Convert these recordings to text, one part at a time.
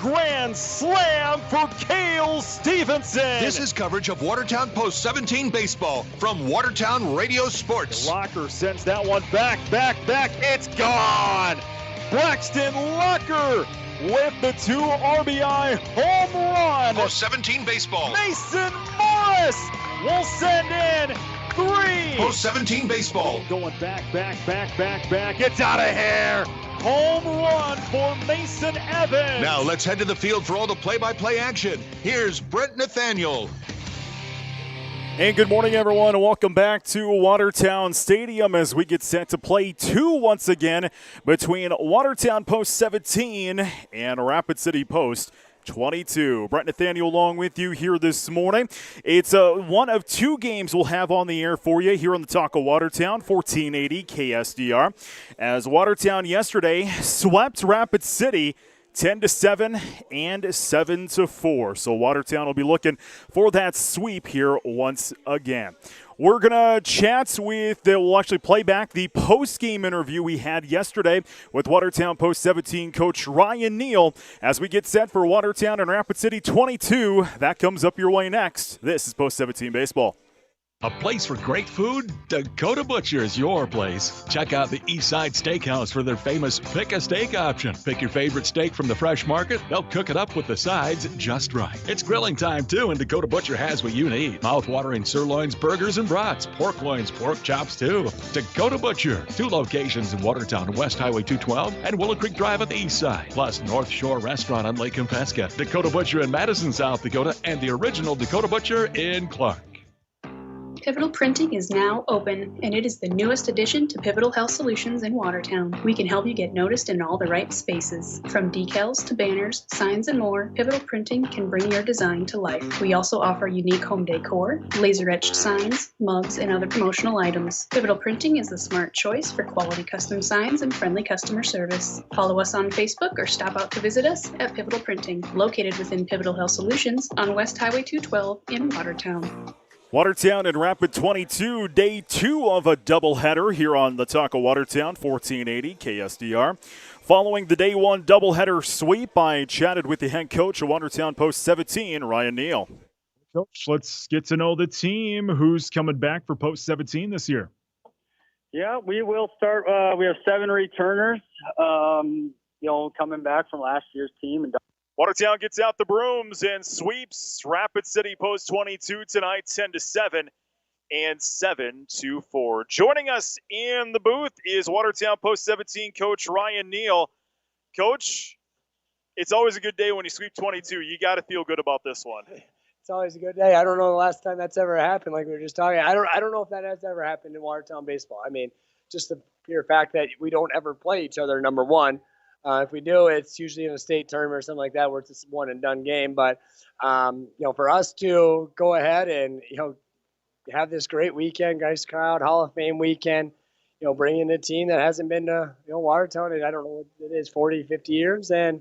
grand slam for Cale Stevenson. This is coverage of Watertown Post 17 baseball from Watertown Radio Sports. Locker sends that one back. It's gone. Braxton Locker with the 2 RBI home run. Post 17 baseball. Mason Morris will send in 3. Post 17 baseball. Going back. It's out of here. Home run for Mason Evans. Now let's head to the field for all the play-by-play action. Here's Brent Nathaniel. And good morning, everyone, and welcome back to Watertown Stadium as we get set to play 2 once again between Watertown Post 17 and Rapid City Post 22. Brent Nathaniel along with you here this morning. It's one of 2 games we'll have on the air for you here on the Talk of Watertown, 1480 KSDR. As Watertown yesterday swept Rapid City 10-7 and 7-4. So Watertown will be looking for that sweep here once again. We're going to chat we'll actually play back the post-game interview we had yesterday with Watertown Post 17 coach Ryan Neal as we get set for Watertown and Rapid City 22. That comes up your way next. This is Post 17 Baseball. A place for great food? Dakota Butcher is your place. Check out the Eastside Steakhouse for their famous Pick a Steak option. Pick your favorite steak from the fresh market. They'll cook it up with the sides just right. It's grilling time, too, and Dakota Butcher has what you need. Mouth-watering sirloins, burgers, and brats. Pork loins, pork chops, too. Dakota Butcher. 2 locations in Watertown and West Highway 212 and Willow Creek Drive at the east side. Plus, North Shore Restaurant on Lake Compesca. Dakota Butcher in Madison, South Dakota, and the original Dakota Butcher in Clark. Pivotal Printing is now open, and it is the newest addition to Pivotal Health Solutions in Watertown. We can help you get noticed in all the right spaces. From decals to banners, signs, and more, Pivotal Printing can bring your design to life. We also offer unique home decor, laser-etched signs, mugs, and other promotional items. Pivotal Printing is the smart choice for quality custom signs and friendly customer service. Follow us on Facebook or stop out to visit us at Pivotal Printing, located within Pivotal Health Solutions on West Highway 212 in Watertown. Watertown and Rapid 22, day 2 of a doubleheader here on the Talk of Watertown, 1480 KSDR. Following the day 1 doubleheader sweep, I chatted with the head coach of Watertown Post 17, Ryan Neal. Coach, let's get to know the team. Who's coming back for Post 17 this year? Yeah, we will start. We have 7 returners, coming back from last year's team. And Watertown gets out the brooms and sweeps Rapid City Post 22 tonight, 10-7 and 7-4. Joining us in the booth is Watertown Post 17 coach Ryan Neal. Coach, it's always a good day when you sweep 22. You got to feel good about this one. It's always a good day. I don't know the last time that's ever happened. Like we were just talking, I don't know if that has ever happened in Watertown baseball. I mean, just the pure fact that we don't ever play each other. Number one. If we do, it's usually in a state tournament or something like that where it's a one and done game. But, for us to go ahead and, have this great weekend, guys crowd, Hall of Fame weekend, bring in a team that hasn't been to, Watertown in, I don't know what it is, 40, 50 years. And,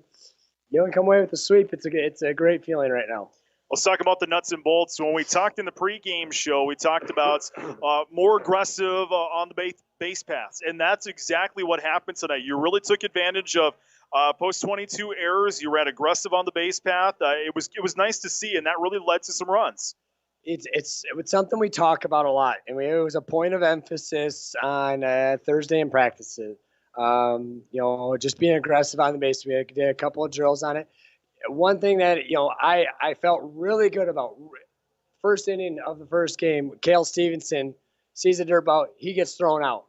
come away with a sweep. It's a great feeling right now. Let's talk about the nuts and bolts. When we talked in the pregame show, we talked about more aggressive on the base paths, and that's exactly what happened tonight. You really took advantage of post 22 errors. You ran aggressive on the base path. It was nice to see, and that really led to some runs. It's something we talk about a lot, and it was a point of emphasis on Thursday in practices. Just being aggressive on the base. We did a couple of drills on it. One thing that, I felt really good about, first inning of the first game, Cale Stevenson sees a dirt ball, he gets thrown out.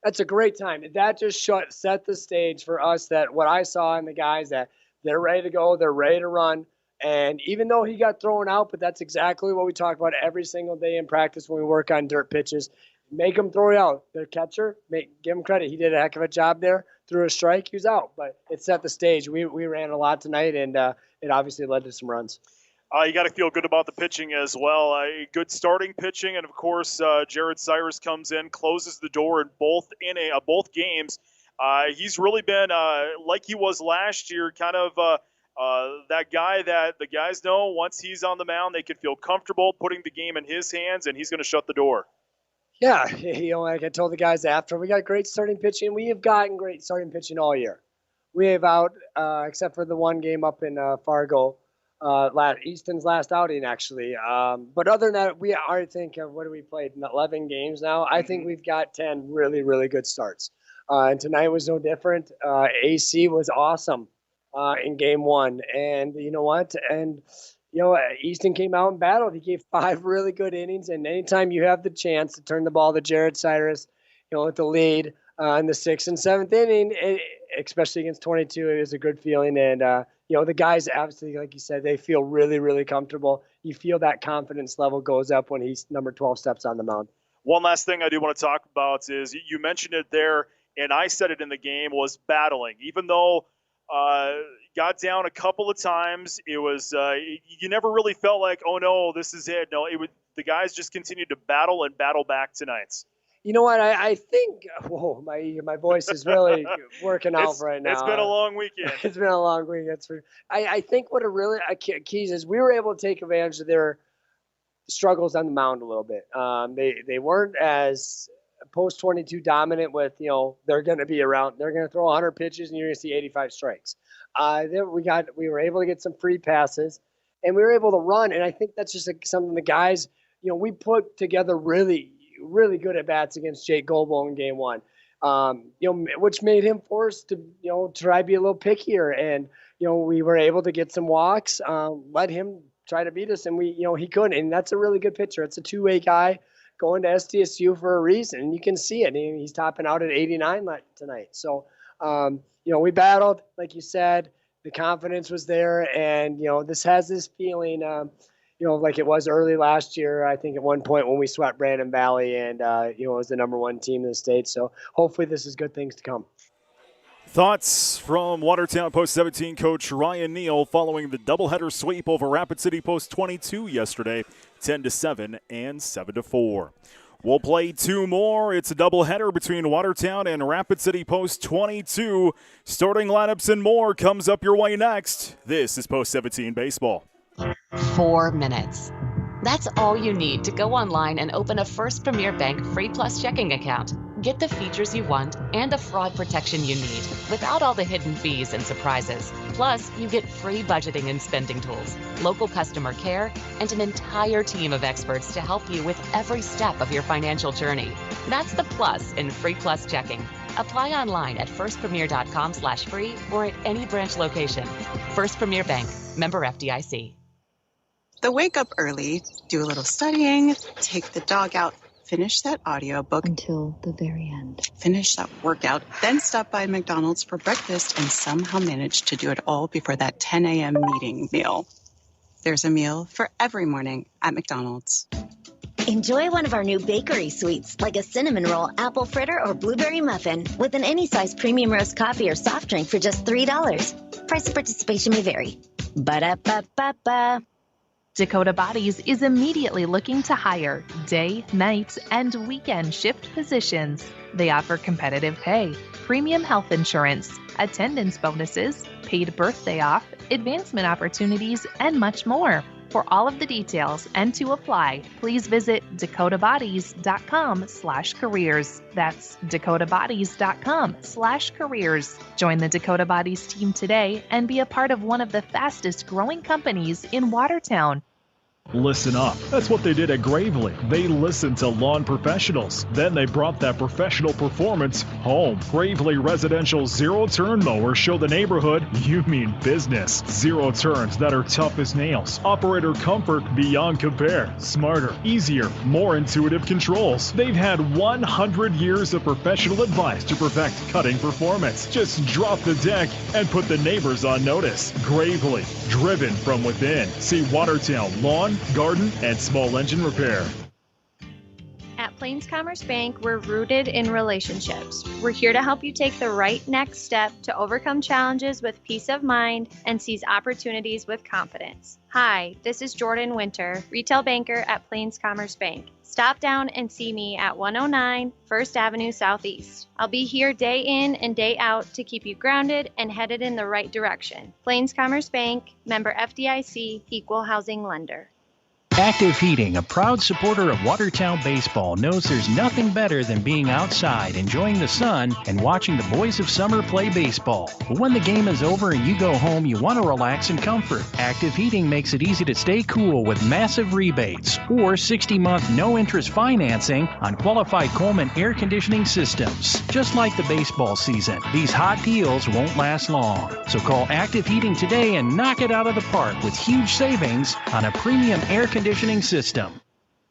That's a great time. That just set the stage for us that what I saw in the guys that they're ready to go, they're ready to run. And even though he got thrown out, but that's exactly what we talk about every single day in practice when we work on dirt pitches. Make him throw it out. Their catcher, give him credit. He did a heck of a job there. Threw a strike, he was out. But it set the stage. We ran a lot tonight, and it obviously led to some runs. You got to feel good about the pitching as well. Good starting pitching, and of course, Jared Cyrus comes in, closes the door in both games. He's really been like he was last year, kind of that guy that the guys know once he's on the mound, they can feel comfortable putting the game in his hands, and he's going to shut the door. Yeah, like I told the guys after, we got great starting pitching. We have gotten great starting pitching all year. we have out, except for the one game up in Fargo, Easton's last outing, actually. But other than that, I think, what do we played? 11 games now. I think we've got 10 really, really good starts. And tonight was no different. AC was awesome in game one. And you know what? And, Easton came out and battled. He gave 5 really good innings. And anytime you have the chance to turn the ball to Jared Cyrus, with the lead in the 6th and 7th inning, especially against 22, it is a good feeling. And, the guys, absolutely, like you said, they feel really, really comfortable. You feel that confidence level goes up when he's number 12 steps on the mound. One last thing I do want to talk about is you mentioned it there, and I said it in the game, was battling. Even though got down a couple of times, it was you never really felt like, oh no, this is it. No, the guys just continued to battle and battle back tonight. You know what? I think, my voice is really working out right now. It's been a long weekend. It's been a long week. That's true. I think what keys is we were able to take advantage of their struggles on the mound a little bit. They weren't as post 22 dominant with, they're going to be around. They're going to throw 100 pitches and you're going to see 85 strikes. We were able to get some free passes and we were able to run. And I think that's just something the guys, we put together really good at bats against Jake Goble in game one, which made him forced to, try to be a little pickier. And, we were able to get some walks, let him try to beat us. And he couldn't. And that's a really good pitcher. It's a two-way guy going to SDSU for a reason. You can see it. He's topping out at 89 tonight. So, we battled, like you said, the confidence was there. And, this has this feeling, like it was early last year, I think at one point when we swept Brandon Valley and, it was the number 1 team in the state. So hopefully this is good things to come. Thoughts from Watertown Post 17 coach Ryan Neal following the doubleheader sweep over Rapid City Post 22 yesterday, 10-7 and 7-4. We'll play 2 more. It's a doubleheader between Watertown and Rapid City Post 22. Starting lineups and more comes up your way next. This is Post 17 Baseball. 4 minutes. That's all you need to go online and open a First Premier Bank Free Plus checking account. Get the features you want and the fraud protection you need without all the hidden fees and surprises. Plus, you get free budgeting and spending tools, local customer care, and an entire team of experts to help you with every step of your financial journey. That's the plus in Free Plus checking. Apply online at firstpremier.com/free or at any branch location. First Premier Bank, member FDIC. The wake up early, do a little studying, take the dog out, finish that audiobook until the very end, finish that workout, then stop by McDonald's for breakfast and somehow manage to do it all before that 10 a.m. meeting meal. There's a meal for every morning at McDonald's. Enjoy one of our new bakery sweets, like a cinnamon roll, apple fritter, or blueberry muffin, with an any size premium roast coffee or soft drink for just $3. Price of participation may vary. Ba-da-ba-ba-ba. Dakota Bodies is immediately looking to hire day, night, and weekend shift positions. They offer competitive pay, premium health insurance, attendance bonuses, paid birthday off, advancement opportunities, and much more. For all of the details and to apply, please visit dakotabodies.com/careers. That's dakotabodies.com/careers. Join the Dakota Bodies team today and be a part of one of the fastest growing companies in Watertown. Listen up. That's what they did at Gravely. They listened to lawn professionals. Then they brought that professional performance home. Gravely Residential zero-turn mowers show the neighborhood you mean business. Zero turns that are tough as nails. Operator comfort beyond compare. Smarter, easier, more intuitive controls. They've had 100 years of professional advice to perfect cutting performance. Just drop the deck and put the neighbors on notice. Gravely, driven from within. See Watertown Lawn, Garden, and Small Engine Repair. At Plains Commerce Bank, we're rooted in relationships. We're here to help you take the right next step to overcome challenges with peace of mind and seize opportunities with confidence. Hi, this is Jordan Winter, retail banker at Plains Commerce Bank. Stop down and see me at 109 First Avenue Southeast. I'll be here day in and day out to keep you grounded and headed in the right direction. Plains Commerce Bank, member FDIC, equal housing lender. Active Heating, a proud supporter of Watertown baseball, knows there's nothing better than being outside, enjoying the sun, and watching the boys of summer play baseball. But when the game is over and you go home, you want to relax in comfort. Active Heating makes it easy to stay cool with massive rebates or 60-month no-interest financing on qualified Coleman air conditioning systems. Just like the baseball season, these hot deals won't last long. So call Active Heating today and knock it out of the park with huge savings on a premium air conditioning system.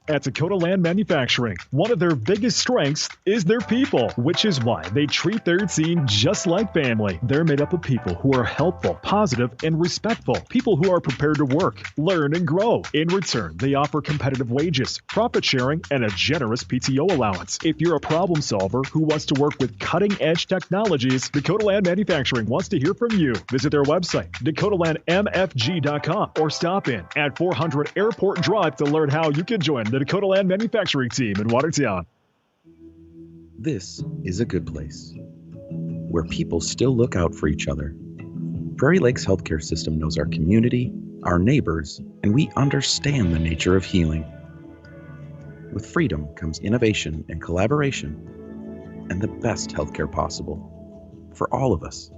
At Dakota Land Manufacturing, one of their biggest strengths is their people, which is why they treat their team just like family. They're made up of people who are helpful, positive, and respectful. People who are prepared to work, learn, and grow. In return, they offer competitive wages, profit sharing, and a generous PTO allowance. If you're a problem solver who wants to work with cutting-edge technologies, Dakota Land Manufacturing wants to hear from you. Visit their website, dakotalandmfg.com, or stop in at 400 Airport Drive to learn how you can join the Dakota Land Manufacturing team in Watertown. This is a good place where people still look out for each other. Prairie Lakes Healthcare System knows our community, our neighbors, and we understand the nature of healing. With freedom comes innovation and collaboration and the best healthcare possible. For all of us,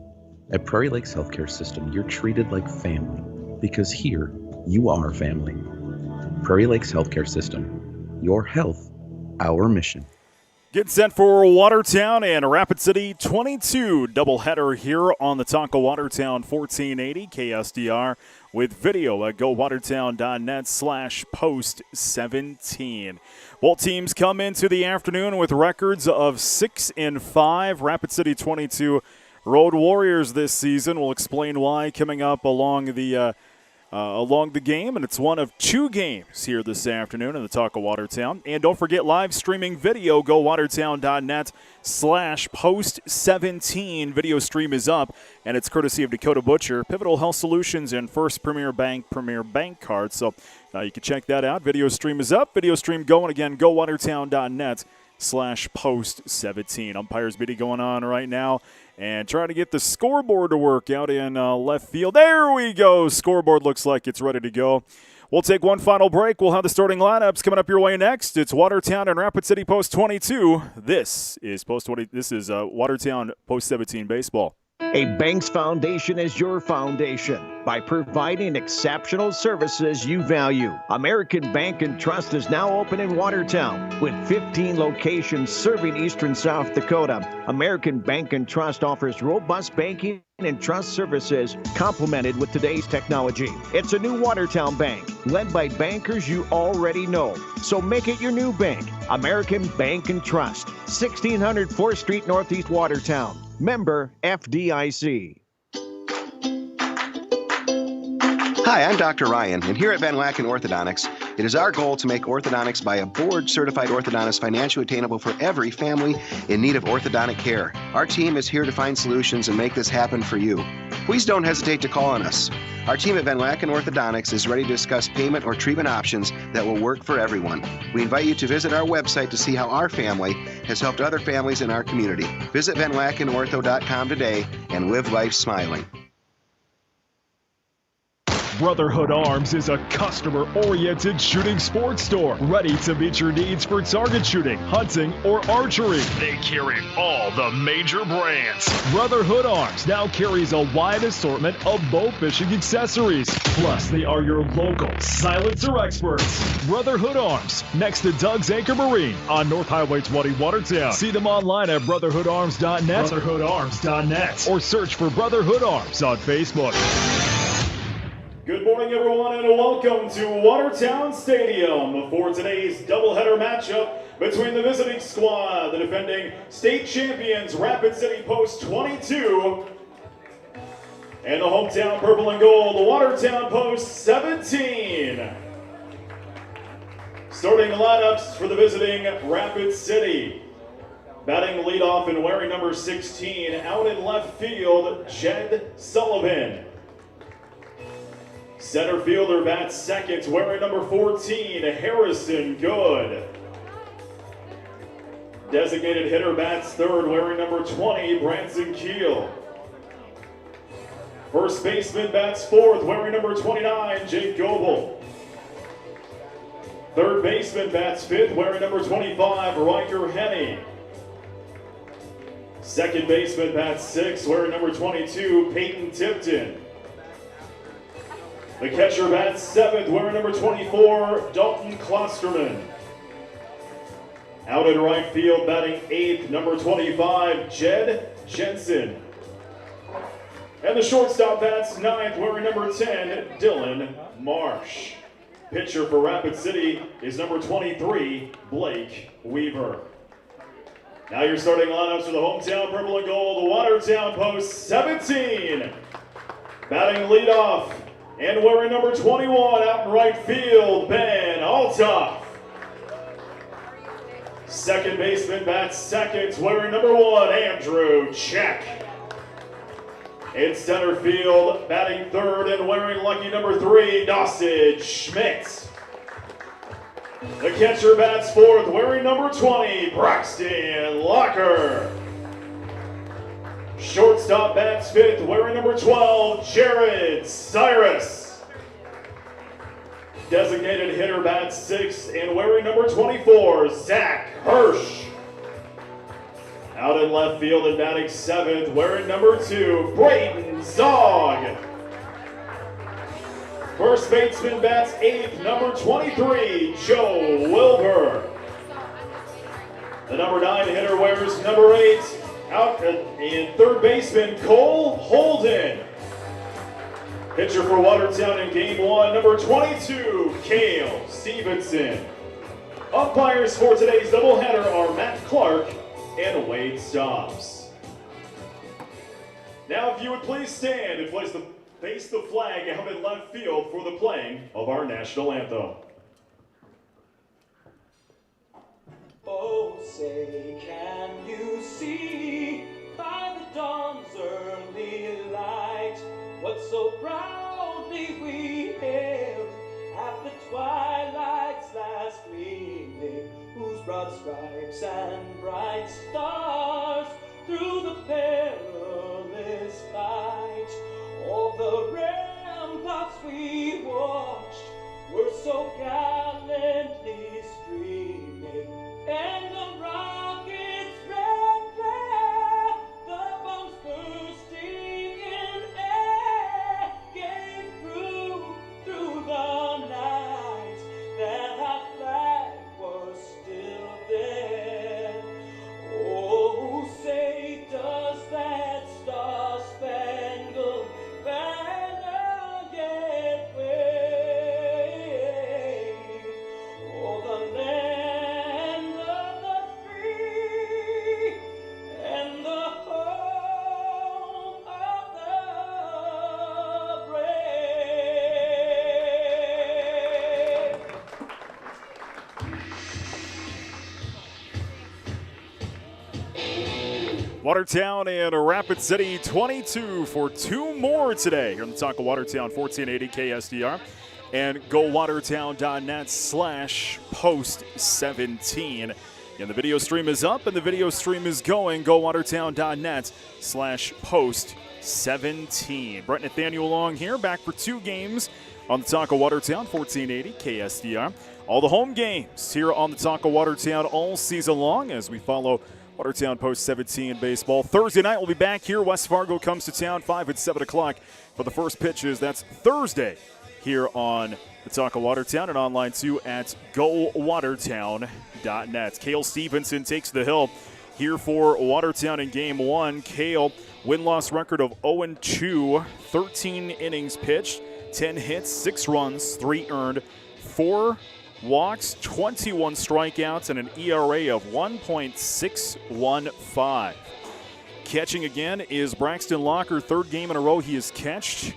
at Prairie Lakes Healthcare System, you're treated like family because here you are family. Prairie Lakes Healthcare System. Your health, our mission. Getting set for Watertown and Rapid City 22 doubleheader here on the Tonka Watertown 1480 KSDR with video at gowatertown.net/post17. Both teams come into the afternoon with records of 6-5. Rapid City 22 Road Warriors this season. We'll explain why coming up along the game, and it's one of two games here this afternoon in the Tonka Watertown. And don't forget live streaming video, gowatertown.net/post17. Video stream is up, and it's courtesy of Dakota Butcher, Pivotal Health Solutions, and First Premier Bank Card. So you can check that out. Video stream is up. Video stream going again, gowatertown.net/post17. Umpires meeting going on right now. And trying to get the scoreboard to work out in left field. There we go. Scoreboard looks like it's ready to go. We'll take one final break. We'll have the starting lineups coming up your way next. It's Watertown and Rapid City Post 22. This is Watertown Post 17 baseball. A bank's foundation is your foundation by providing exceptional services you value. American Bank and Trust is now open in Watertown with 15 locations serving eastern South Dakota. American Bank and Trust offers robust banking and trust services complemented with today's technology. It's a new Watertown bank led by bankers you already know. So make it your new bank. American Bank and Trust, 1600 4th Street Northeast Watertown. Member FDIC. Hi, I'm Dr. Ryan, and here at Van Laken Orthodontics, it is our goal to make orthodontics by a board-certified orthodontist financially attainable for every family in need of orthodontic care. Our team is here to find solutions and make this happen for you. Please don't hesitate to call on us. Our team at Van Laken Orthodontics is ready to discuss payment or treatment options that will work for everyone. We invite you to visit our website to see how our family has helped other families in our community. Visit VanLakenOrtho.com today and live life smiling. Brotherhood Arms is a customer-oriented shooting sports store ready to meet your needs for target shooting, hunting, or archery. They carry all the major brands. Brotherhood Arms now carries a wide assortment of bow fishing accessories. Plus, they are your local silencer experts. Brotherhood Arms, next to Doug's Anchor Marine on North Highway 20 Watertown. See them online at brotherhoodarms.net, brotherhoodarms.net, or search for Brotherhood Arms on Facebook. Good morning, everyone, and welcome to Watertown Stadium for today's doubleheader matchup between the visiting squad, the defending state champions, Rapid City Post 22, and the hometown purple and gold, the Watertown Post 17. Starting lineups for the visiting Rapid City. Batting leadoff and wearing number 16, out in left field, Jed Sullivan. Center fielder bats second, wearing number 14, Harrison Good. Designated hitter bats third, wearing number 20, Branson Keel. First baseman bats fourth, wearing number 29, Jake Goebel. Third baseman bats fifth, wearing number 25, Riker Henne. Second baseman bats sixth, wearing number 22, Peyton Tipton. The catcher bats seventh, wearing number 24, Dalton Klosterman. Out in right field, batting eighth, number 25, Jed Jensen. And the shortstop bats ninth, wearing number 10, Dylan Marsh. Pitcher for Rapid City is number 23, Blake Weaver. Now your starting lineups for the hometown purple and gold, the Watertown Post 17. Batting leadoff and wearing number 21 out in right field, Ben Althoff. Second baseman bats second, wearing number 1, Andrew Check. In center field, batting third and wearing lucky number 3, Dawson Schmidt. The catcher bats fourth, wearing number 20, Braxton Locker. Shortstop bats fifth, wearing number 12, Jared Cyrus. Designated hitter bats sixth and wearing number 24, Zach Hirsch. Out in left field and batting seventh, wearing number 2, Braden Zog. First baseman bats eighth, number 23, Joe Wilbur. The number 9 hitter wears number 8, out in third baseman, Cole Holden. Pitcher for Watertown in game 1, number 22, Cale Stevenson. Umpires for today's doubleheader are Matt Clark and Wade Stobbs. Now if you would please stand and face the flag out in left field for the playing of our national anthem. Oh, say, can you see by the dawn's early light what so proudly we hailed at the twilight's last gleaming, whose broad stripes and bright stars through the perilous fight, all the ramparts we watched were so gallantly streaming, and the rockets' red glare, the bombs bursting in air, gave proof through the night that our flag was still there. Oh, say does that star-spangled banner yet wave o'er the land of the free and the home of the brave? Watertown and Rapid City 22 for 2 more today here on the Talk of Watertown 1480 KSDR and GoWatertown.net/post17. And the video stream is up and the video stream is going. GoWatertown.net/post17. Brett Nathaniel Long here, back for 2 games on the Talk of Watertown 1480 KSDR. All the home games here on the Talk of Watertown all season long as we follow Watertown Post 17 baseball. Thursday night we'll be back here. West Fargo comes to town 5 and 7 o'clock for the first pitches. That's Thursday here on the Talk of Watertown and online too at GoWatertown.net. Cale Stevenson takes the hill here for Watertown in game 1. Cale, win-loss record of 0-2, 13 innings pitched, 10 hits, 6 runs, 3 earned, 4 walks, 21 strikeouts, and an ERA of 1.615. Catching again is Braxton Locker. 3rd game in a row he has catched.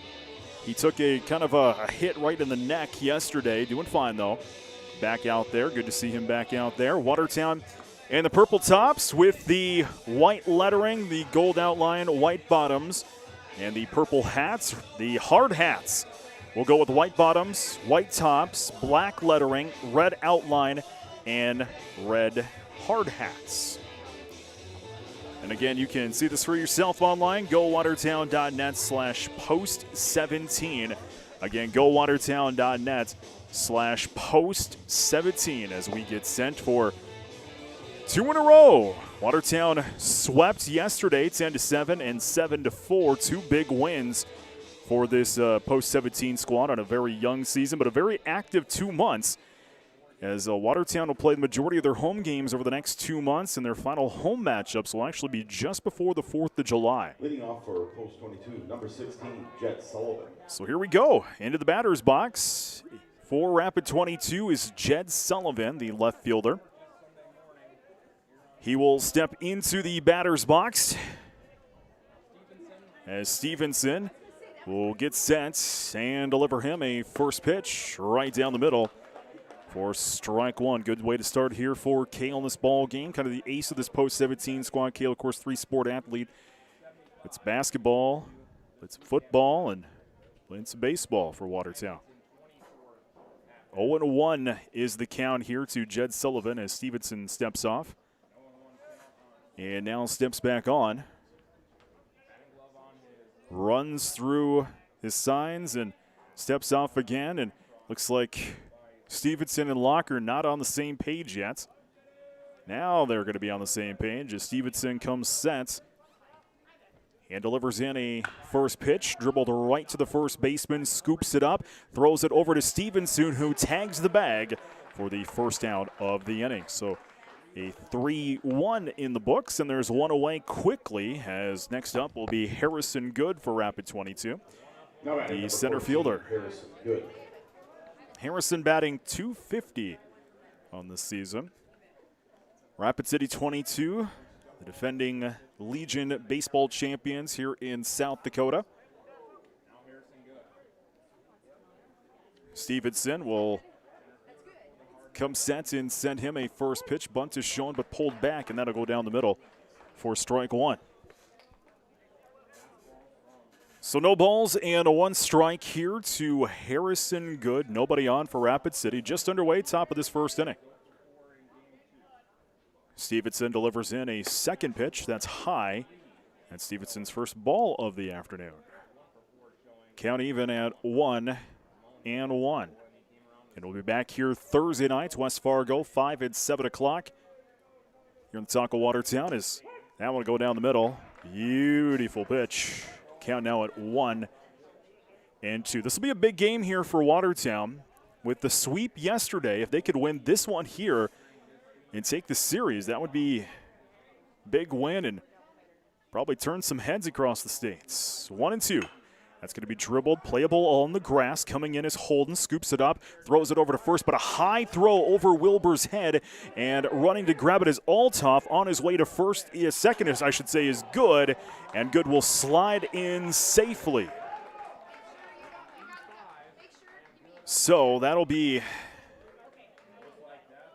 He took a kind of a hit right in the neck yesterday. Doing fine, though. Back out there. Good to see him back out there. Watertown and the purple tops with the white lettering, the gold outline, white bottoms, and the purple hats, the hard hats. We'll go with white bottoms, white tops, black lettering, red outline, and red hard hats. And again, you can see this for yourself online. GoWatertown.net/post17 Again, gowatertown.net/post17 as we get sent for 2 in a row. Watertown swept yesterday 10-7 and 7-4. 2 big wins for this post-17 squad on a very young season, but a very active 2 months, as Watertown will play the majority of their home games over the next 2 months, and their final home matchups will actually be just before the 4th of July. Leading off for post 22, number 16, Jed Sullivan. So here we go, into the batter's box. For Rapid 22 is Jed Sullivan, the left fielder. He will step into the batter's box as Stevenson will get set and deliver him a first pitch right down the middle for strike one. Good way to start here for Kale in this ball game. Kind of the ace of this post-17 squad. Kale, of course, 3-sport athlete. It's basketball, it's football, and playing some baseball for Watertown. 0-1 is the count here to Jed Sullivan as Stevenson steps off. And now steps back on. Runs through his signs and steps off again, and looks like Stevenson and Locker not on the same page yet. Now they're going to be on the same page as Stevenson comes set and delivers in a first pitch. Dribbled right to the first baseman, scoops it up, throws it over to Stevenson, who tags the bag for the first out of the inning. So a 3-1 in the books, and there's one away quickly, as next up will be Harrison Good for Rapid 22, the center fielder. Harrison Good. Harrison batting .250 on this season. Rapid City 22, the defending Legion baseball champions here in South Dakota. Stevenson will come set and send him a first pitch. Bunt is shown but pulled back, and that'll go down the middle for strike one. So no balls and a 1 strike here to Harrison Good. Nobody on for Rapid City. Just underway, top of this first inning. Stevenson delivers in a second pitch. That's high. That's Stevenson's first ball of the afternoon. Count even at 1-1. And we'll be back here Thursday night, West Fargo, 5 and 7 o'clock. Here in the Taco Watertown is that one will go down the middle. Beautiful pitch. Count now at 1-2. This will be a big game here for Watertown. With the sweep yesterday, if they could win this one here and take the series, that would be a big win and probably turn some heads across the states. 1-2. That's going to be dribbled, playable on the grass. Coming in is Holden, scoops it up, throws it over to first, but a high throw over Wilbur's head, and running to grab it is Althoff. On his way to first, second, I should say, is Good, and Good will slide in safely. So that'll be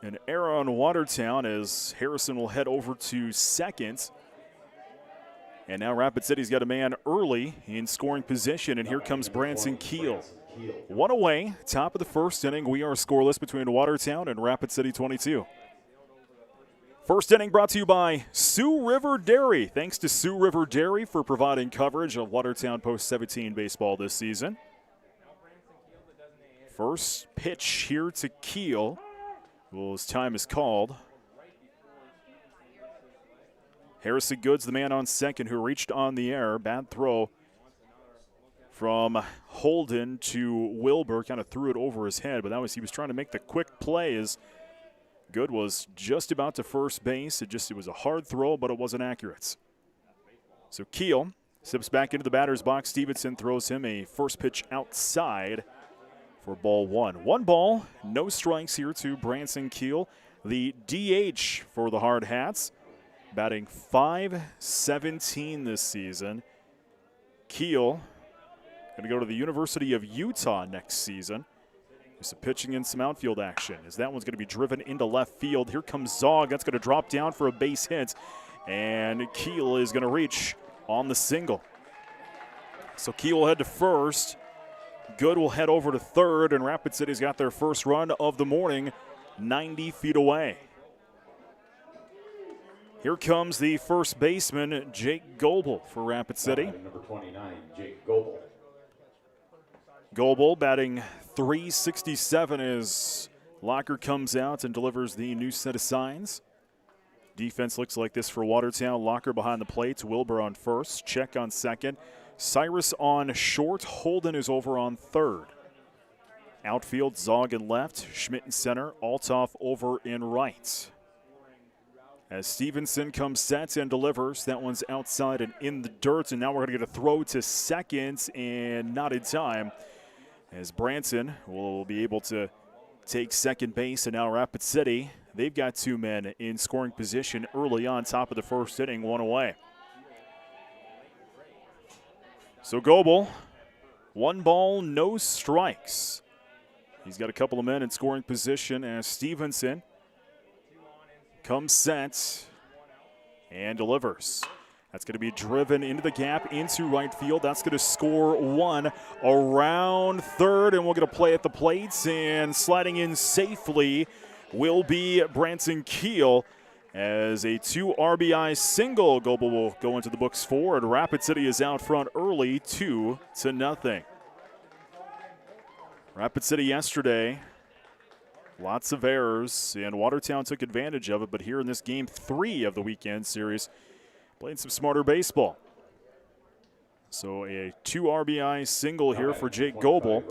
an error on Watertown as Harrison will head over to second. And now Rapid City's got a man early in scoring position, and here comes Branson Keel. One away, top of the first inning. We are scoreless between Watertown and Rapid City 22. First inning brought to you by Sioux River Dairy. Thanks to Sioux River Dairy for providing coverage of Watertown Post-17 baseball this season. First pitch here to Keel. Well, his time is called. Harrison Good's the man on second who reached on the air. Bad throw from Holden to Wilbur. Kind of threw it over his head, but he was trying to make the quick play as Good was just about to first base. It was a hard throw, but it wasn't accurate. So Keel steps back into the batter's box. Stevenson throws him a first pitch outside for ball one. 1 ball, no strikes here to Branson Keel, the DH for the Hard Hats. Batting .517 this season. Keel going to go to the University of Utah next season. There's some pitching and some outfield action as that one's going to be driven into left field. Here comes Zog. That's going to drop down for a base hit. And Keel is going to reach on the single. So Keel will head to first. Good will head over to third. And Rapid City's got their first run of the morning 90 feet away. Here comes the first baseman, Jake Goebel for Rapid City. Number 29, Jake Goebel. Goebel batting .367 as Locker comes out and delivers the new set of signs. Defense looks like this for Watertown. Locker behind the plate. Wilbur on first. Check on second. Cyrus on short. Holden is over on third. Outfield, Zog in left. Schmidt in center. Althoff over in right. As Stevenson comes set and delivers. That one's outside and in the dirt. And now we're going to get a throw to second and not in time. As Branson will be able to take second base, and now Rapid City, they've got two men in scoring position early on, top of the first inning, one away. So Goebel, 1 ball, no strikes. He's got a couple of men in scoring position as Stevenson comes set and delivers. That's going to be driven into the gap, into right field. That's going to score one around third, and we'll get a play at the plates. And sliding in safely will be Branson Keel as a 2 RBI single. Goebel will go into the books for, and Rapid City is out front early, 2-0. Rapid City yesterday, lots of errors, and Watertown took advantage of it. But here in this game 3 of the weekend series, playing some smarter baseball. So a 2 RBI single here for Jake Goebel.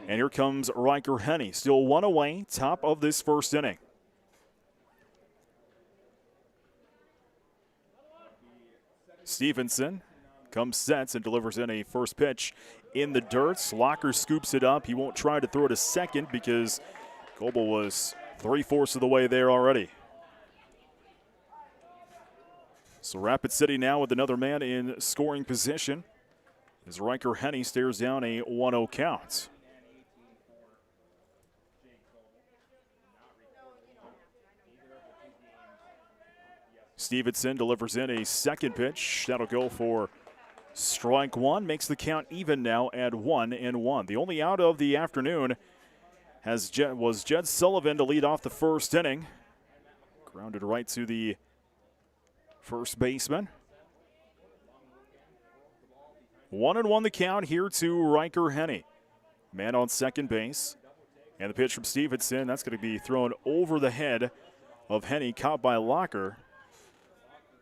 And here comes Riker Henney. Still one away, top of this first inning. Stevenson comes sets and delivers in a first pitch in the dirt. Locker scoops it up. He won't try to throw it a second because Goebel was 3/4 of the way there already. So Rapid City now with another man in scoring position as Riker Henney stares down a 1-0 count. Stevenson delivers in a second pitch. That'll go for strike one. Makes the count even now at 1-1. The only out of the afternoon was Jed Sullivan to lead off the first inning. Grounded right to the first baseman. 1-1 the count here to Riker Henney. Man on second base. And the pitch from Stevenson, that's going to be thrown over the head of Henney, caught by Locker.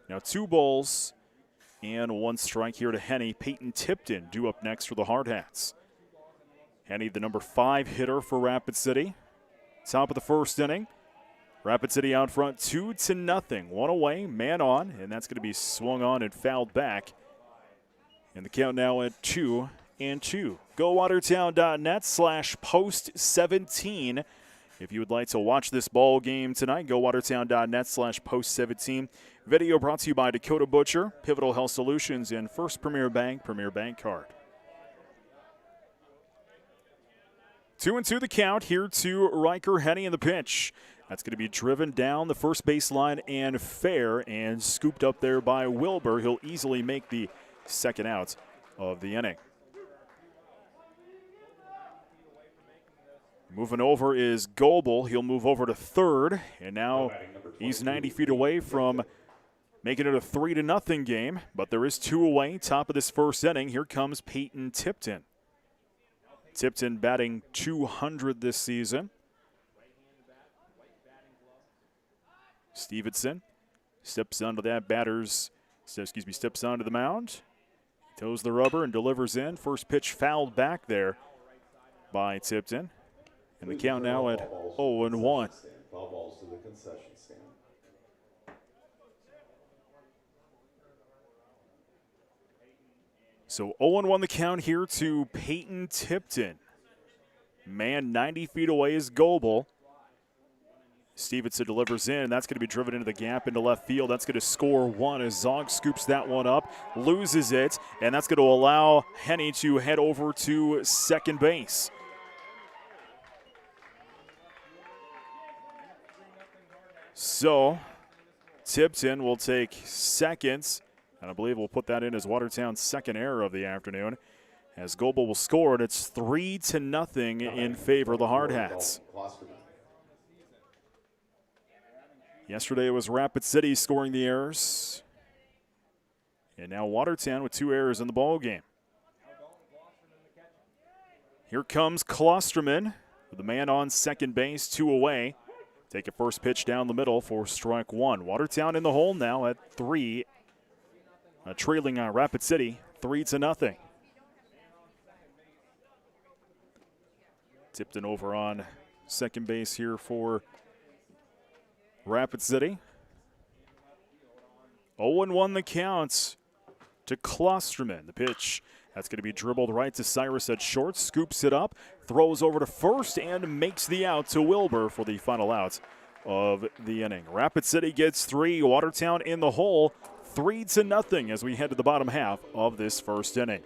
Now 2 balls and 1 strike here to Henney. Peyton Tipton due up next for the Hard Hats. Henney, the number 5 hitter for Rapid City. Top of the first inning. Rapid City out front 2-0. 1 away, man on, and that's going to be swung on and fouled back. And the count now at 2-2. GoWatertown.net/post17. If you would like to watch this ball game tonight, GoWatertown.net/post17. Video brought to you by Dakota Butcher, Pivotal Health Solutions, and First Premier Bank Card. 2-2 the count here to Riker Henney in the pitch. That's going to be driven down the first baseline and fair and scooped up there by Wilbur. He'll easily make the second out of the inning. Moving over is Goebel. He'll move over to third, and now he's 90 feet away from making it a 3-0 game, but there is 2 away. Top of this first inning, here comes Peyton Tipton. Tipton batting .200 this season. Stevenson steps onto the mound, toes the rubber and delivers in. First pitch fouled back there by Tipton. And the count now at 0-1. Foul balls to the concession stand. So 0-1 the count here to Peyton Tipton. Man 90 feet away is Goebel. Stevenson delivers in. That's going to be driven into the gap into left field. That's going to score one as Zog scoops that one up, loses it, and that's going to allow Henney to head over to second base. So Tipton will take seconds, and I believe we'll put that in as Watertown's second error of the afternoon, as Goebel will score, and it's 3-0 in favor of the Hard Hats. Yesterday it was Rapid City scoring the errors, and now Watertown with 2 errors in the ball game. Here comes Klosterman with the man on second base, 2 away. Take a first pitch down the middle for strike 1. Watertown in the hole now at 3, trailing Rapid City 3-0. Tipton over on second base here for Rapid City. 0-1 the count to Klosterman. The pitch, that's going to be dribbled right to Cyrus at short, scoops it up, throws over to first, and makes the out to Wilbur for the final out of the inning. Rapid City gets 3, Watertown in the hole, 3-0 as we head to the bottom half of this first inning.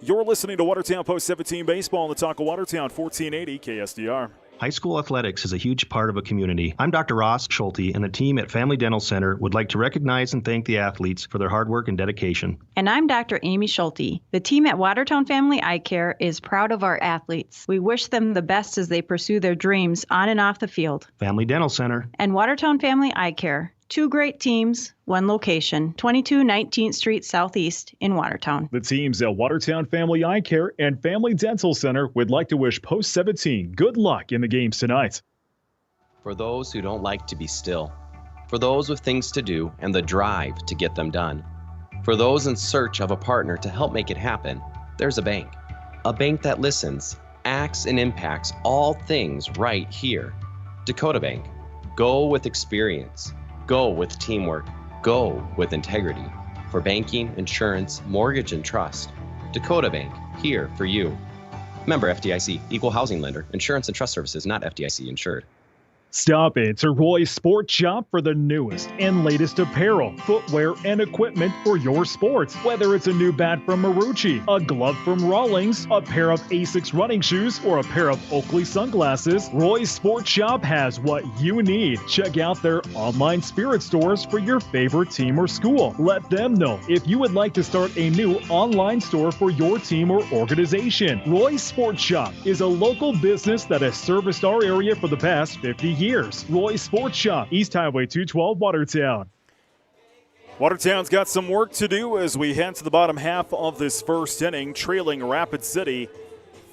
You're listening to Watertown Post 17 Baseball on the Talk of Watertown, 1480 KSDR. High school athletics is a huge part of a community. I'm Dr. Ross Schulte, and the team at Family Dental Center would like to recognize and thank the athletes for their hard work and dedication. And I'm Dr. Amy Schulte. The team at Watertown Family Eye Care is proud of our athletes. We wish them the best as they pursue their dreams on and off the field. Family Dental Center. And Watertown Family Eye Care. 2 great teams, 1 location, 22 19th Street Southeast in Watertown. The teams at Watertown Family Eye Care and Family Dental Center would like to wish Post 17 good luck in the games tonight. For those who don't like to be still, for those with things to do and the drive to get them done, for those in search of a partner to help make it happen, there's a bank that listens, acts, and impacts all things right here. Dakota Bank. Go with experience. Go with teamwork. Go with integrity. For banking, insurance, mortgage, and trust. Dakota Bank, here for you. Member FDIC, equal housing lender. Insurance and trust services not FDIC insured. Stop into Roy's Sports Shop for the newest and latest apparel, footwear, and equipment for your sports. Whether it's a new bat from Marucci, a glove from Rawlings, a pair of Asics running shoes, or a pair of Oakley sunglasses, Roy's Sports Shop has what you need. Check out their online spirit stores for your favorite team or school. Let them know if you would like to start a new online store for your team or organization. Roy's Sports Shop is a local business that has serviced our area for the past 50 years. Roy's Sports Shop, East Highway 212, Watertown. Watertown's got some work to do as we head to the bottom half of this first inning, trailing Rapid City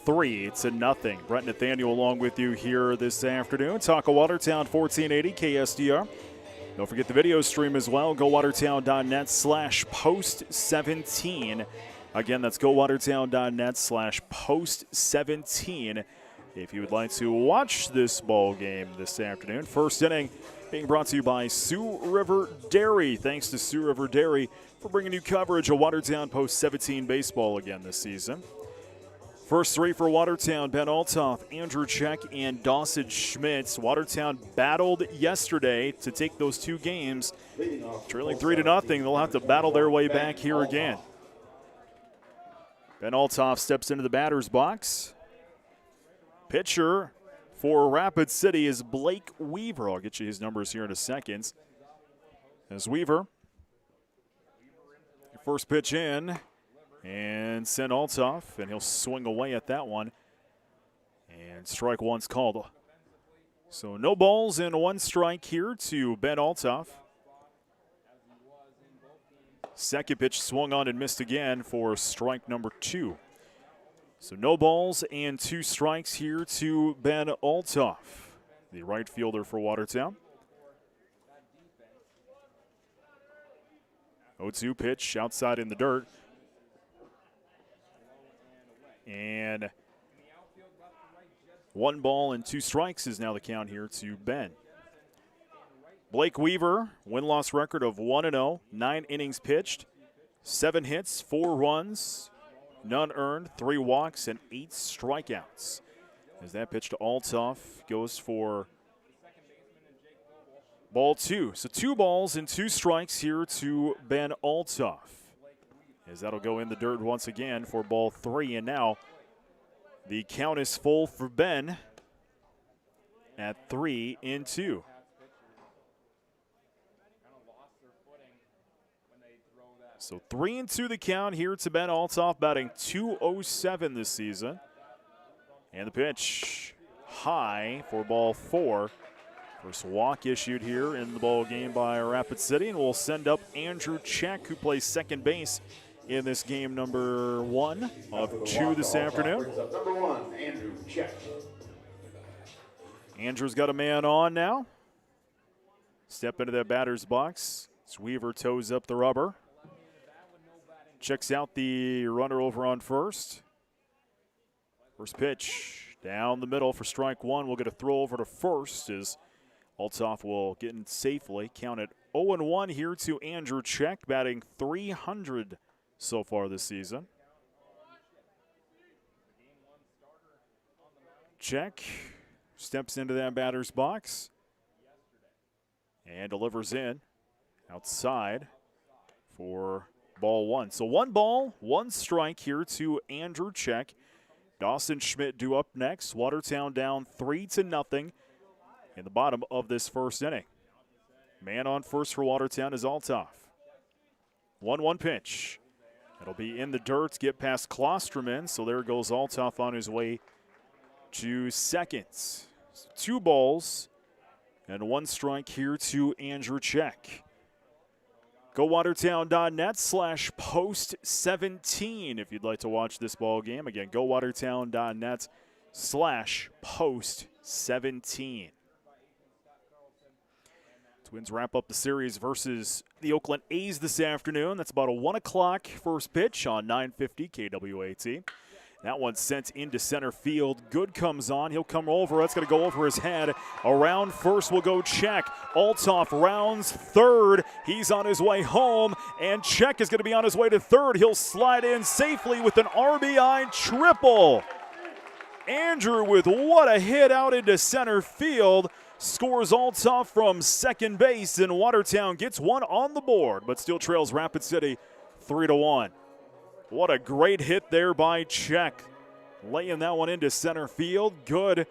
3-0. Brent Nathaniel along with you here this afternoon. Talk of Watertown, 1480 KSDR. Don't forget the video stream as well. GoWatertown.net/post17. Again, that's GoWatertown.net/post17. If you would like to watch this ball game this afternoon. First inning being brought to you by Sioux River Dairy. Thanks to Sioux River Dairy for bringing you coverage of Watertown Post 17 baseball again this season. First 3 for Watertown: Ben Altoff, Andrew Check, and Dawson Schmitz. Watertown battled yesterday to take those 2 games. Trailing 3-0, they'll have to battle their way back here again. Ben Altoff steps into the batter's box. Pitcher for Rapid City is Blake Weaver. I'll get you his numbers here in a second. As Weaver, first pitch in, and send Altoff, and he'll swing away at that one. And strike 1's called. So no balls and 1 strike here to Ben Altoff. Second pitch swung on and missed again for strike number 2. So no balls and 2 strikes here to Ben Altoff, the right fielder for Watertown. 0-2 pitch outside in the dirt. And 1 ball and 2 strikes is now the count here to Ben. Blake Weaver, win-loss record of 1-0, 9 innings pitched, 7 hits, 4 runs, none earned, 3 walks, and 8 strikeouts. As that pitch to Altoff goes for ball 2. So 2 balls and 2 strikes here to Ben Altoff. As that'll go in the dirt once again for ball 3. And now the count is full for Ben at 3-2. So 3-2 the count here to Ben Altoff, batting .207 this season. And the pitch high for ball 4. First walk issued here in the ball game by Rapid City, and we'll send up Andrew Check, who plays second base in this game number 1 of 2 this afternoon. Number 1, Andrew, check. Andrew's got a man on now. Step into that batter's box. Weaver toes up the rubber. Checks out the runner over on first. First pitch down the middle for strike 1. We'll get a throw over to first as Althoff will get in safely. Count it 0-1 here to Andrew Check, batting .300 so far this season. Check steps into that batter's box and delivers in outside for ball 1. So 1 ball, 1 strike here to Andrew Check. Dawson Schmidt due up next. Watertown down 3-0 in the bottom of this first inning. Man on first for Watertown is Althoff. 1-1 pitch. It'll be in the dirt, get past Klosterman, so there goes Althoff on his way to second. 2 balls and 1 strike here to Andrew Check. GoWatertown.net/post17 if you'd like to watch this ball game. Again, GoWatertown.net/post17. Twins wrap up the series versus the Oakland A's this afternoon. That's about a 1 o'clock first pitch on 950 KWAT. That one's sent into center field. Good comes on. He'll come over. That's going to go over his head. Around first will go Check. Althoff rounds third. He's on his way home, and Check is going to be on his way to third. He'll slide in safely with an RBI triple. Andrew with what a hit out into center field. Scores Althoff from second base, and Watertown gets 1 on the board, but still trails Rapid City 3-1. What a great hit there by Check. Laying that one into center field. Good.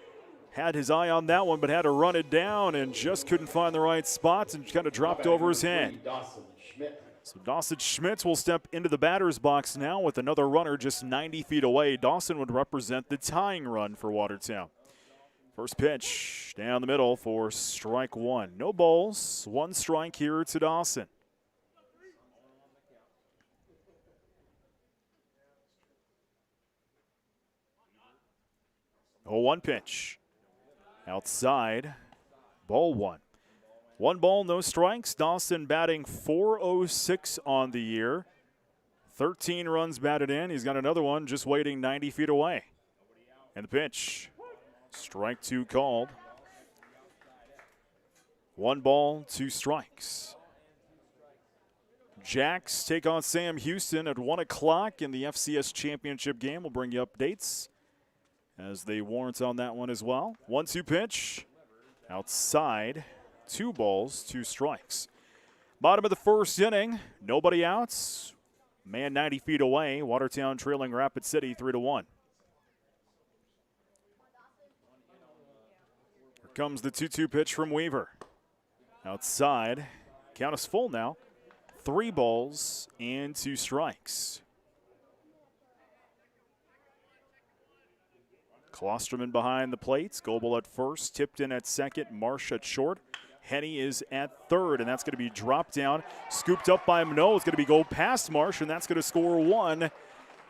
Had his eye on that one, but had to run it down and just couldn't find the right spots and kind of dropped over his head. So Dawson Schmitz will step into the batter's box now with another runner just 90 feet away. Dawson would represent the tying run for Watertown. First pitch down the middle for strike 1. No balls, 1 strike here to Dawson. Oh, 1 pitch. Outside, ball 1. 1 ball, no strikes. Dawson batting .406 on the year. 13 runs batted in. He's got another one just waiting 90 feet away. And the pitch. Strike 2 called. 1 ball, 2 strikes. Jacks take on Sam Houston at 1 o'clock in the FCS Championship game. We'll bring you updates as they warrant on that one as well. 1-2 pitch. Outside. 2 balls, 2 strikes. Bottom of the first inning. Nobody outs. Man 90 feet away. Watertown trailing Rapid City 3-1. Here comes the 2-2 pitch from Weaver. Outside. Count is full now. 3 balls and 2 strikes. Klosterman behind the plates. Goebel at first. Tipton at second. Marsh at short. Henny is at third, and that's going to be dropped down. Scooped up by Minot. It's going to be go past Marsh, and that's going to score 1.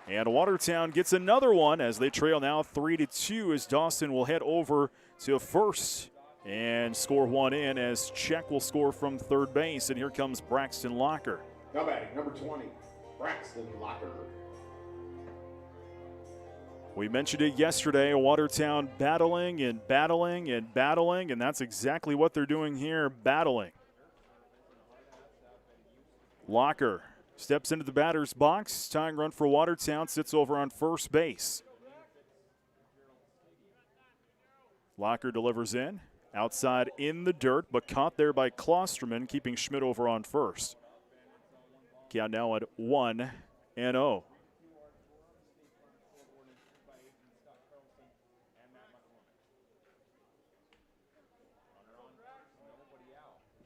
And Watertown gets another one as they trail now 3-2 as Dawson will head over to first and score 1 in as Check will score from third base. And here comes Braxton Locker. Now batting, number 20, Braxton Locker. We mentioned it yesterday, Watertown battling and battling and battling, and that's exactly what they're doing here, battling. Locker steps into the batter's box. Tying run for Watertown, sits over on first base. Locker delivers in, outside in the dirt, but caught there by Klosterman, keeping Schmidt over on first. Count now at 1-0.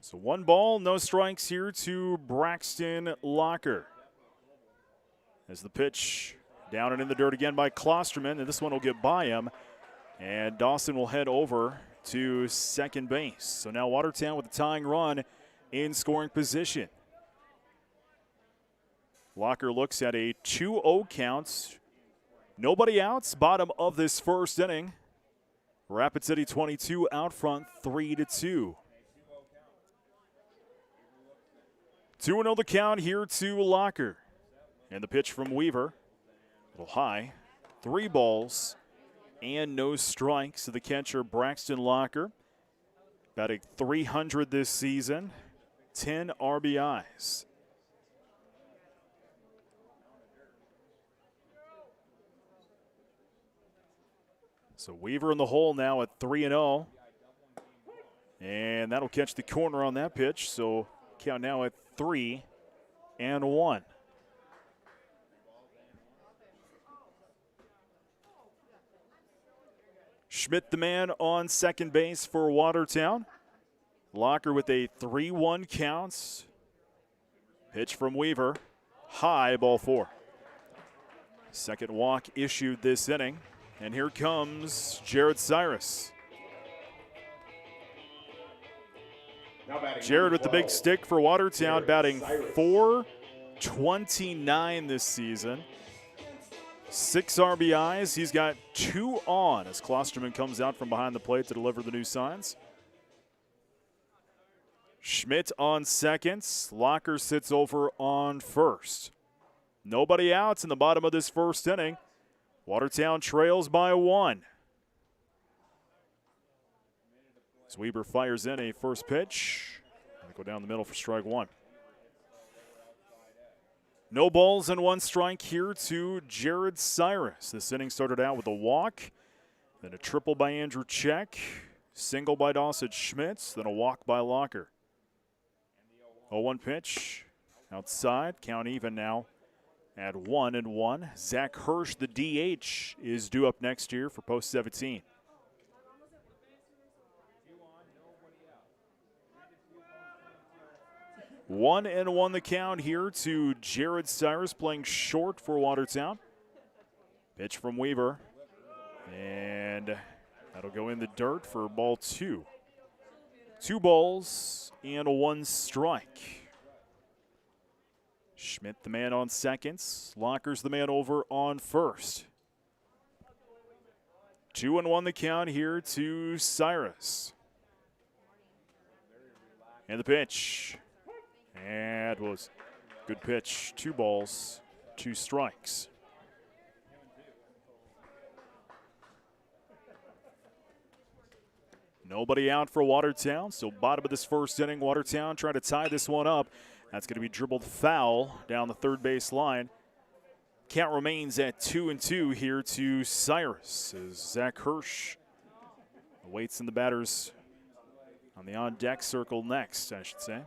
So 1 ball, no strikes here to Braxton Locker. As the pitch down and in the dirt again by Klosterman, and this one will get by him. And Dawson will head over to second base. So now Watertown with the tying run in scoring position. Locker looks at a 2-0 count. Nobody outs, bottom of this first inning. Rapid City 22 out front 3-2. 2-0 the count here to Locker. And the pitch from Weaver. A little high. 3 balls and no strikes to the catcher, Braxton Locker. Batting .300 this season. 10 RBIs. So Weaver in the hole now at 3-0. And that'll catch the corner on that pitch. So count now at 3-1. Schmidt the man on second base for Watertown. Locker with a 3-1 count. Pitch from Weaver. High, ball 4. Second walk issued this inning. And here comes Jared Cyrus. Jared with the big stick for Watertown, batting .429 this season. 6 RBIs. He's got 2 on as Klosterman comes out from behind the plate to deliver the new signs. Schmidt on second. Locker sits over on first. Nobody outs in the bottom of this first inning. Watertown trails by 1. As Weaver fires in a first pitch. Gonna go down the middle for strike 1. No balls and 1 strike here to Jared Cyrus. This inning started out with a walk, then a triple by Andrew Check, single by Dawson Schmitz, then a walk by Locker. 0-1 pitch outside, count even now at 1-1. Zach Hirsch, the DH, is due up next year for post 17. One and one the count here to Jared Cyrus, playing short for Watertown. Pitch from Weaver. And that'll go in the dirt for ball 2. 2 balls and 1 strike. Schmidt the man on seconds. Locker's the man over on first. 2-1 the count here to Cyrus. And the pitch. And it was a good pitch. 2 balls, 2 strikes. Nobody out for Watertown. So bottom of this first inning, Watertown trying to tie this one up. That's going to be dribbled foul down the third base line. Count remains at 2-2 here to Cyrus as Zach Hirsch awaits in the batters on the on-deck circle next, I should say.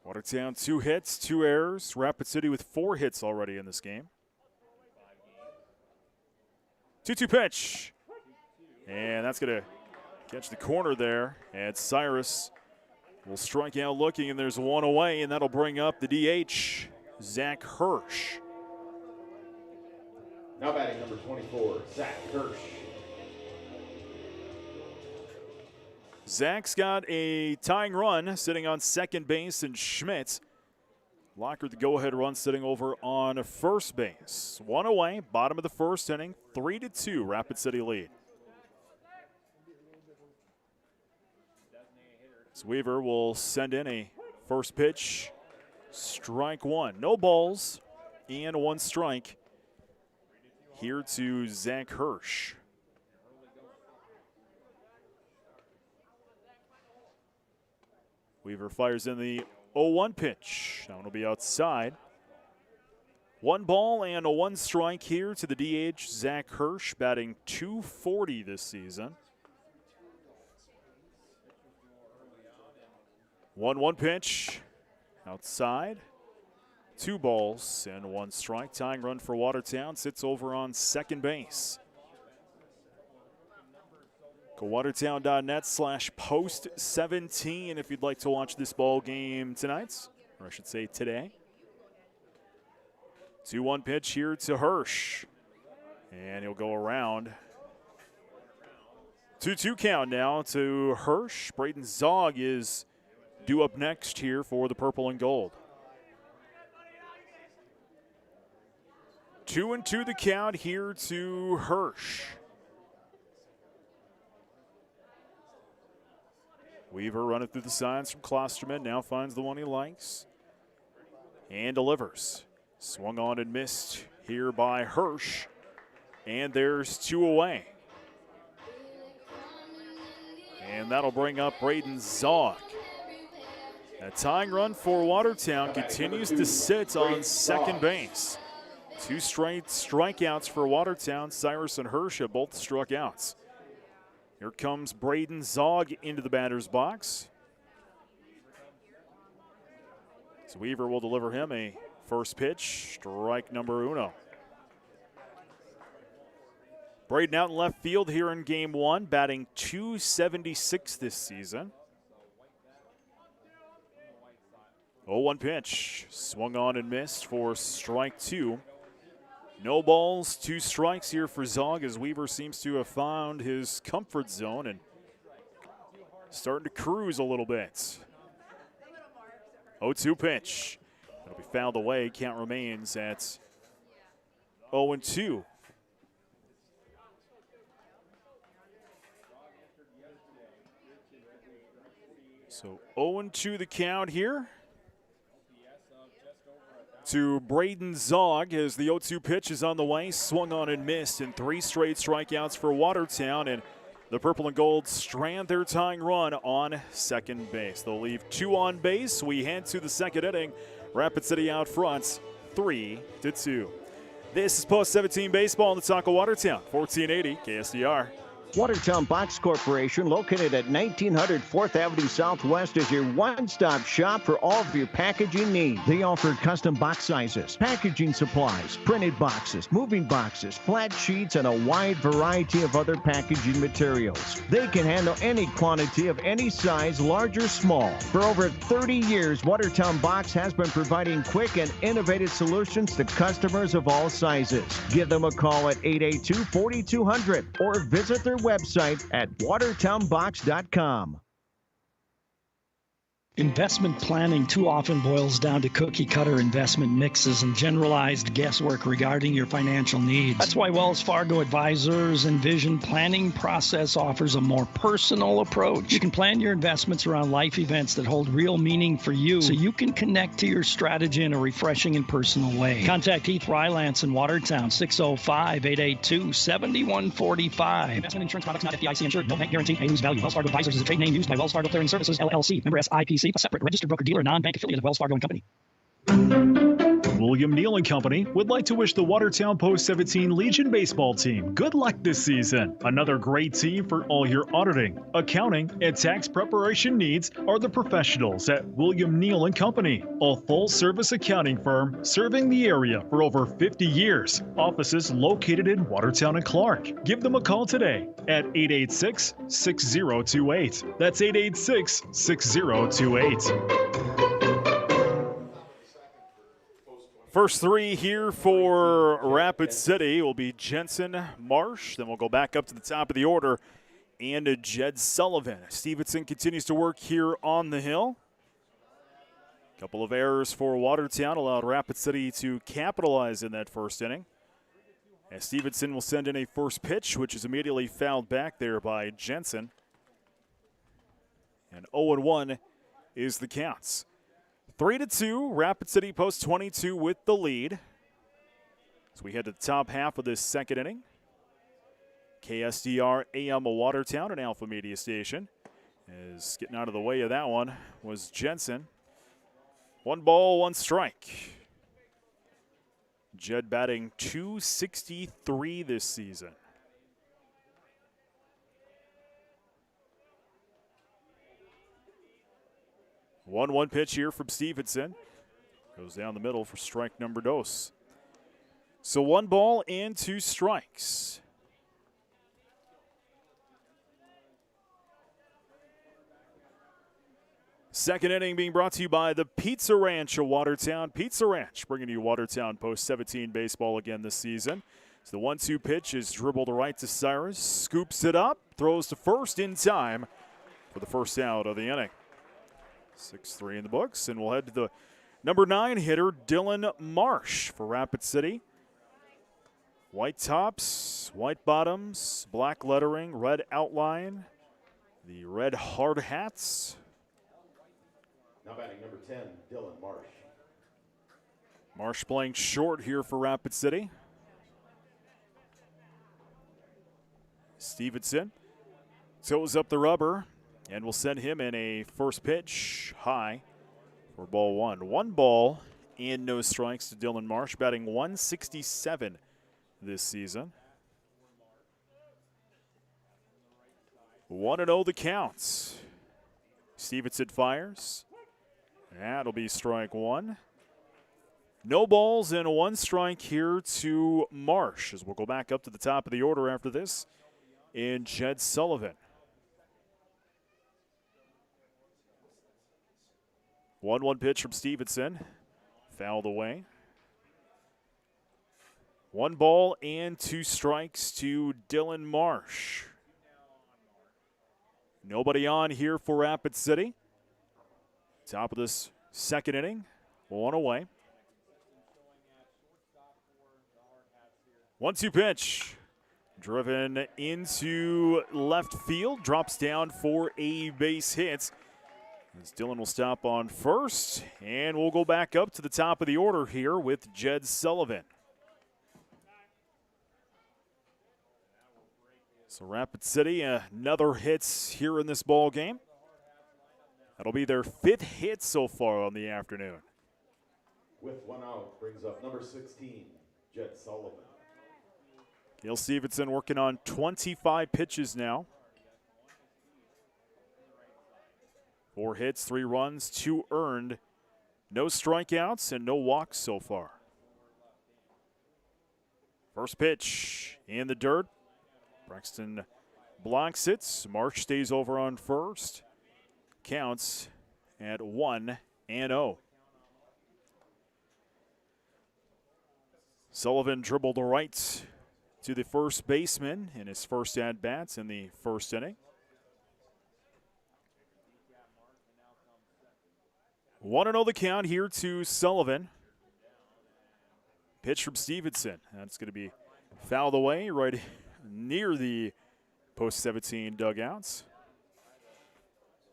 Watertown 2 hits, 2 errors. Rapid City with 4 hits already in this game. 2-2 pitch. And that's going to catch the corner there. And Cyrus will strike out looking, and there's 1 away, and that'll bring up the DH, Zach Hirsch. Now batting number 24, Zach Hirsch. Zach's got a tying run sitting on second base, and Schmidt. Locker the go-ahead run sitting over on first base. 1 away, bottom of the first inning, 3-2, Rapid City lead. So Weaver will send in a first pitch, strike 1. No balls and 1 strike here to Zach Hirsch. Weaver fires in the 0-1 pitch. That one will be outside. 1 ball and a 1 strike here to the DH, Zach Hirsch, batting .240 this season. 1-1 pitch outside. 2 balls and 1 strike. Tying run for Watertown sits over on second base. Go watertown.net/post17 if you'd like to watch this ball game tonight, or I should say today. 2-1 pitch here to Hirsch, and he'll go around. 2-2 count now to Hirsch. Braden Zog is due up next here for the purple and gold. 2-2 the count here to Hirsch. Weaver running through the signs from Klosterman. Now finds the one he likes. And delivers. Swung on and missed here by Hirsch. And there's 2 away. And that'll bring up Braden Zog. A tying run for Watertown continues to sit on second base. 2 straight strikeouts for Watertown. Cyrus and Hirsch have both struck outs. Here comes Braden Zog into the batter's box. So Weaver will deliver him a first pitch, strike number 1. Braden out in left field here in game 1, batting .276 this season. 0-1 pitch, swung on and missed for strike 2. No balls, 2 strikes here for Zog as Weaver seems to have found his comfort zone and starting to cruise a little bit. 0-2 pitch. It'll be fouled away. Count remains at 0-2. So 0-2 the count here to Braden Zog as the 0-2 pitch is on the way. Swung on and missed, and 3 straight strikeouts for Watertown. And the purple and gold strand their tying run on second base. They'll leave 2 on base. We head to the second inning. Rapid City out front, 3-2. This is Post 17 baseball in the Talk of Watertown, 1480 KSDR. Watertown Box Corporation, located at 1900 4th Avenue Southwest, is your one-stop shop for all of your packaging needs. They offer custom box sizes, packaging supplies, printed boxes, moving boxes, flat sheets, and a wide variety of other packaging materials. They can handle any quantity of any size, large or small. For over 30 years, Watertown Box has been providing quick and innovative solutions to customers of all sizes. Give them a call at 882-4200 or visit their website at watertownbox.com. Investment planning too often boils down to cookie-cutter investment mixes and generalized guesswork regarding your financial needs. That's why Wells Fargo Advisors Envision Planning Process offers a more personal approach. You can plan your investments around life events that hold real meaning for you, so you can connect to your strategy in a refreshing and personal way. Contact Heath Rylance in Watertown, 605-882-7145. Investment insurance products not FDIC insured. No bank guarantee. May lose value. Wells Fargo Advisors is a trade name used by Wells Fargo Clearing Services, LLC. Member SIPC. A separate registered broker-dealer, non-bank affiliate of Wells Fargo & Company. William Neal & Company would like to wish the Watertown Post 17 Legion baseball team good luck this season. Another great team for all your auditing, accounting, and tax preparation needs are the professionals at William Neal & Company, a full-service accounting firm serving the area for over 50 years. Offices located in Watertown and Clark. Give them a call today at 886-6028. That's 886-6028. First 3 here for Rapid City will be Jensen, Marsh. Then we'll go back up to the top of the order and Jed Sullivan. Stevenson continues to work here on the hill. A couple of errors for Watertown allowed Rapid City to capitalize in that first inning. As Stevenson will send in a first pitch, which is immediately fouled back there by Jensen. And 0-1 is the counts. 3-2, Rapid City Post 22 with the lead. As we head to the top half of this second inning. KSDR AM Watertown, an Alpha Media station. Is getting out of the way of that one was Jensen. 1 ball, 1 strike. Jed batting .263 this season. One pitch here from Stevenson. Goes down the middle for strike number 2. So 1 ball and 2 strikes. Second inning being brought to you by the Pizza Ranch of Watertown. Pizza Ranch bringing you Watertown Post 17 baseball again this season. So the 1-2 pitch is dribbled right to Cyrus. Scoops it up, throws to first in time for the first out of the inning. 6-3 in the books, and we'll head to the number 9 hitter, Dylan Marsh for Rapid City. White tops, white bottoms, black lettering, red outline, the red hard hats. Now batting number 10, Dylan Marsh. Marsh playing short here for Rapid City. Stevenson toes up the rubber, and we'll send him in a first pitch high for ball 1. 1 ball and no strikes to Dylan Marsh, batting 167 this season. 1-0 the count. Stevenson fires. That'll be strike 1. No balls and 1 strike here to Marsh, as we'll go back up to the top of the order after this in Jed Sullivan. 1-1 pitch from Stevenson. Fouled away. 1 ball and 2 strikes to Dylan Marsh. Nobody on here for Rapid City. Top of this second inning. 1 away. 1-2 pitch. Driven into left field. Drops down for a base hit. As Dylan will stop on first. And we'll go back up to the top of the order here with Jed Sullivan. So Rapid City, another hits here in this ball game. That'll be their 5th hit so far on the afternoon. With 1 out, brings up number 16, Jed Sullivan. Gil Stevenson working on 25 pitches now. 4 hits, 3 runs, 2 earned. No strikeouts and no walks so far. First pitch in the dirt. Braxton blocks it. Marsh stays over on first. Counts at 1-0. Sullivan dribbled right to the first baseman in his first at-bats in the first inning. 1-0 the count here to Sullivan. Pitch from Stevenson. That's going to be fouled away right near the post-17 dugouts.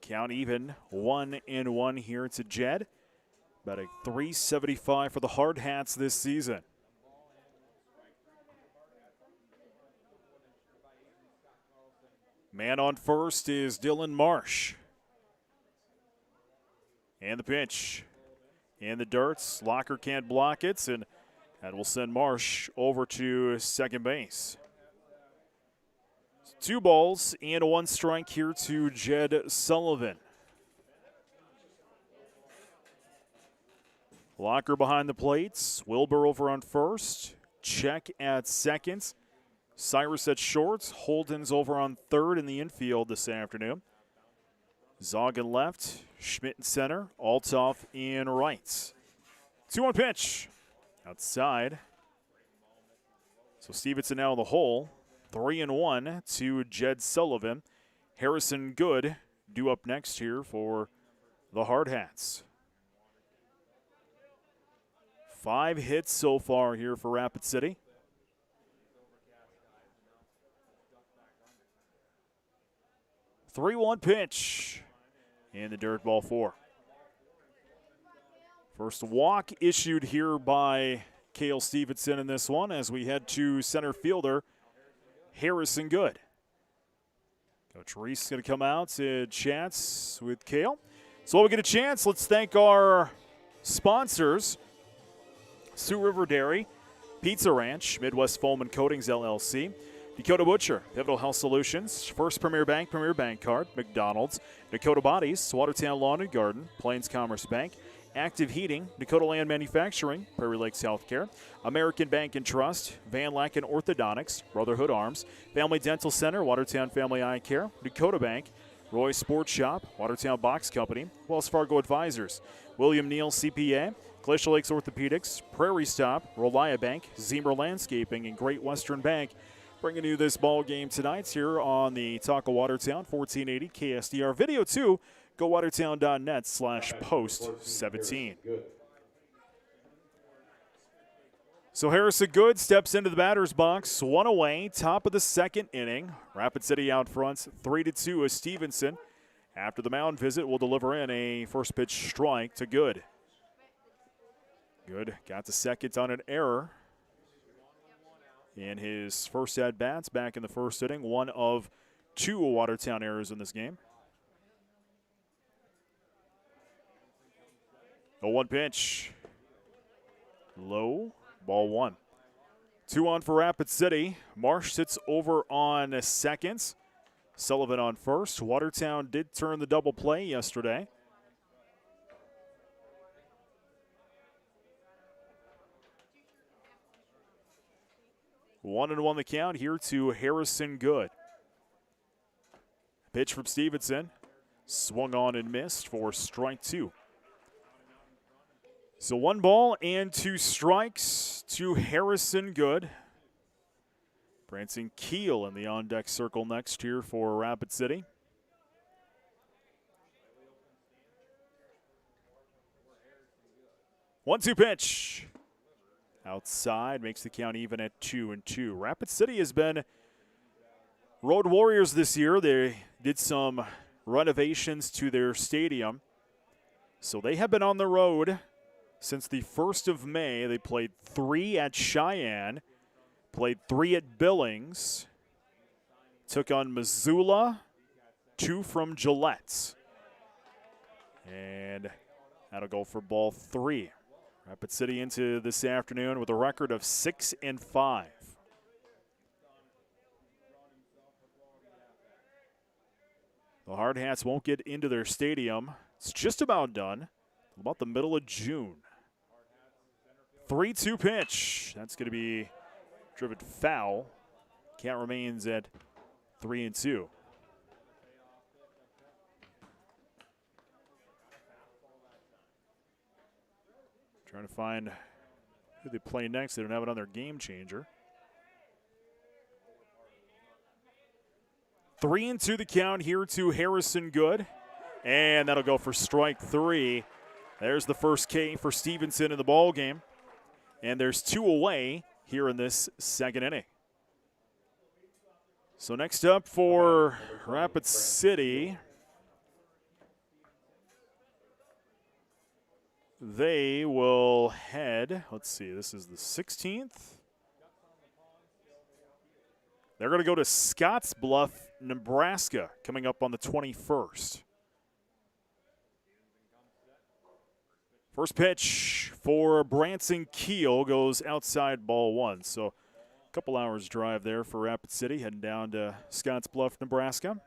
Count even, 1-1 here to Jed. About a .375 for the Hard Hats this season. Man on first is Dylan Marsh. And the pitch. In the dirt, Locker can't block it, and that will send Marsh over to second base. 2 balls and 1 strike here to Jed Sullivan. Locker behind the plates. Wilbur over on first. Check at second. Cyrus at short. Holden's over on third in the infield this afternoon. Zog in left. Schmidt in center. Althoff in right. 2-1 pitch. Outside. So Stevenson now in the hole. 3-1 to Jed Sullivan. Harrison Good due up next here for the Hard Hats. 5 hits so far here for Rapid City. Three-one pitch in the dirt, ball 4. First walk issued here by Cale Stevenson in this one as we head to center fielder Harrison Good. Coach Reese is going to come out and chats with Cale. So while we get a chance, let's thank our sponsors. Sioux River Dairy, Pizza Ranch, Midwest Foam and Coatings LLC, Dakota Butcher, Pivotal Health Solutions, First Premier Bank Card, McDonald's, Dakota Bodies, Watertown Lawn and Garden, Plains Commerce Bank, Active Heating, Dakota Land Manufacturing, Prairie Lakes Healthcare, American Bank and Trust, Van Lacken Orthodontics, Brotherhood Arms, Family Dental Center, Watertown Family Eye Care, Dakota Bank, Roy Sports Shop, Watertown Box Company, Wells Fargo Advisors, William Neal CPA, Glacial Lakes Orthopedics, Prairie Stop, Relia Bank, Zemer Landscaping, and Great Western Bank. Bringing you this ball game tonight here on the Talk of Watertown, 1480 KSDR. Video 2 Go watertown.net/post17. So Harrison Good steps into the batter's box, one away, top of the second inning. Rapid City out front, 3-2 as Stevenson, after the mound visit, will deliver in a first pitch strike to Good. Good got to second on an error in his first at-bats back in the first inning, one of 2 Watertown errors in this game. A 1 pitch. Low. Ball 1. 2 on for Rapid City. Marsh sits over on second. Sullivan on first. Watertown did turn the double play yesterday. One and one the count here to Harrison Good. Pitch from Stevenson. Swung on and missed for strike 2. So 1 ball and 2 strikes to Harrison Good. Branson Keel in the on-deck circle next here for Rapid City. One-two pitch. Outside, makes the count even at 2-2. Rapid City has been road warriors this year. They did some renovations to their stadium. So they have been on the road since the 1st of May. They played 3 at Cheyenne, played 3 at Billings, took on Missoula, 2 from Gillette. And that'll go for ball 3. Rapid City into this afternoon with a record of 6-5. The Hard Hats won't get into their stadium. It's just about done, about the middle of June. 3-2 pitch. That's going to be driven foul. Count remains at 3-2. Trying to find who they play next. They don't have it on their game changer. 3-2 the count here to Harrison Good. And that'll go for strike 3. There's the first K for Stevenson in the ball game. And there's 2 away here in this second inning. So next up for Rapid City, they will head, let's see, this is the 16th. They're going to go to Scottsbluff, Nebraska, coming up on the 21st. First pitch for Branson Keel goes outside, ball 1. So a couple hours drive there for Rapid City, heading down to Scottsbluff, Nebraska.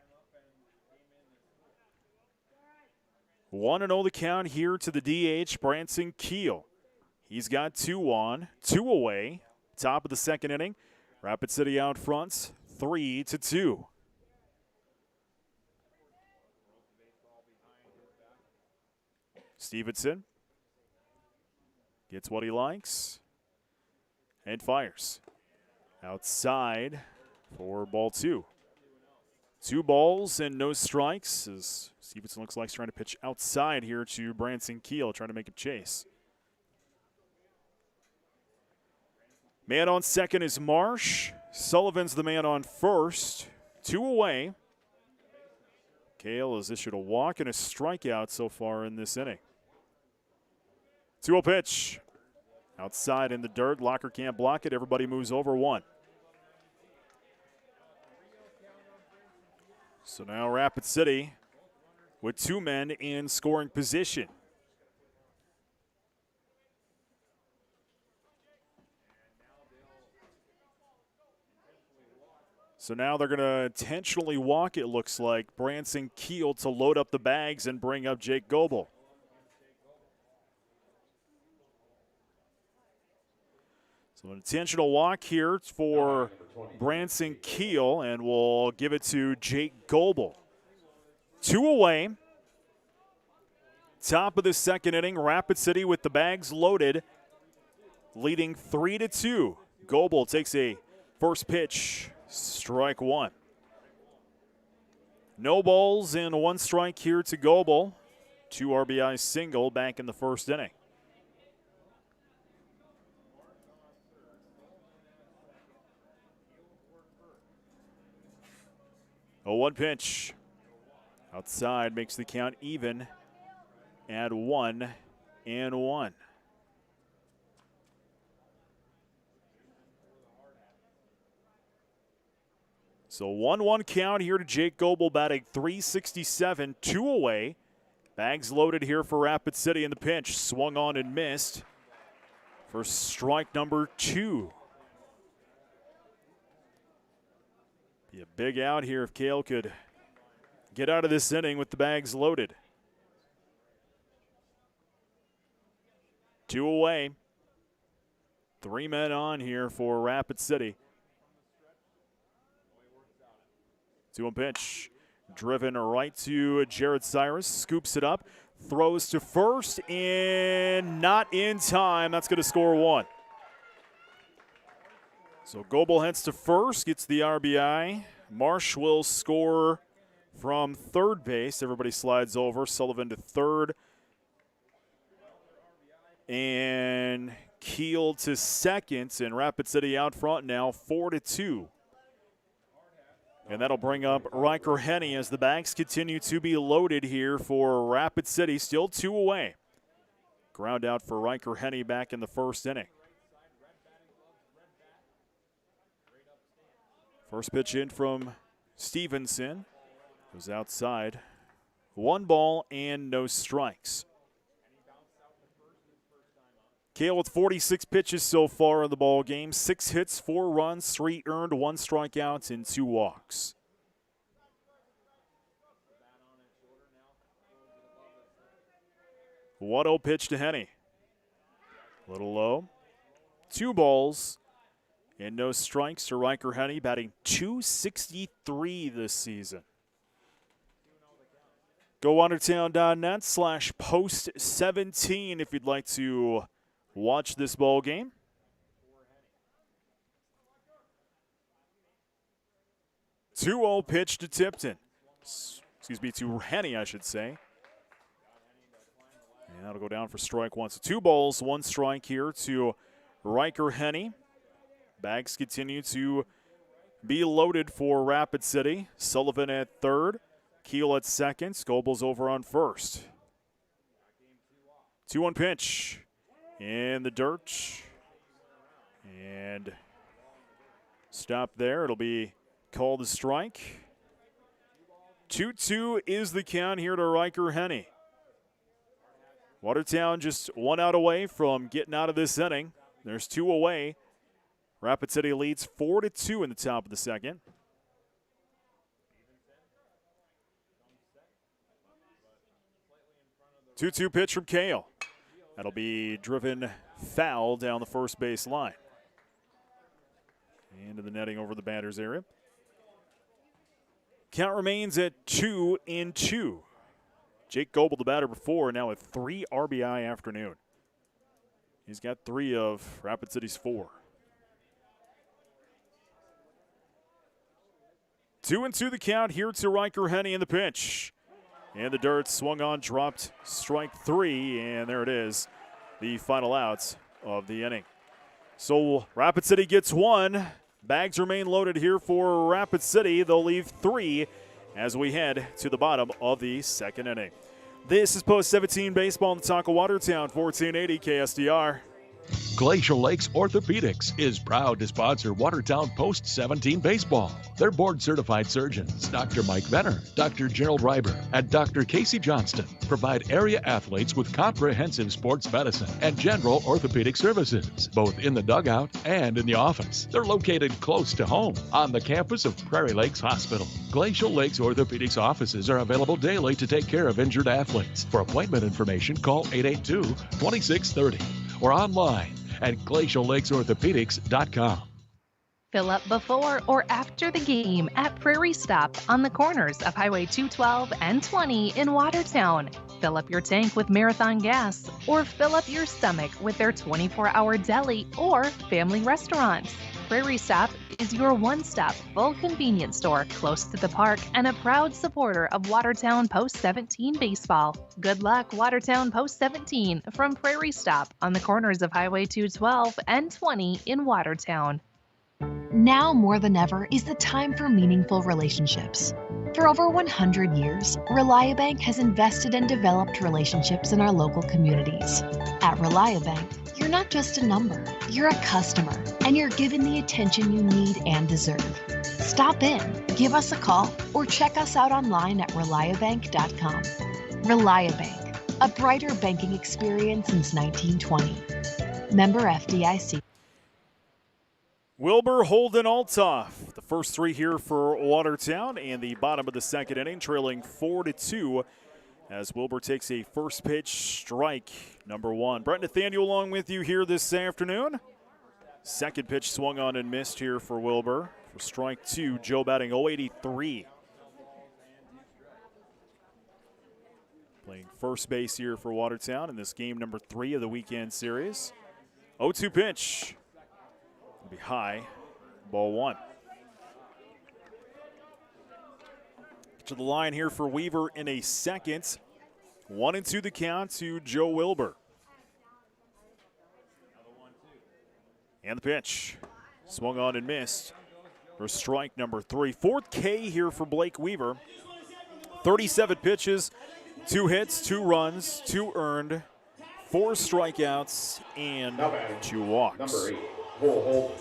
1-0 the count here to the DH, Branson Keel. He's got 2 on, 2 away. Top of the second inning. Rapid City out front, 3-2. Stevenson gets what he likes and fires. Outside for ball 2. 2 balls and no strikes as Stevenson looks like he's trying to pitch outside here to Branson Keel, trying to make a chase. Man on second is Marsh. Sullivan's the man on first. 2 away. Kale has issued a walk and a strikeout so far in this inning. 2-0 pitch. Outside in the dirt. Locker can't block it. Everybody moves over 1. So now Rapid City with 2 men in scoring position. So now they're going to intentionally walk, it looks like, Branson Keel to load up the bags and bring up Jake Goebel. So an intentional walk here for Branson Keel, and we'll give it to Jake Goebel. 2 away. Top of the second inning, Rapid City with the bags loaded, leading 3-2. Goebel takes a first pitch, strike 1. No balls and 1 strike here to Goebel. 2 RBI single back in the first inning. A 1 pitch. Outside makes the count even at 1-1. So 1-1 count here to Jake Goebel, batting .367, 2 away. Bags loaded here for Rapid City in the pinch. Swung on and missed for strike number 2. Be a big out here if Kale could get out of this inning with the bags loaded. 2 away. 3 men on here for Rapid City. 2-1 pitch. Driven right to Jared Cyrus. Scoops it up. Throws to first and not in time. That's going to score 1. So Goebel heads to first, gets the RBI. Marsh will score from third base. Everybody slides over. Sullivan to third. And Keel to second. And Rapid City out front now 4-2. And that'll bring up Riker Henny as the bags continue to be loaded here for Rapid City. Still 2 away. Ground out for Riker Henny back in the first inning. First pitch in from Stevenson. Goes outside. 1 ball and no strikes. Kale with 46 pitches so far in the ball game. 6 hits, 4 runs, 3 earned, 1 strikeout, and 2 walks. What 1-0 pitch to Henny. A little low. 2 balls and no strikes to Riker Henny, batting .263 this season. Go Watertown.net/post17 if you'd like to watch this ball game. .2-0 pitch to Tipton. Excuse me, to Henny, I should say. And that'll go down for strike 1. So 2 balls, 1 strike here to Riker Henny. Bags continue to be loaded for Rapid City. Sullivan at third. Keel at second. Goebel's over on first. 2-1 pitch. In the dirt. And stop there. It'll be called a strike. 2-2 is the count here to Riker Henny. Watertown just 1 out away from getting out of this inning. There's 2 away. Rapid City leads 4-2 in the top of the second. Two-two pitch from Kale. That'll be driven foul down the first base line. Into the netting over the batter's area. Count remains at 2-2. Jake Goebel, the batter before, now with 3 RBI afternoon. He's got 3 of Rapid City's 4. 2-2 the count here to Riker Henny in the pitch. And the dirt swung on, dropped strike 3, and there it is, the final out of the inning. So Rapid City gets 1. Bags remain loaded here for Rapid City. They'll leave 3 as we head to the bottom of the second inning. This is Post 17 Baseball in the Talk of Watertown, 1480 KSDR. Glacial Lakes Orthopedics is proud to sponsor Watertown Post 17 Baseball. Their board-certified surgeons, Dr. Mike Venner, Dr. Gerald Reiber, and Dr. Casey Johnston, provide area athletes with comprehensive sports medicine and general orthopedic services, both in the dugout and in the office. They're located close to home on the campus of Prairie Lakes Hospital. Glacial Lakes Orthopedics offices are available daily to take care of injured athletes. For appointment information, call 882-2630 or online at glaciallakes.orthopedics.com. Fill up before or after the game at Prairie Stop on the corners of Highway 212 and 20 in Watertown. Fill up your tank with Marathon Gas or fill up your stomach with their 24-hour deli or family restaurant. Prairie Stop is your one-stop full convenience store close to the park and a proud supporter of Watertown Post 17 baseball. Good luck, Watertown Post 17 from Prairie Stop on the corners of Highway 212 and 20 in Watertown. Now more than ever is the time for meaningful relationships. For over 100 years, Reliabank has invested and developed relationships in our local communities. At Reliabank, you're not just a number, you're a customer, and you're given the attention you need and deserve. Stop in, give us a call, or check us out online at reliabank.com. Reliabank, a brighter banking experience since 1920. Member FDIC. Wilbur, Holden, Althoff. The first three here for Watertown, and the bottom of the second inning, trailing 4-2 as Wilbur takes a first pitch strike, number one. Brett Nathaniel along with you here this afternoon. Second pitch swung on and missed here for Wilbur. For strike two, Joe batting 083. Playing first base here for Watertown in this game number 3 of the weekend series. 0-2 pitch. Be high, ball one. To the line here for Weaver in a second. 1-2 the count to Joe Wilbur. And the pitch. Swung on and missed for strike number 3. Fourth K here for Blake Weaver. 37 pitches, 2 hits, 2 runs, 2 earned, 4 strikeouts, and 2 walks. Number 8, Cole Holden.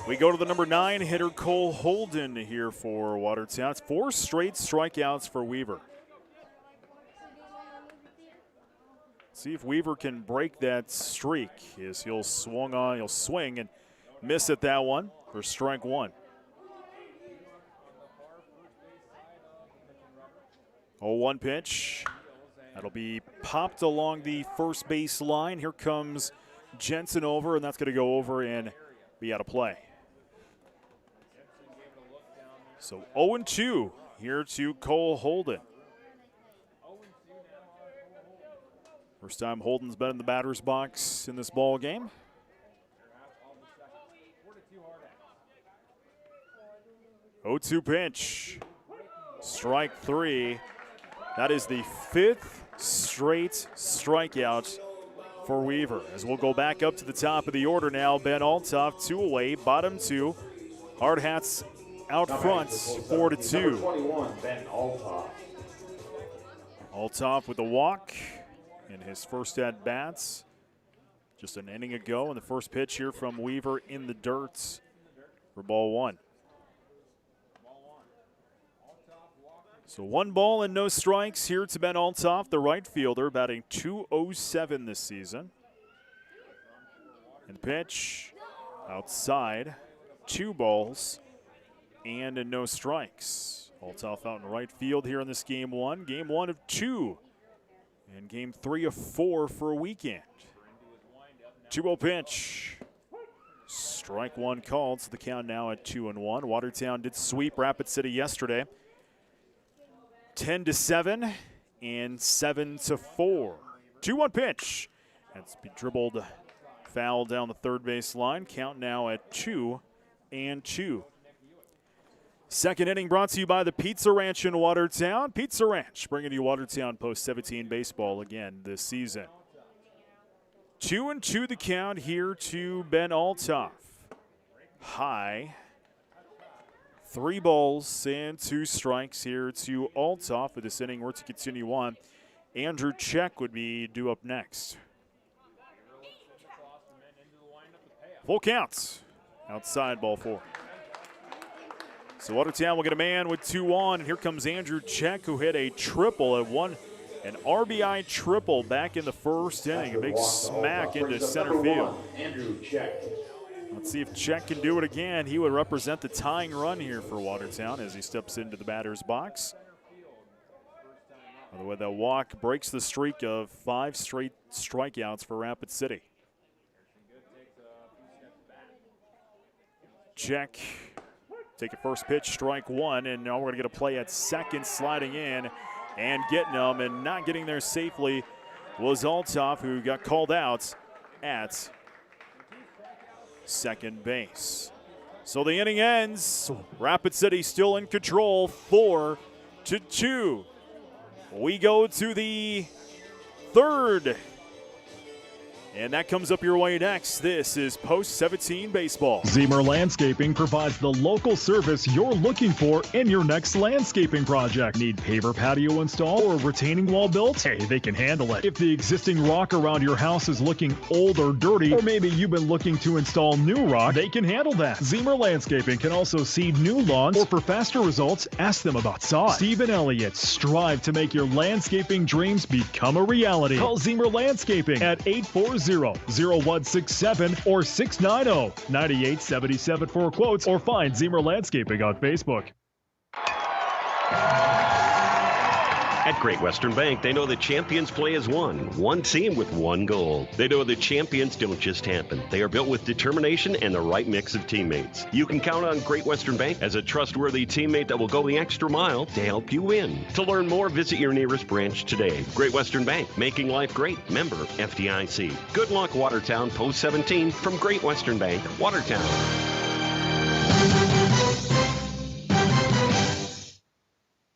We go to the number 9 hitter, Cole Holden, here for Watertown. It's 4 straight strikeouts for Weaver. See if Weaver can break that streak as he'll swing and miss at that one for strike 1. 0-1 pitch. That'll be popped along the first base line. Here comes Jensen over, and that's going to go over and be out of play. So 0-2 here to Cole Holden. First time Holden's been in the batter's box in this ball game. Oh, 2 pitch. Strike 3. That is the 5th straight strikeout for Weaver. As we'll go back up to the top of the order now. Ben Althoff, 2 away, bottom 2. Hard hats out front, 4-2. Number 21, Ben Althoff. Althoff with a walk in his first at bats. Just an inning ago, and the first pitch here from Weaver in the dirt for ball 1. So 1 ball and no strikes here to Ben Althoff, the right fielder, batting .207 this season. And pitch outside, 2 balls and no strikes. Althoff out in right field here in this game 1. Game 1 of 2 and game 3 of 4 for a weekend. 2-0 pitch. Strike 1 called, so the count now at 2-1. Watertown did sweep Rapid City yesterday. 10-7 and 7-4. 2-1 pitch. That's be dribbled foul down the third base line. Count now at 2-2. Second inning brought to you by the Pizza Ranch in Watertown. Pizza Ranch bringing you Watertown Post 17 baseball again this season. 2-2 the count here to Ben Althoff. High. 3 balls and 2 strikes here to Althoff. With this inning, we're to continue on. Andrew Check would be due up next. Full counts. Outside, ball 4. So Watertown will get a man with 2 on, and here comes Andrew Check, who hit a triple at an RBI triple back in the first inning. A big smack into center field. Andrew Check. Let's see if Check can do it again. He would represent the tying run here for Watertown as he steps into the batter's box. By the way, that walk breaks the streak of 5 straight strikeouts for Rapid City. Check, take a first pitch, strike 1, and now we're going to get a play at second, sliding in and getting them, and not getting there safely was Althoff, who got called out at second base. So the inning ends. Rapid City still in control, 4-2. We go to the third. And that comes up your way next. This is Post 17 Baseball. Zemer Landscaping provides the local service you're looking for in your next landscaping project. Need paver patio installed or retaining wall built? Hey, they can handle it. If the existing rock around your house is looking old or dirty, or maybe you've been looking to install new rock, they can handle that. Zemer Landscaping can also seed new lawns, or for faster results, ask them about sod. Steve and Elliott strive to make your landscaping dreams become a reality. Call Zemer Landscaping at 840-0167 or 690-9877 for quotes, or find Zemer Landscaping on Facebook. At Great Western Bank, they know that champions play as one team with one goal. They know that champions don't just happen. They are built with determination and the right mix of teammates. You can count on Great Western Bank as a trustworthy teammate that will go the extra mile to help you win. To learn more, visit your nearest branch today. Great Western Bank, making life great. Member FDIC. Good luck, Watertown, Post 17 from Great Western Bank, Watertown.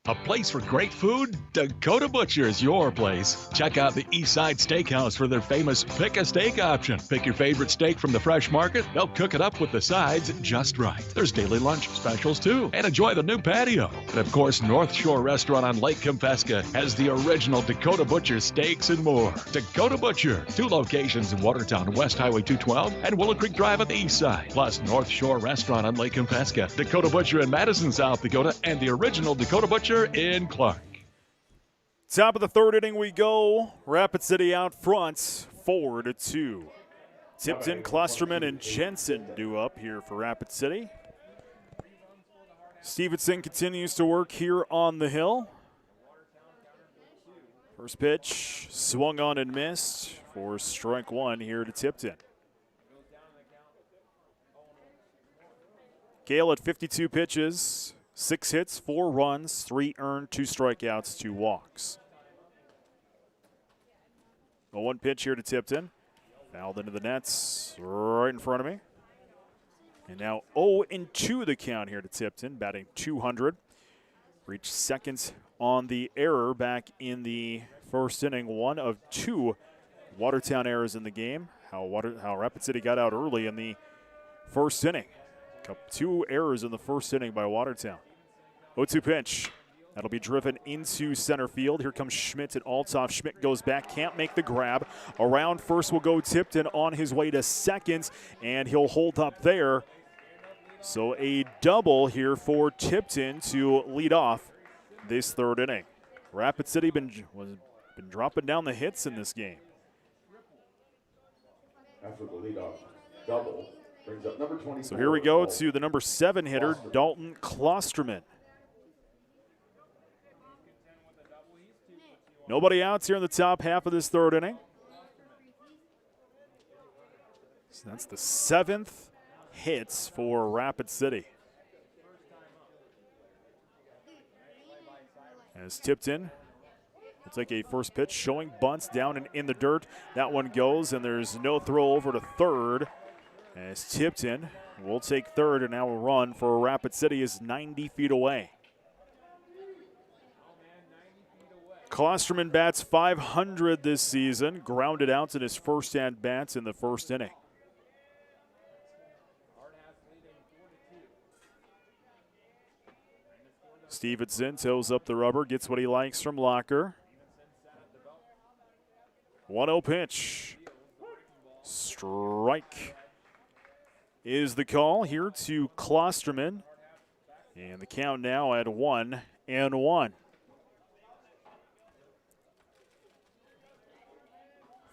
A place for great food? Dakota Butcher is your place. Check out the Eastside Steakhouse for their famous Pick a Steak option. Pick your favorite steak from the fresh market. They'll cook it up with the sides just right. There's daily lunch specials too. And enjoy the new patio. And of course, North Shore Restaurant on Lake Kempesca has the original Dakota Butcher steaks and more. Dakota Butcher, 2 locations in Watertown, West Highway 212 and Willow Creek Drive at the east side. Plus North Shore Restaurant on Lake Kempesca, Dakota Butcher in Madison, South Dakota, and the original Dakota Butcher in Clark. Top of the third inning we go. Rapid City out front, 4-2. Tipton, Klosterman, and Jensen due up here for Rapid City. Stevenson continues to work here on the hill. First pitch swung on and missed for strike one here to Tipton. Gale at 52 pitches. 6 hits, 4 runs, 3 earned, 2 strikeouts, 2 walks. A 1 pitch here to Tipton. Fouled into the nets right in front of me. And now 0-2 the count here to Tipton, batting .200. Reached second on the error back in the first inning. 1 of 2 Watertown errors in the game. How Rapid City got out early in the first inning. 2 errors in the first inning by Watertown. 0-2 pitch. That'll be driven into center field. Here comes Schmidt at Althoff. Schmidt goes back, can't make the grab. Around first will go Tipton on his way to second, and he'll hold up there. So a double here for Tipton to lead off this third inning. Rapid City been dropping down the hits in this game. After the leadoff double. Brings up number 24. So here we go to the number 7 hitter, Dalton Klosterman. Nobody outs here in the top half of this third inning. So that's the 7th hits for Rapid City. As Tipton will take a first pitch, showing bunts down and in the dirt. That one goes, and there's no throw over to third. As Tipton will take third, and now a run for Rapid City is 90 feet away. Klosterman bats .500 this season, grounded out in his first at-bats in the first inning. Stevenson toes up the rubber, gets what he likes from Locker. 1-0 pitch. Strike is the call here to Klosterman. And the count now at 1-1.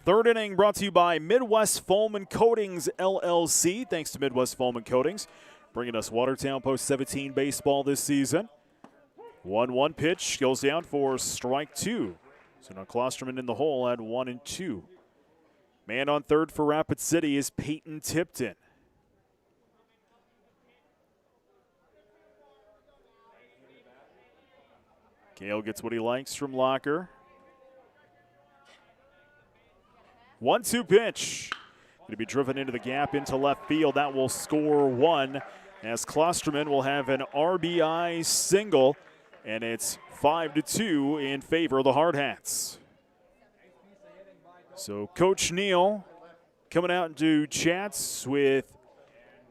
Third inning brought to you by Midwest Foam and Coatings, LLC. Thanks to Midwest Foam and Coatings, bringing us Watertown Post 17 baseball this season. 1-1 pitch goes down for strike 2. So now Klosterman in the hole at 1-2. Man on third for Rapid City is Peyton Tipton. Gale gets what he likes from Locker. 1-2 pitch. to be driven into the gap into left field. That will score one, as Klosterman will have an RBI single, and it's 5-2 in favor of the Hard Hats. So Coach Neal coming out into chats with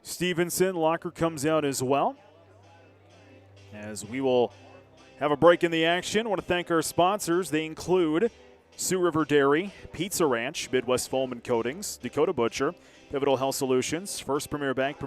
Stevenson. Locker comes out as well. As we will have a break in the action, I want to thank our sponsors. They include Sioux River Dairy, Pizza Ranch, Midwest Foam and Coatings, Dakota Butcher, Pivotal Health Solutions, First Premier Bank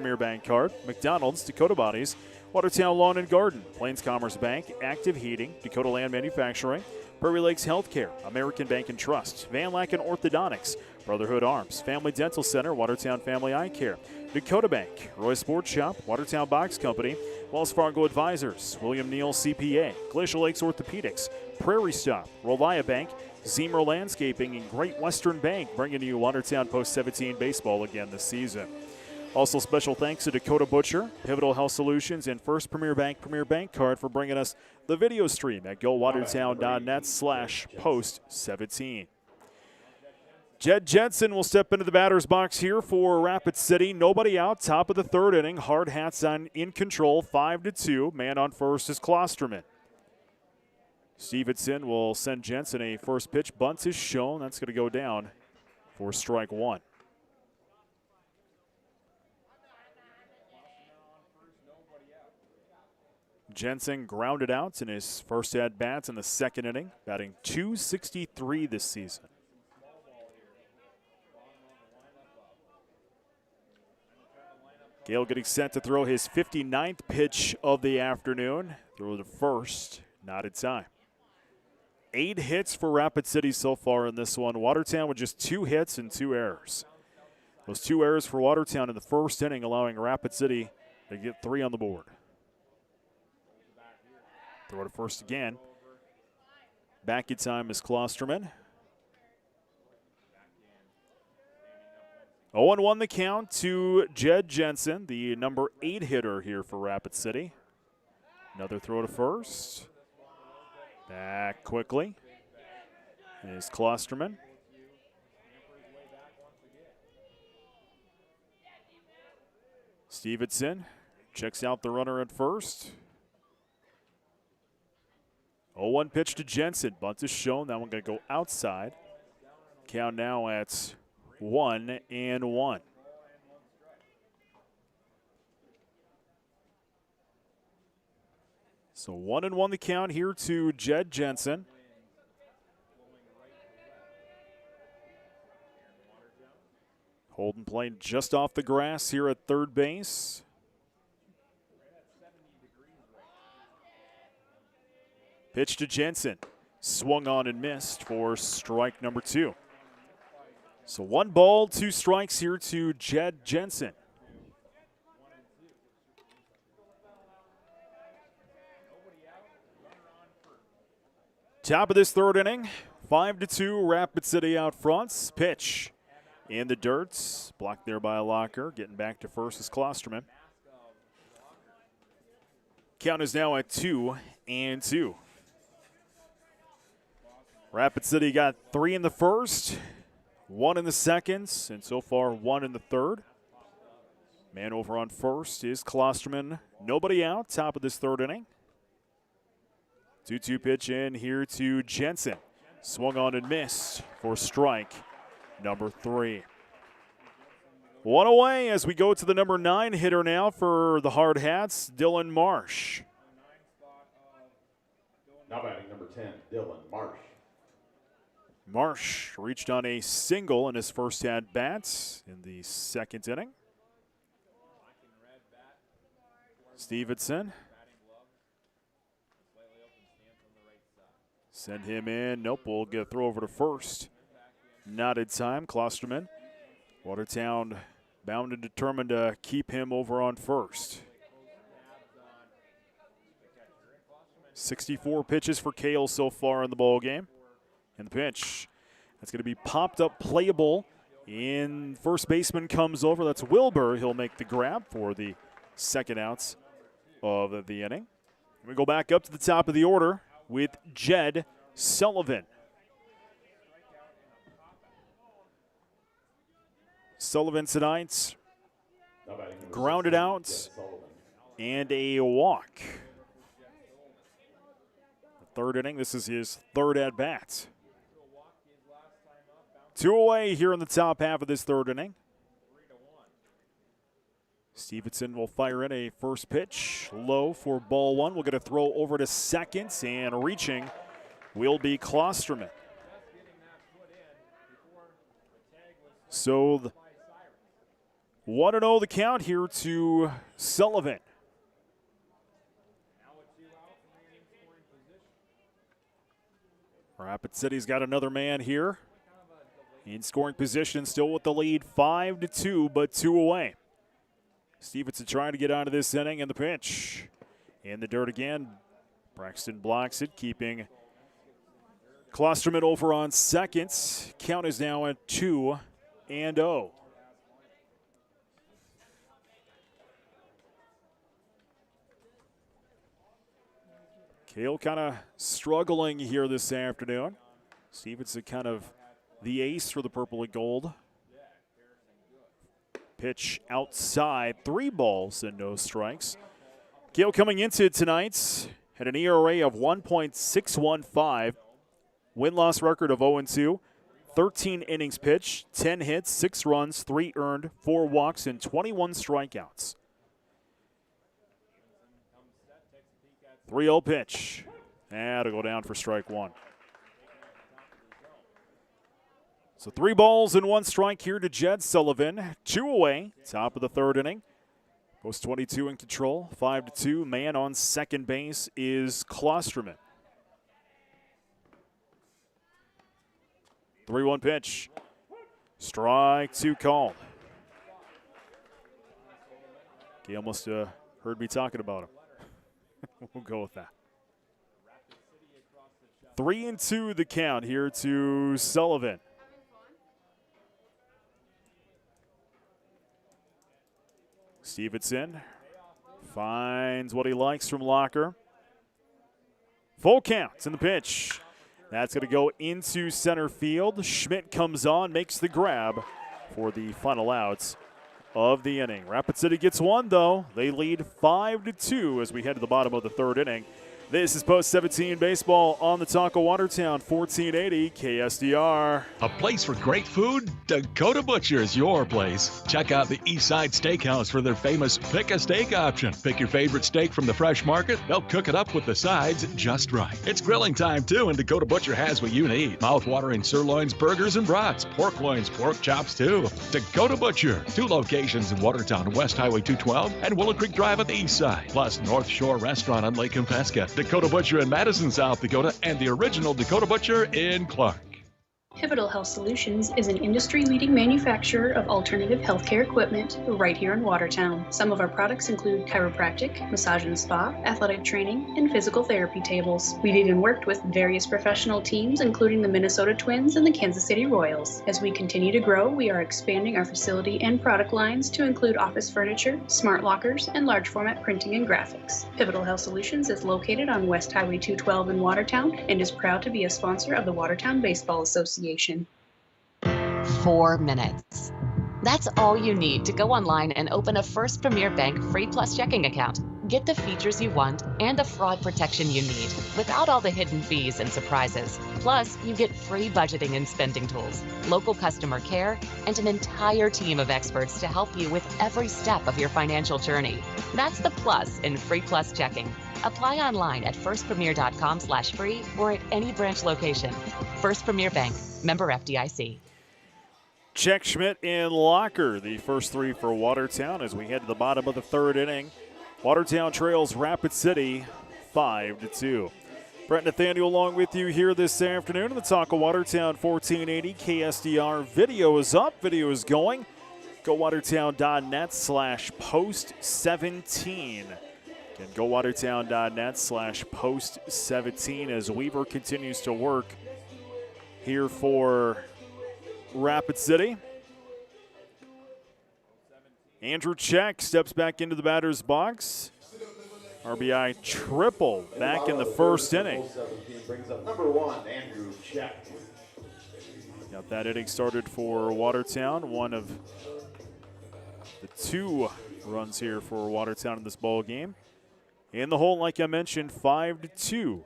Card, McDonald's, Dakota Bodies, Watertown Lawn and Garden, Plains Commerce Bank, Active Heating, Dakota Land Manufacturing, Prairie Lakes Healthcare, American Bank and Trust, Van Laken Orthodontics, Brotherhood Arms, Family Dental Center, Watertown Family Eye Care, Dakota Bank, Roy Sports Shop, Watertown Box Company, Wells Fargo Advisors, William Neal CPA, Glacial Lakes Orthopedics, Prairie Stop, Rolia Bank, Zimmer Landscaping, and Great Western Bank, bringing you Watertown Post-17 baseball again this season. Also, special thanks to Dakota Butcher, Pivotal Health Solutions, and First Premier Bank Card for bringing us the video stream at gowatertown.net/post17. Jed Jensen will step into the batter's box here for Rapid City. Nobody out, top of the third inning. Hard Hats in control, 5-2. Man on first is Klosterman. Stevenson will send Jensen a first pitch. Bunt is shown. That's going to go down for strike one. Jensen grounded out in his first at-bats in the second inning, batting .263 this season. Gale getting set to throw his 59th pitch of the afternoon. Throw to first, not in time. 8 hits for Rapid City so far in this one. Watertown with just 2 hits and 2 errors. Those 2 errors for Watertown in the first inning, allowing Rapid City to get 3 on the board. Throw to first again. Back in time is Klosterman. 0-1 the count to Jed Jensen, the number 8 hitter here for Rapid City. Another throw to first. Back quickly is Klosterman. Stevenson checks out the runner at first. 0-1 pitch to Jensen. Bunt is shown. That one going to go outside. Count now at 1-1. So 1-1 the count here to Jed Jensen. Holden playing just off the grass here at third base. Pitch to Jensen. Swung on and missed for strike number 2. So 1 ball, 2 strikes here to Jed Jensen. Top of this third inning, 5-2, Rapid City out front. Pitch in the dirt, blocked there by a Locker. Getting back to first is Klosterman. Count is now at 2-2. Rapid City got 3 in the first, 1 in the second, and so far 1 in the third. Man over on first is Klosterman. Nobody out, top of this third inning. 2-2 pitch in here to Jensen. Swung on and missed for strike number 3. 1 away as we go to the number 9 hitter now for the Hard Hats, Dylan Marsh. Now batting number 10, Dylan Marsh. Marsh reached on a single in his first at-bat in the second inning. Stevenson. Send him in. Nope, we'll get a throw over to first. Not in time. Klosterman. Watertown bound and determined to keep him over on first. 64 pitches for Kale so far in the ball game. And the pitch, that's going to be popped up, playable. In first baseman comes over. That's Wilbur. He'll make the grab for the second outs of the inning. We go back up to the top of the order with Jed Sullivan. Sullivan tonight. Grounded out and a walk. The third inning, this is his third at bat. 2 away here in the top half of this third inning. Stevenson will fire in a first pitch, low for ball one. We'll get a throw over to second, and reaching will be Klosterman. So 1-0 the count here to Sullivan. Rapid City's got another man here in scoring position, still with the lead 5-2, but 2 away. Stevenson trying to get out of this inning, and the pitch in the dirt again. Braxton blocks it, keeping Klosterman over on second. Count is now at 2-0. Kale kind of struggling here this afternoon. Stevenson kind of the ace for the purple and gold. Pitch outside, 3 balls and no strikes. Kale coming into tonight had an ERA of 1.615, win-loss record of 0-2, 13 innings pitched, 10 hits, 6 runs, 3 earned, 4 walks, and 21 strikeouts. 3-0 pitch. That'll go down for strike one. So 3 balls and 1 strike here to Jed Sullivan. 2 away, top of the third inning. Post 22 in control, 5-2. Man on second base is Klosterman. 3-1 pitch. Strike 2 called. Gail must have heard me talking about him. We'll go with that. 3-2 the count here to Sullivan. Stevenson finds what he likes from Locker. Full count in the pitch. That's going to go into center field. Schmidt comes on, makes the grab for the final outs of the inning. Rapid City gets one, though. They lead 5-2 as we head to the bottom of the third inning. This is Post 17 Baseball on the Talk of Watertown, 1480 KSDR. A place for great food? Dakota Butcher is your place. Check out the Eastside Steakhouse for their famous Pick a Steak option. Pick your favorite steak from the fresh market. They'll cook it up with the sides just right. It's grilling time, too, and Dakota Butcher has what you need. Mouth-watering sirloins, burgers, and brats. Pork loins, pork chops, too. Dakota Butcher. 2 locations in Watertown, West Highway 212, and Willow Creek Drive at the east side. Plus, North Shore Restaurant on Lake Compesca. Dakota Butcher in Madison, South Dakota, and the original Dakota Butcher in Clark. Pivotal Health Solutions is an industry-leading manufacturer of alternative healthcare equipment right here in Watertown. Some of our products include chiropractic, massage and spa, athletic training, and physical therapy tables. We've even worked with various professional teams, including the Minnesota Twins and the Kansas City Royals. As we continue to grow, we are expanding our facility and product lines to include office furniture, smart lockers, and large format printing and graphics. Pivotal Health Solutions is located on West Highway 212 in Watertown and is proud to be a sponsor of the Watertown Baseball Association. 4 minutes. That's all you need to go online and open a First Premier Bank Free Plus checking account. Get the features you want and the fraud protection you need without all the hidden fees and surprises. Plus, you get free budgeting and spending tools, local customer care, and an entire team of experts to help you with every step of your financial journey. That's the plus in Free Plus checking. Apply online at firstpremier.com/free or at any branch location. First Premier Bank, member FDIC. Check Schmidt and Locker, the first 3 for Watertown as we head to the bottom of the third inning. Watertown trails Rapid City 5-2. Brett Nathaniel along with you here this afternoon on the Talk of Watertown, 1480 KSDR. Video is up, video is going. Go watertown.net/post17. Again, go watertown.net/post17 as Weaver continues to work here for Rapid City. Andrew Check steps back into the batter's box. RBI triple back in the first inning. Brings up number 1, Andrew Check. Got that inning started for Watertown, one of The 2 runs here for Watertown in this ball game. In the hole, like I mentioned, 5-2.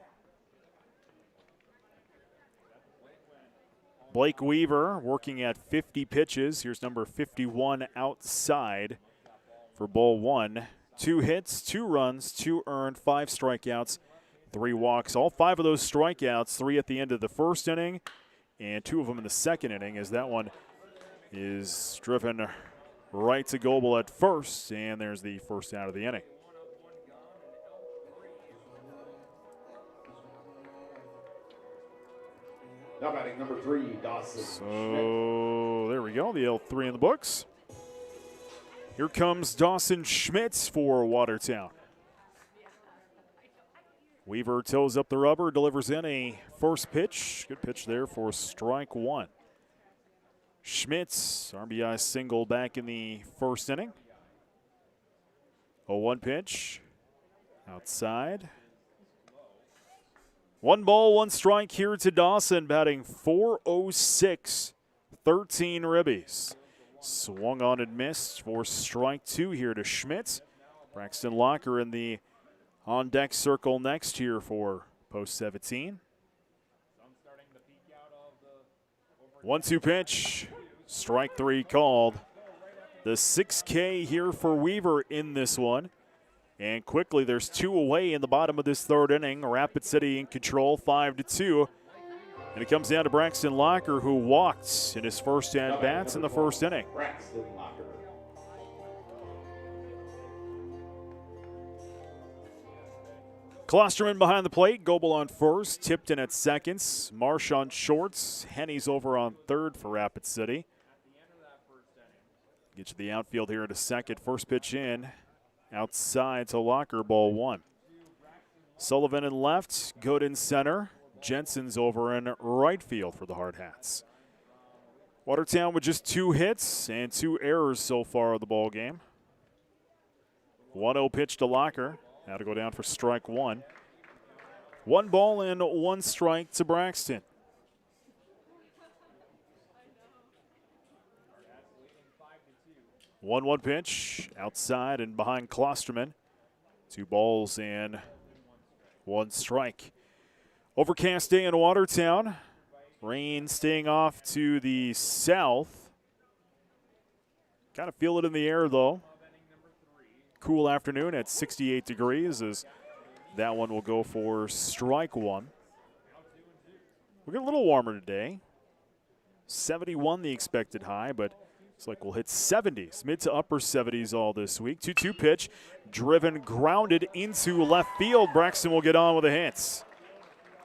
Blake Weaver working at 50 pitches. Here's number 51 outside for ball 1. 2 hits, 2 runs, 2 earned, 5 strikeouts, 3 walks. All 5 of those strikeouts, 3 at the end of the first inning and 2 of them in the second inning, as that one is driven right to Goebel at first, and there's the first out of the inning. Now batting number 3, Dawson. So there we go, the L3 in the books. Here comes Dawson Schmitz for Watertown. Weaver toes up the rubber, delivers in a first pitch. Good pitch there for strike 1. Schmitz, RBI single back in the first inning. 0-1 pitch, outside. 1 ball, 1 strike here to Dawson, batting .406, 13 ribbies. Swung on and missed for strike 2 here to Schmitz. Braxton Locker in the on-deck circle next here for post 17. 1-2 pitch, strike 3 called. The 6K here for Weaver in this one. And quickly, there's 2 away in the bottom of this third inning. Rapid City in control, 5-2. And it comes down to Braxton Locker, who walked in his first at-bats in the first inning. Braxton Locker. Klosterman behind the plate, Goebel on first, Tipton at seconds, Marsh on shorts, Henny's over on third for Rapid City. Get you the outfield here in a second. First pitch in, outside to Locker, ball 1. Sullivan in left, Good in center. Jensen's over in right field for the Hard Hats. Watertown with just 2 hits and 2 errors so far of the ball game. 1-0 pitch to Locker. Now to go down for strike 1. 1 ball and 1 strike to Braxton. One pitch outside and behind Klosterman. 2 balls and 1 strike. Overcast day in Watertown. Rain staying off to the south. Kind of feel it in the air though. Cool afternoon at 68 degrees as that one will go for strike 1. We'll get a little warmer today. 71 the expected high, but it's like we'll hit 70s, mid to upper 70s all this week. 2-2 pitch, driven, grounded into left field. Braxton will get on with the hits.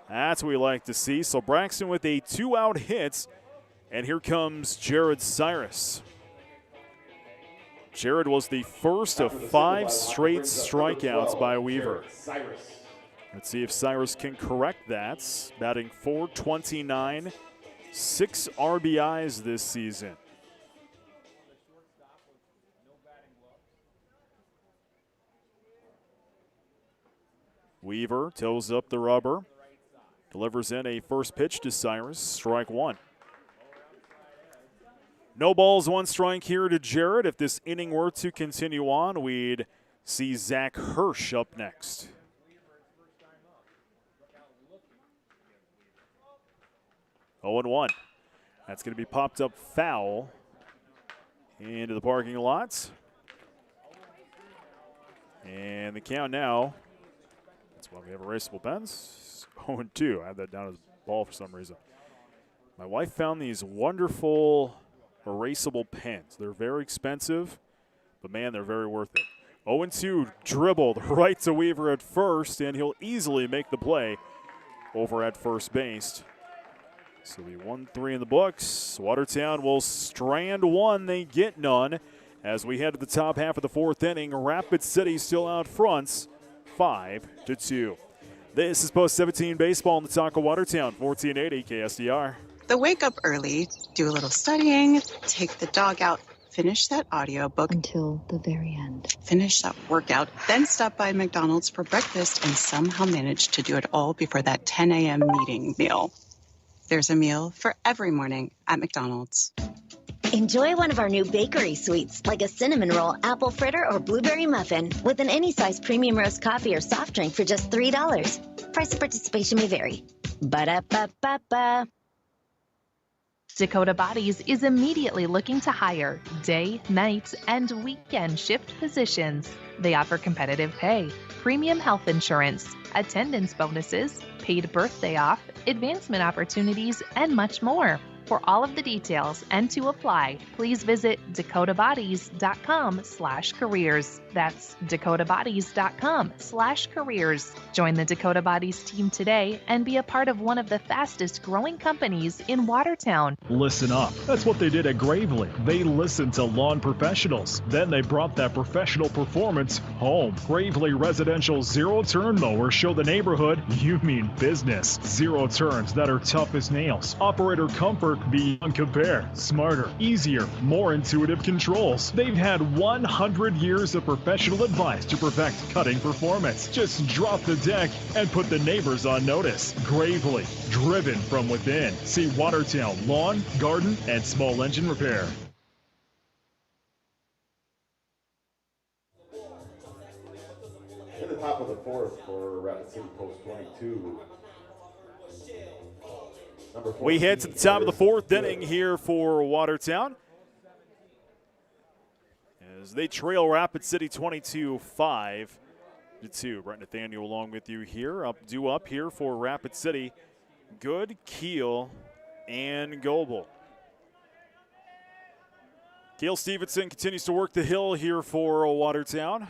That's what we like to see. So Braxton with a 2-out hit, and here comes Jared Cyrus. Jared was the first of 5 straight strikeouts by Weaver. Let's see if Cyrus can correct that. Batting .429, 6 RBIs this season. Weaver toes up the rubber, delivers in a first pitch to Cyrus, strike 1. No balls, 1 strike here to Jared. If this inning were to continue on, we'd see Zach Hirsch up next. Oh, 0-1. That's going to be popped up foul into the parking lot. And the count now, that's why we have erasable pens. 0-2. I have that down as ball for some reason. My wife found these wonderful erasable pens. They're very expensive, but man, they're very worth it. 0-2 dribbled right to Weaver at first, and he'll easily make the play over at first base. So the 1-3 in the books. Watertown will strand 1. They get none. As we head to the top half of the 4th inning, Rapid City still out front, 5-2. This is Post 17 Baseball in the Talk of Watertown, 1480 KSDR. So wake up early, do a little studying, take the dog out, finish that audiobook until the very end. Finish that workout, then stop by McDonald's for breakfast and somehow manage to do it all before that 10 a.m. meeting meal. There's a meal for every morning at McDonald's. Enjoy one of our new bakery sweets, like a cinnamon roll, apple fritter, or blueberry muffin, with an any size premium roast coffee or soft drink for just $3. Price of participation may vary. Ba-da-ba-ba-ba. Dakota Bodies is immediately looking to hire day, night, and weekend shift positions. They offer competitive pay, premium health insurance, attendance bonuses, paid birthday off, advancement opportunities, and much more. For all of the details and to apply, please visit dakotabodies.com/careers. That's dakotabodies.com/careers. Join the Dakota Bodies team today and be a part of one of the fastest growing companies in Watertown. Listen up. That's what they did at Gravely. They listened to lawn professionals. Then they brought that professional performance home. Gravely Residential zero-turn mowers show the neighborhood you mean business. Zero turns that are tough as nails. Operator comfort beyond compare. Smarter, easier, more intuitive controls. They've had 100 years of professional advice to perfect cutting performance. Just drop the deck and put the neighbors on notice. Gravely, driven from within. See Watertown Lawn, Garden, and Small Engine Repair. In the top of the fourth for Rapid City Post 22. We head to the top of the fourth inning here for Watertown, as they trail Rapid City 22-5-2. Brett Nathaniel along with you here. Due up here for Rapid City. Good, Keel, and Goebel. Cale Stevenson continues to work the hill here for Watertown.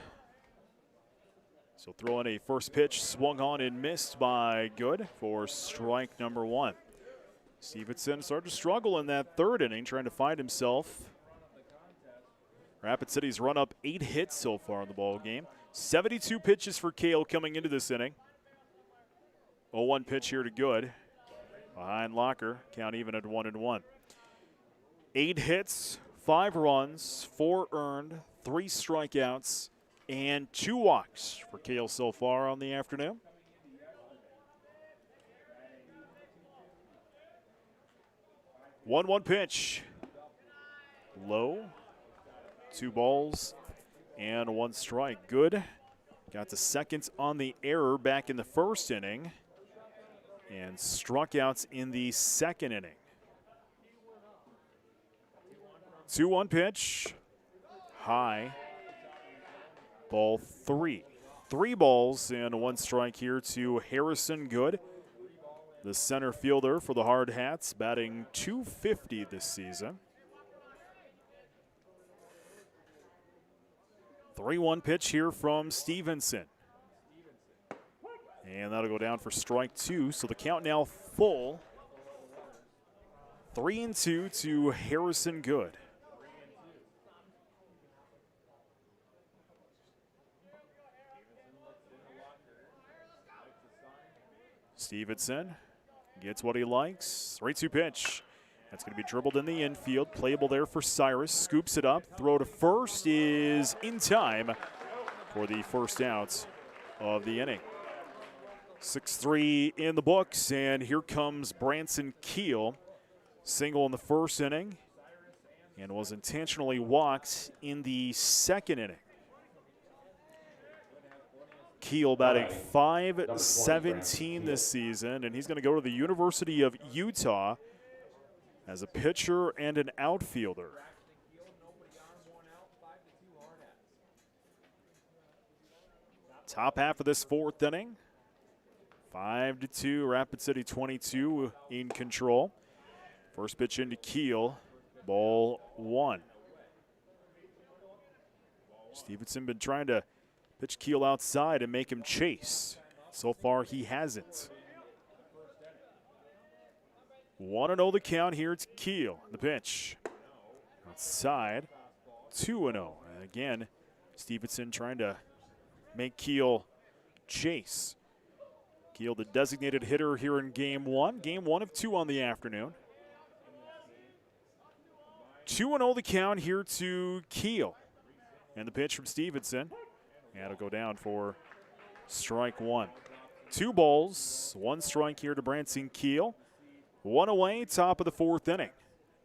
So throwing a first pitch, swung on and missed by Good for strike number one. Stevenson started to struggle in that third inning, trying to find himself. Rapid City's run up 8 hits so far in the ball game. 72 pitches for Cale coming into this inning. 0-1 pitch here to Good. Behind Locker, count even at 1-1. 8 hits, 5 runs, 4 earned, 3 strikeouts, and 2 walks for Cale so far on the afternoon. 1-1 pitch. Low. 2 balls and 1 strike. Good. Got the second on the error back in the first inning and struck out in the second inning. 2-1 pitch. High. Ball 3. 3 balls and 1 strike here to Harrison Good, the center fielder for the Hard Hats, batting .250 this season. 3-1 pitch here from Stevenson. And that'll go down for strike 2. So the count now full. 3-2 to Harrison Good. Stevenson gets what he likes. 3-2 pitch. That's going to be dribbled in the infield. Playable there for Cyrus. Scoops it up. Throw to first is in time for the first out of the inning. 6-3 in the books, and here comes Branson Keel. Single in the first inning and was intentionally walked in the second inning. Keel batting .517 this season, and he's going to go to the University of Utah as a pitcher and an outfielder. Top half of this fourth inning. 5-2, Rapid City 22 in control. First pitch into Keel, ball 1. Stevenson been trying to pitch Keel outside and make him chase. So far, he hasn't. 1-0 the count here to Keel. The pitch outside, 2-0. And again, Stevenson trying to make Keel chase. Keel, the designated hitter here in game 1. Game 1 of 2 on the afternoon. 2-0 the count here to Keel. And the pitch from Stevenson. And it'll go down for strike 1. 2 balls, 1 strike here to Branson Keel. 1 away, top of the fourth inning.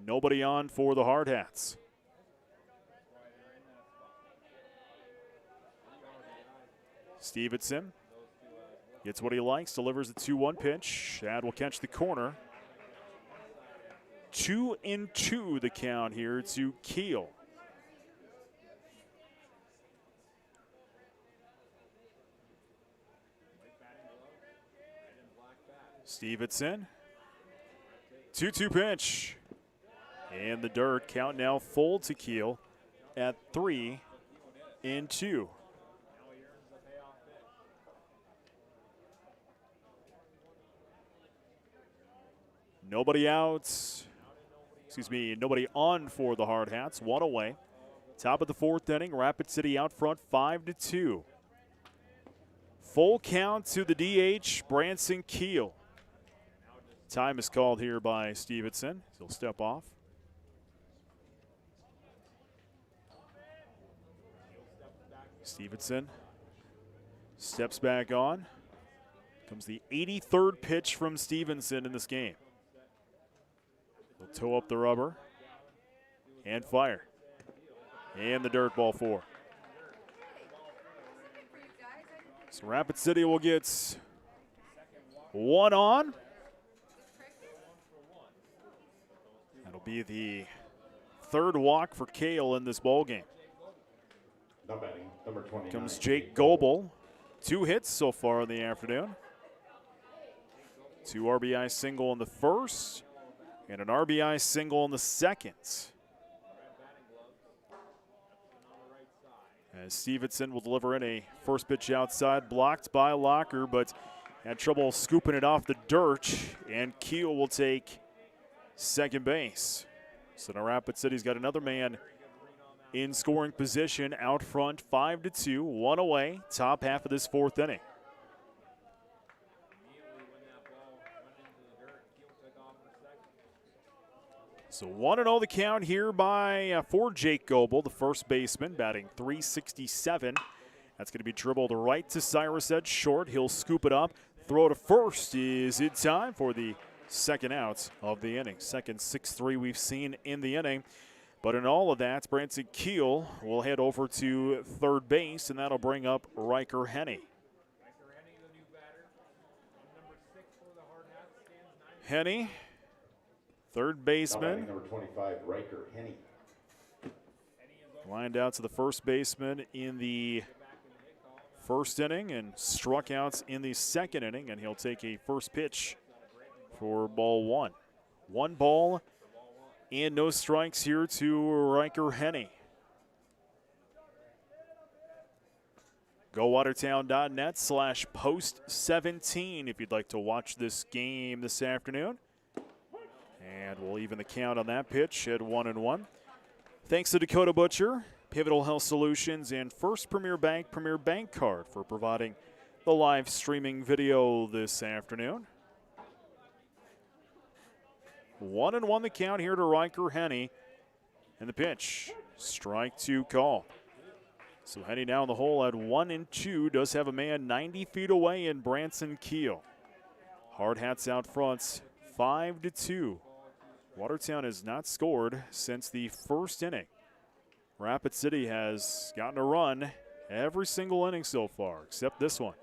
Nobody on for the Hard Hats. Stevenson gets what he likes, delivers the 2-1 pitch. Shad will catch the corner. 2-2 the count here to Keel. Stevenson, 2-2 pitch. And the dirt, count now full to Keel at 3-2. Nobody out, nobody on for the Hard Hats. One away. Top of the fourth inning, Rapid City out front 5-2. Full count to the DH, Branson Keel. Time is called here by Stevenson. He'll step off. Stevenson steps back on. Comes the 83rd pitch from Stevenson in this game. He'll toe up the rubber and fire. And the dirt, ball 4. So Rapid City will get one on. That'll be the third walk for Kale in this ball game. Number 29. Comes Jake Goebel. 2 hits so far in the afternoon. 2 RBI single in the first and an RBI single in the second. As Stevenson will deliver in a first pitch outside, blocked by Locker, but had trouble scooping it off the dirt, and Keel will take second base. So now Rapid City's got another man in scoring position out front, 5-2, one away, top half of this fourth inning. So 1-0 the count here for Jake Goebel, the first baseman, batting .367. That's going to be dribbled right to Cyrus at short. He'll scoop it up. Throw to first is in time for the second out of the inning. Second 6-3 we've seen in the inning. But in all of that, Branson Keel will head over to third base, and that'll bring up Riker Henney. Henney, third baseman. Number 25, Riker Henney. Lined out to the first baseman in the first inning and struck out in the second inning, and he'll take a first pitch for ball 1. 1 ball and no strikes here to Riker Henney. GoWatertown.net/post17 if you'd like to watch this game this afternoon. And we'll even the count on that pitch at 1-1. Thanks to Dakota Butcher, Pivotal Health Solutions, and First Premier Bank Card for providing the live streaming video this afternoon. 1-1 the count here to Riker Henney. And the pitch, strike 2 call. So Henney now in the hole at 1-2. Does have a man 90 feet away in Branson Keel. Hard Hats out front, 5-2. Watertown has not scored since the first inning. Rapid City has gotten a run every single inning so far, except this one.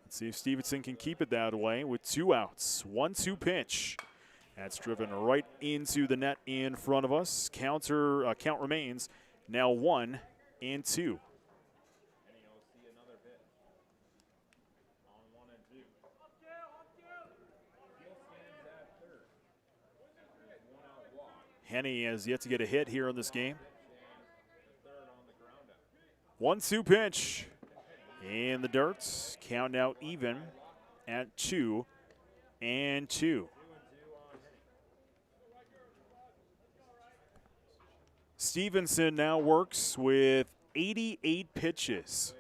Let's see if Stevenson can keep it that way with 2 outs. 1-2 pitch. That's driven right into the net in front of us. Count remains now 1-2. Henney has yet to get a hit here in this game. 1-2 pitch. In the dirt. Count now even at 2-2. Stevenson now works with 88 pitches.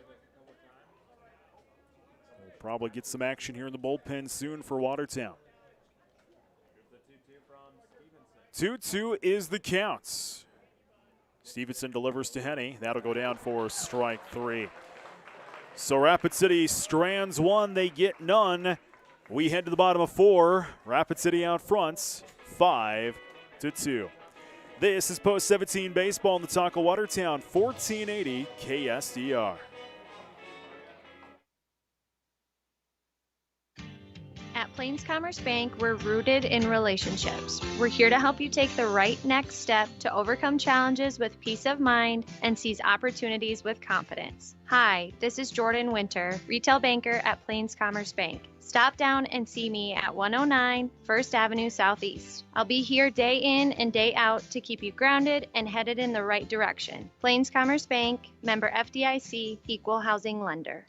We'll probably get some action here in the bullpen soon for Watertown. 2-2 is the count. Stevenson delivers to Henney. That'll go down for strike 3. So Rapid City strands 1, they get none. We head to the bottom of 4. Rapid City out front, 5-2. 5-2. This is Post 17 Baseball in the talk of Watertown, 1480 KSDR. At Plains Commerce Bank, we're rooted in relationships. We're here to help you take the right next step to overcome challenges with peace of mind and seize opportunities with confidence. Hi, this is Jordan Winter, retail banker at Plains Commerce Bank. Stop down and see me at 109 First Avenue Southeast. I'll be here day in and day out to keep you grounded and headed in the right direction. Plains Commerce Bank, member FDIC, equal housing lender.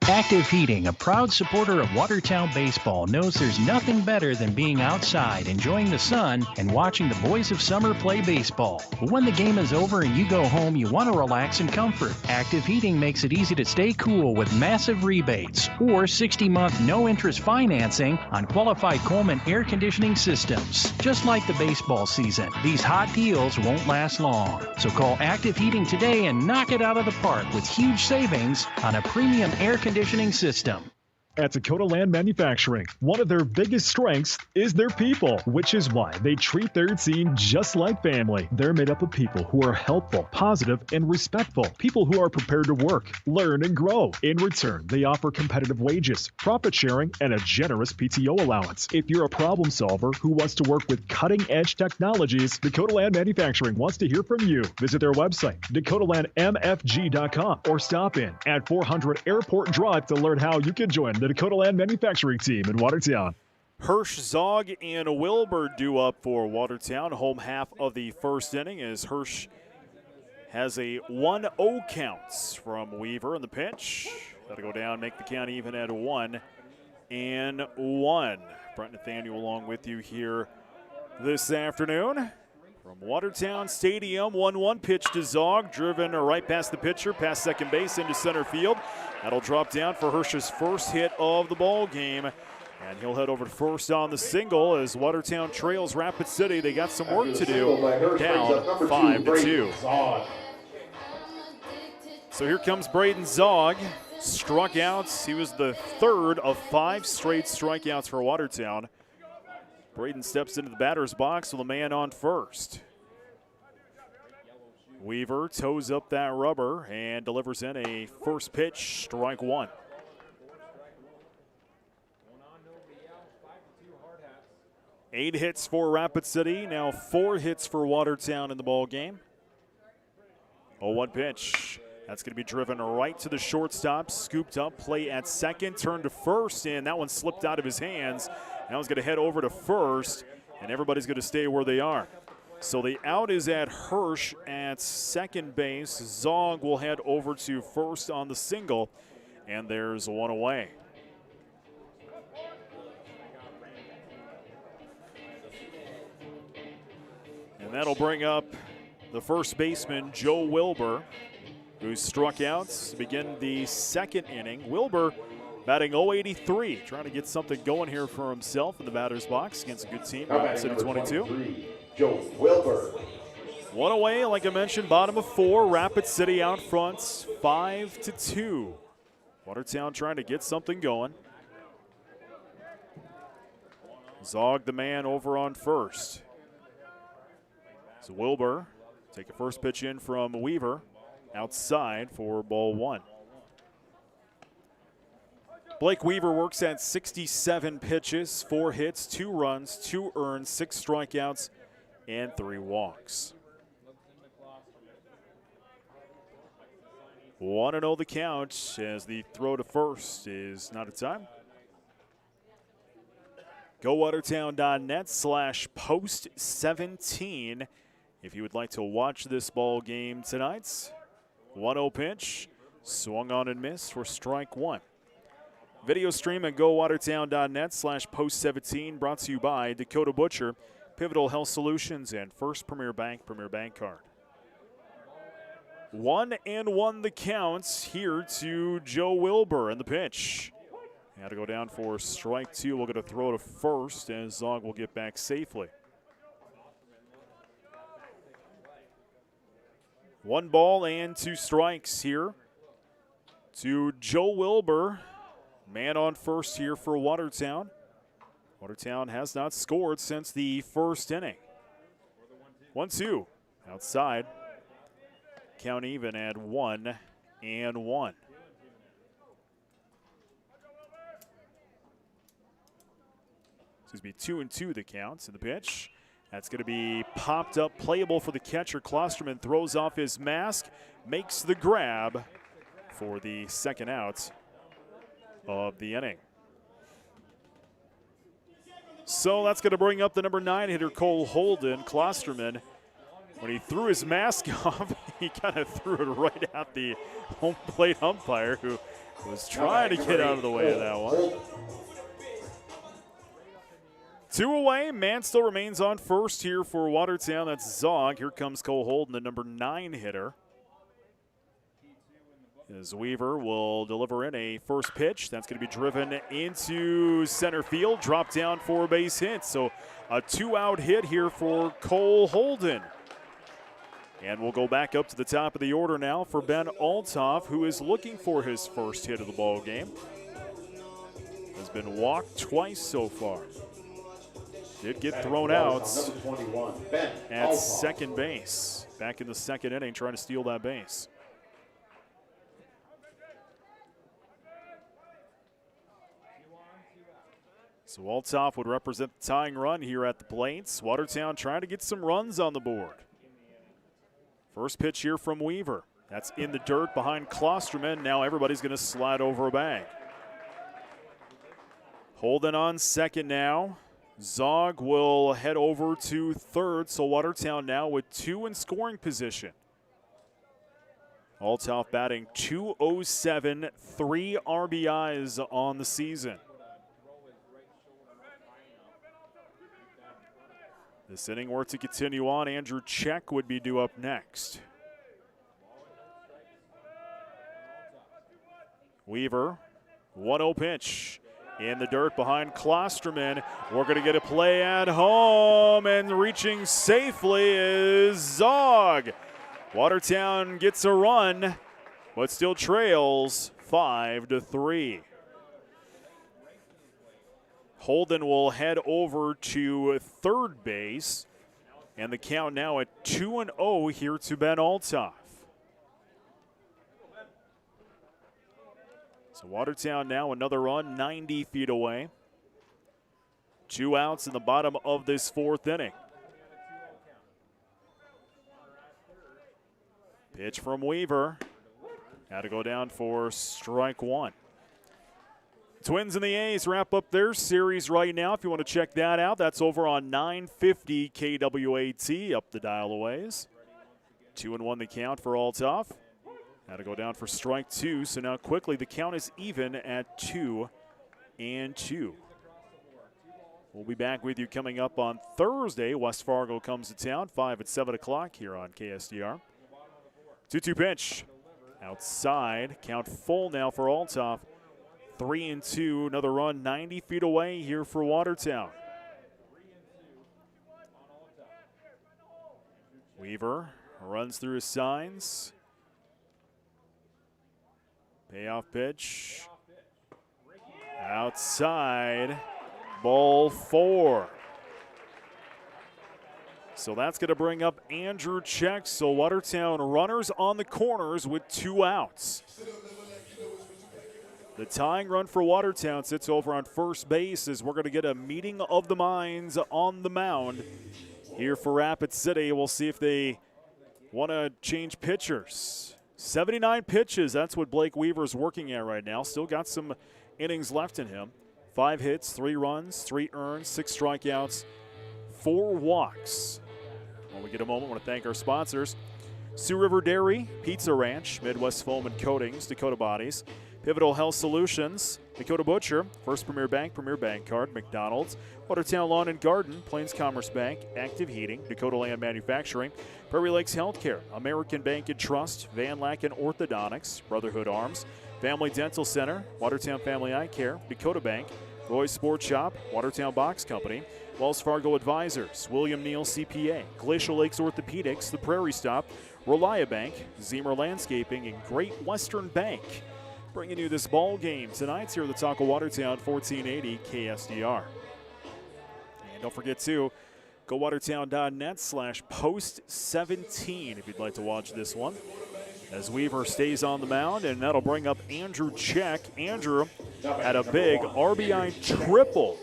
Active Heating, a proud supporter of Watertown baseball, knows there's nothing better than being outside, enjoying the sun, and watching the boys of summer play baseball. But when the game is over and you go home, you want to relax in comfort. Active Heating makes it easy to stay cool with massive rebates or 60-month no-interest financing on qualified Coleman air conditioning systems. Just like the baseball season, these hot deals won't last long. So call Active Heating today and knock it out of the park with huge savings on a premium air conditioning system. At Dakota Land Manufacturing, one of their biggest strengths is their people, which is why they treat their team just like family. They're made up of people who are helpful, positive, and respectful. People who are prepared to work, learn, and grow. In return, they offer competitive wages, profit sharing, and a generous PTO allowance. If you're a problem solver who wants to work with cutting-edge technologies, Dakota Land Manufacturing wants to hear from you. Visit their website, dakotalandmfg.com, or stop in at 400 Airport Drive to learn how you can join the Dakota Land Manufacturing team in Watertown. Hirsch, Zog, and Wilbur due up for Watertown. Home half of the first inning as Hirsch has a 1-0 count from Weaver in the pitch. Got to go down, make the count even at 1-1. Brent Nathaniel along with you here this afternoon. From Watertown Stadium, 1-1 pitch to Zog, driven right past the pitcher, past second base into center field. That'll drop down for Hirsch's first hit of the ball game. And he'll head over to first on the single as Watertown trails Rapid City. They got some work to do, down 5-2. So here comes Braden Zog. Struck out. He was the third of 5 straight strikeouts for Watertown. Braden steps into the batter's box with a man on first. Weaver toes up that rubber and delivers in a first pitch, strike 1. Eight hits for Rapid City, now 4 hits for Watertown in the ball game. 0-1 pitch. That's going to be driven right to the shortstop, scooped up, play at second, turn to first, and that one slipped out of his hands. Now he's going to head over to first, and everybody's going to stay where they are. So the out is at Hirsch at second base. Zog will head over to first on the single, and there's one away. And that'll bring up the first baseman, Joe Wilbur, who struck out to begin the second inning. Wilbur batting .083, trying to get something going here for himself in the batter's box against a good team, Rapid City 22. Joe Wilbur. One away, like I mentioned, bottom of 4. Rapid City out front, 5-2. Watertown trying to get something going. Zog, the man, over on first. So Wilbur take a first pitch in from Weaver, outside for ball 1. Blake Weaver works at 67 pitches, 4 hits, 2 runs, 2 earned, 6 strikeouts, and 3 walks. 1-0 the count as the throw to first is not in time. GoWatertown.net/post17 if you would like to watch this ball game tonight. 1-0 pitch, swung on and missed for strike 1. Video stream at GoWatertown.net/post17 brought to you by Dakota Butcher, Pivotal Health Solutions, and First Premier Bank Card. 1-1 the counts here to Joe Wilbur in the pitch. Had to go down for strike 2. We'll get a throw to first as Zog will get back safely. 1 ball and 2 strikes here to Joe Wilbur. Man on first here for Watertown. Watertown has not scored since the first inning. 1-2 outside. Count even at 1-1. Excuse me, 2-2 the counts in the pitch. That's going to be popped up, playable for the catcher. Klosterman throws off his mask, makes the grab for the second out of the inning. So that's going to bring up the number 9 hitter, Cole Holden. Klosterman, when he threw his mask off, he kind of threw it right at the home plate umpire, who was trying to get out of the way of that one. 2 away. Man still remains on first here for Watertown. That's Zog. Here comes Cole Holden, the number 9 hitter. As Weaver will deliver in a first pitch. That's going to be driven into center field. Drop down for a base hit. So a 2-out hit here for Cole Holden. And we'll go back up to the top of the order now for Ben Althoff, who is looking for his first hit of the ball game. Has been walked twice so far. Did get thrown out at second base. Back in the second inning, trying to steal that base. So Althoff would represent the tying run here at the plates. Watertown trying to get some runs on the board. First pitch here from Weaver. That's in the dirt behind Klosterman. Now everybody's going to slide over a bag. Holden on second now. Zog will head over to third, so Watertown now with 2 in scoring position. Althoff batting .207, 3 RBIs on the season. This inning were to continue on, Andrew Check would be due up next. Weaver, 1-0 pitch. In the dirt behind Klosterman. We're going to get a play at home, and reaching safely is Zog. Watertown gets a run, but still trails 5-3. Holden will head over to third base, and the count now at 2-0 here to Ben Althoff. So Watertown now another run, 90 feet away. 2 outs in the bottom of this fourth inning. Pitch from Weaver. Had to go down for strike 1. Twins and the A's wrap up their series right now. If you want to check that out, that's over on 950 KWAT up the dial-a-ways. 2-1 the count for Althoff. Had to go down for strike 2, so now quickly the count is even at 2-2. We'll be back with you coming up on Thursday. West Fargo comes to town, 5 at 7 o'clock here on KSDR. 2-2 pitch. Outside, count full now for Althoff. 3-2, another run 90 feet away here for Watertown. Weaver runs through his signs. Payoff pitch. Outside. Ball 4. So that's going to bring up Andrew Check. So Watertown runners on the corners with 2 outs. The tying run for Watertown sits over on first base as we're going to get a meeting of the minds on the mound here for Rapid City. We'll see if they want to change pitchers. 79 pitches, that's what Blake Weaver's working at right now. Still got some innings left in him. 5 hits, 3 runs, 3 earned, 6 strikeouts, 4 walks. When we get a moment, I want to thank our sponsors. Sioux River Dairy, Pizza Ranch, Midwest Foam and Coatings, Dakota Bodies, Pivotal Health Solutions, Dakota Butcher, First Premier Bank Card, McDonald's, Watertown Lawn and Garden, Plains Commerce Bank, Active Heating, Dakota Land Manufacturing, Prairie Lakes Healthcare, American Bank and Trust, Van Laken Orthodontics, Brotherhood Arms, Family Dental Center, Watertown Family Eye Care, Dakota Bank, Roy's Sports Shop, Watertown Box Company, Wells Fargo Advisors, William Neal CPA, Glacial Lakes Orthopedics, The Prairie Stop, Reliabank, Zemer Landscaping, and Great Western Bank. Bringing you this ball game tonight here at the Talk of Watertown, 1480 KSDR. And don't forget, too, Go Watertown.net/post17 if you'd like to watch this one. As Weaver stays on the mound, and that'll bring up Andrew Check. Andrew had a big RBI triple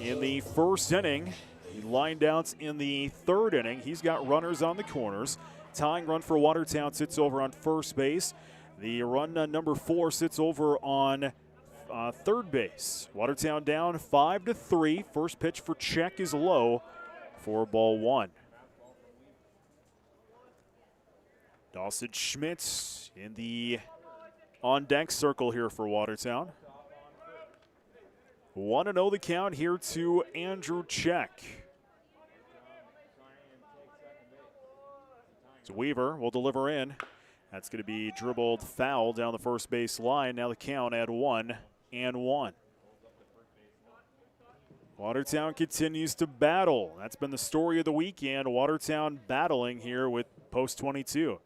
in the first inning. He lined out in the third inning. He's got runners on the corners. Tying run for Watertown sits over on first base. The run number 4 sits over on third base. Watertown down 5-3. First pitch for Check is low for ball 1. Dawson Schmitz in the on-deck circle here for Watertown. 1-0 the count here to Andrew Check. So Weaver will deliver in. That's going to be dribbled foul down the first base line. Now the count at 1-1. Watertown continues to battle. That's been the story of the weekend. Watertown battling here with post 22.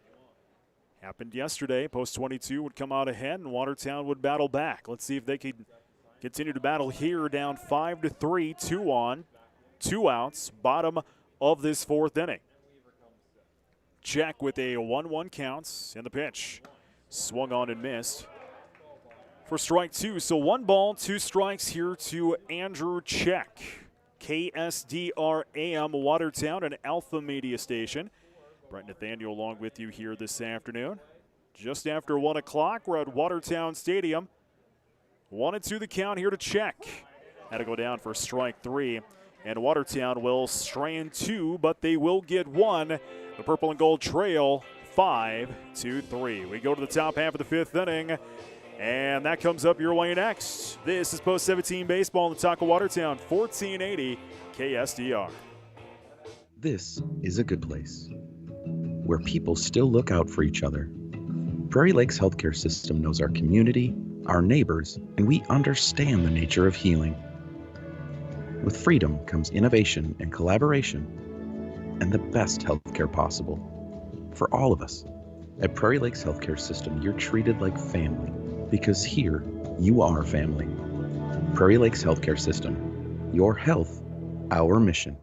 Happened yesterday. Post 22 would come out ahead and Watertown would battle back. Let's see if they can continue to battle here. Down 5-3, 2 on, 2 outs, bottom of this fourth inning. Check with a 1-1 counts in the pitch. Swung on and missed for strike 2. So 1 ball, 2 strikes here to Andrew Check. KSDR AM Watertown, an Alpha Media station. Brent Nathaniel along with you here this afternoon. Just after 1 o'clock, we're at Watertown Stadium. 1-2 the count here to Check. Had to go down for strike 3. And Watertown will strand 2, but they will get 1. The purple and gold trail 5-3. We go to the top half of the 5th inning, and that comes up your way next. This is Post 17 Baseball in the talk of Watertown, 1480 KSDR. This is a good place where people still look out for each other. Prairie Lakes Healthcare System knows our community, our neighbors, and we understand the nature of healing. With freedom comes innovation and collaboration, and the best healthcare possible. For all of us, at Prairie Lakes Healthcare System, you're treated like family, because here, you are family. Prairie Lakes Healthcare System, your health, our mission.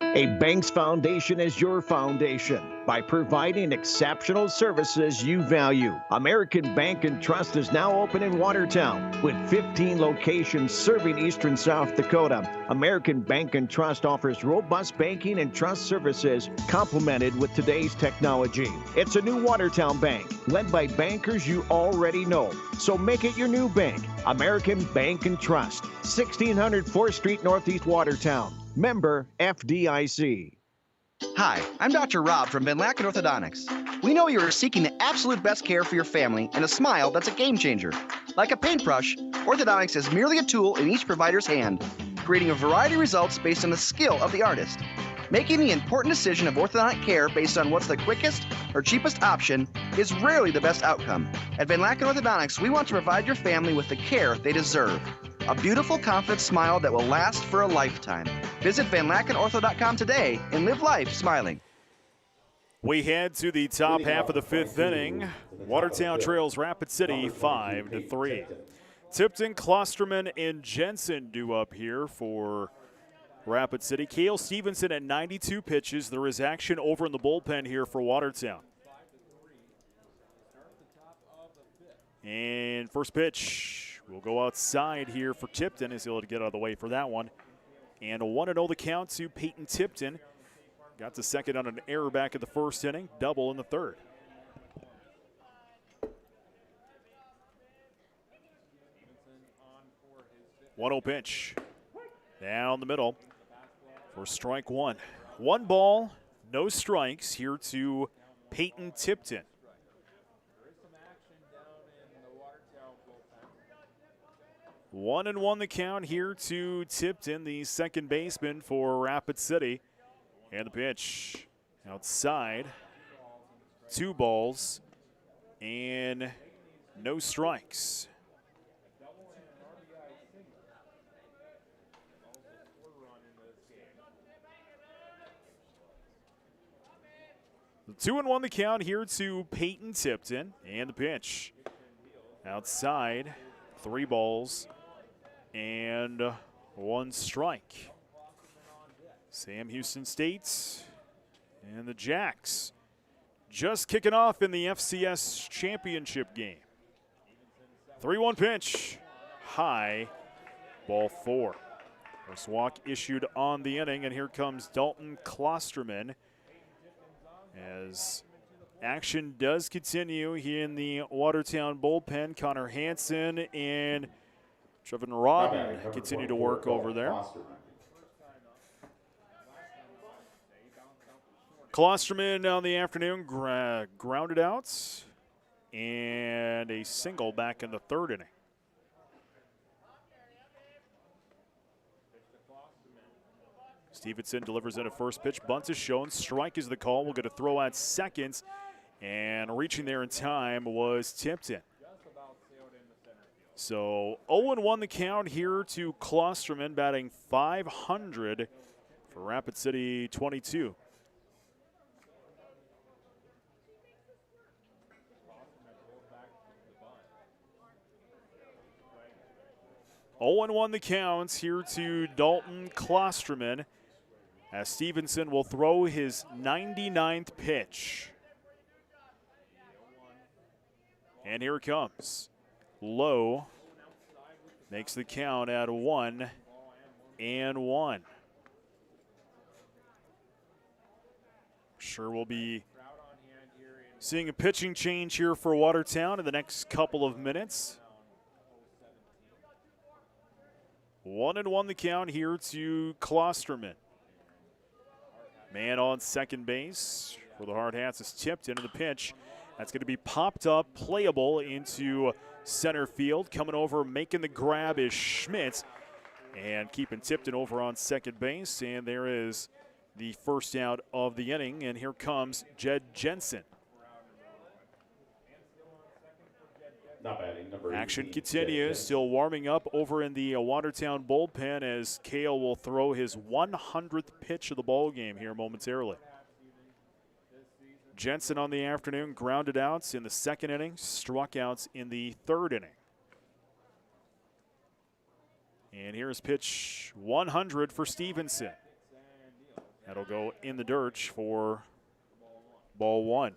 A bank's foundation is your foundation by providing exceptional services you value. American Bank and Trust is now open in Watertown with 15 locations serving eastern South Dakota. American Bank and Trust offers robust banking and trust services complemented with today's technology. It's a new Watertown bank led by bankers you already know. So make it your new bank. American Bank and Trust, 1600 4th Street Northeast Watertown. Member FDIC. Hi, I'm Dr. Rob from Van Laken Orthodontics. We know you are seeking the absolute best care for your family and a smile that's a game changer. Like a paintbrush, orthodontics is merely a tool in each provider's hand, creating a variety of results based on the skill of the artist. Making the important decision of orthodontic care based on what's the quickest or cheapest option is rarely the best outcome. At Van Laken Orthodontics, we want to provide your family with the care they deserve. A beautiful, confident smile that will last for a lifetime. Visit VanLakenOrtho.com today and live life smiling. We head to the top half of the 5th inning. Watertown trails Rapid City 5-3. Tipton, Klosterman, and Jensen due up here for Rapid City. Cale Stevenson at 92 pitches. There is action over in the bullpen here for Watertown. And first pitch will go outside here for Tipton as he'll get out of the way for that one. And a 1-0 the count to Peyton Tipton. Got the second on an error back in the first inning, double in the third. One-0 pitch down the middle for strike 1. 1 ball, no strikes here to Peyton Tipton. One and one the count here to Tipton, the second baseman for Rapid City. And the pitch outside. 2 balls and no strikes. The 2-1 the count here to Peyton Tipton. And the pitch outside. 3 balls and 1 strike. Sam Houston State and the Jacks just kicking off in the FCS championship game. 3-1 pitch, high, ball 4. First walk issued on the inning, and here comes Dalton Klosterman as action does continue here in the Watertown bullpen. Connor Hansen and Trevin Rodden continue to work over there. Klosterman on the afternoon grounded out, and a single back in the 3rd inning. Stevenson delivers in a first pitch. Bunt is shown. Strike is the call. We'll get a throw at second. And reaching there in time was Tipton. So 0-1 the count here to Klosterman, batting .500 for Rapid City 22. The counts here to Dalton Klosterman as Stevenson will throw his 99th pitch. And here it comes. Low makes the count at 1-1. Sure we'll be seeing a pitching change here for Watertown in the next couple of minutes. 1-1 the count here to Klosterman. Man on second base for the Hard Hats is tipped into the pitch. That's going to be popped up, playable into center field. Coming over, making the grab is Schmidt. And keeping Tipton over on second base. And there is the first out of the inning. And here comes Jed Jensen. Action continues, still warming up over in the Watertown bullpen as Kale will throw his 100th pitch of the ball game here momentarily. Jensen on the afternoon grounded outs in the 2nd inning, struck outs in the 3rd inning. And here's pitch 100 for Stevenson. That'll go in the dirt for ball 1.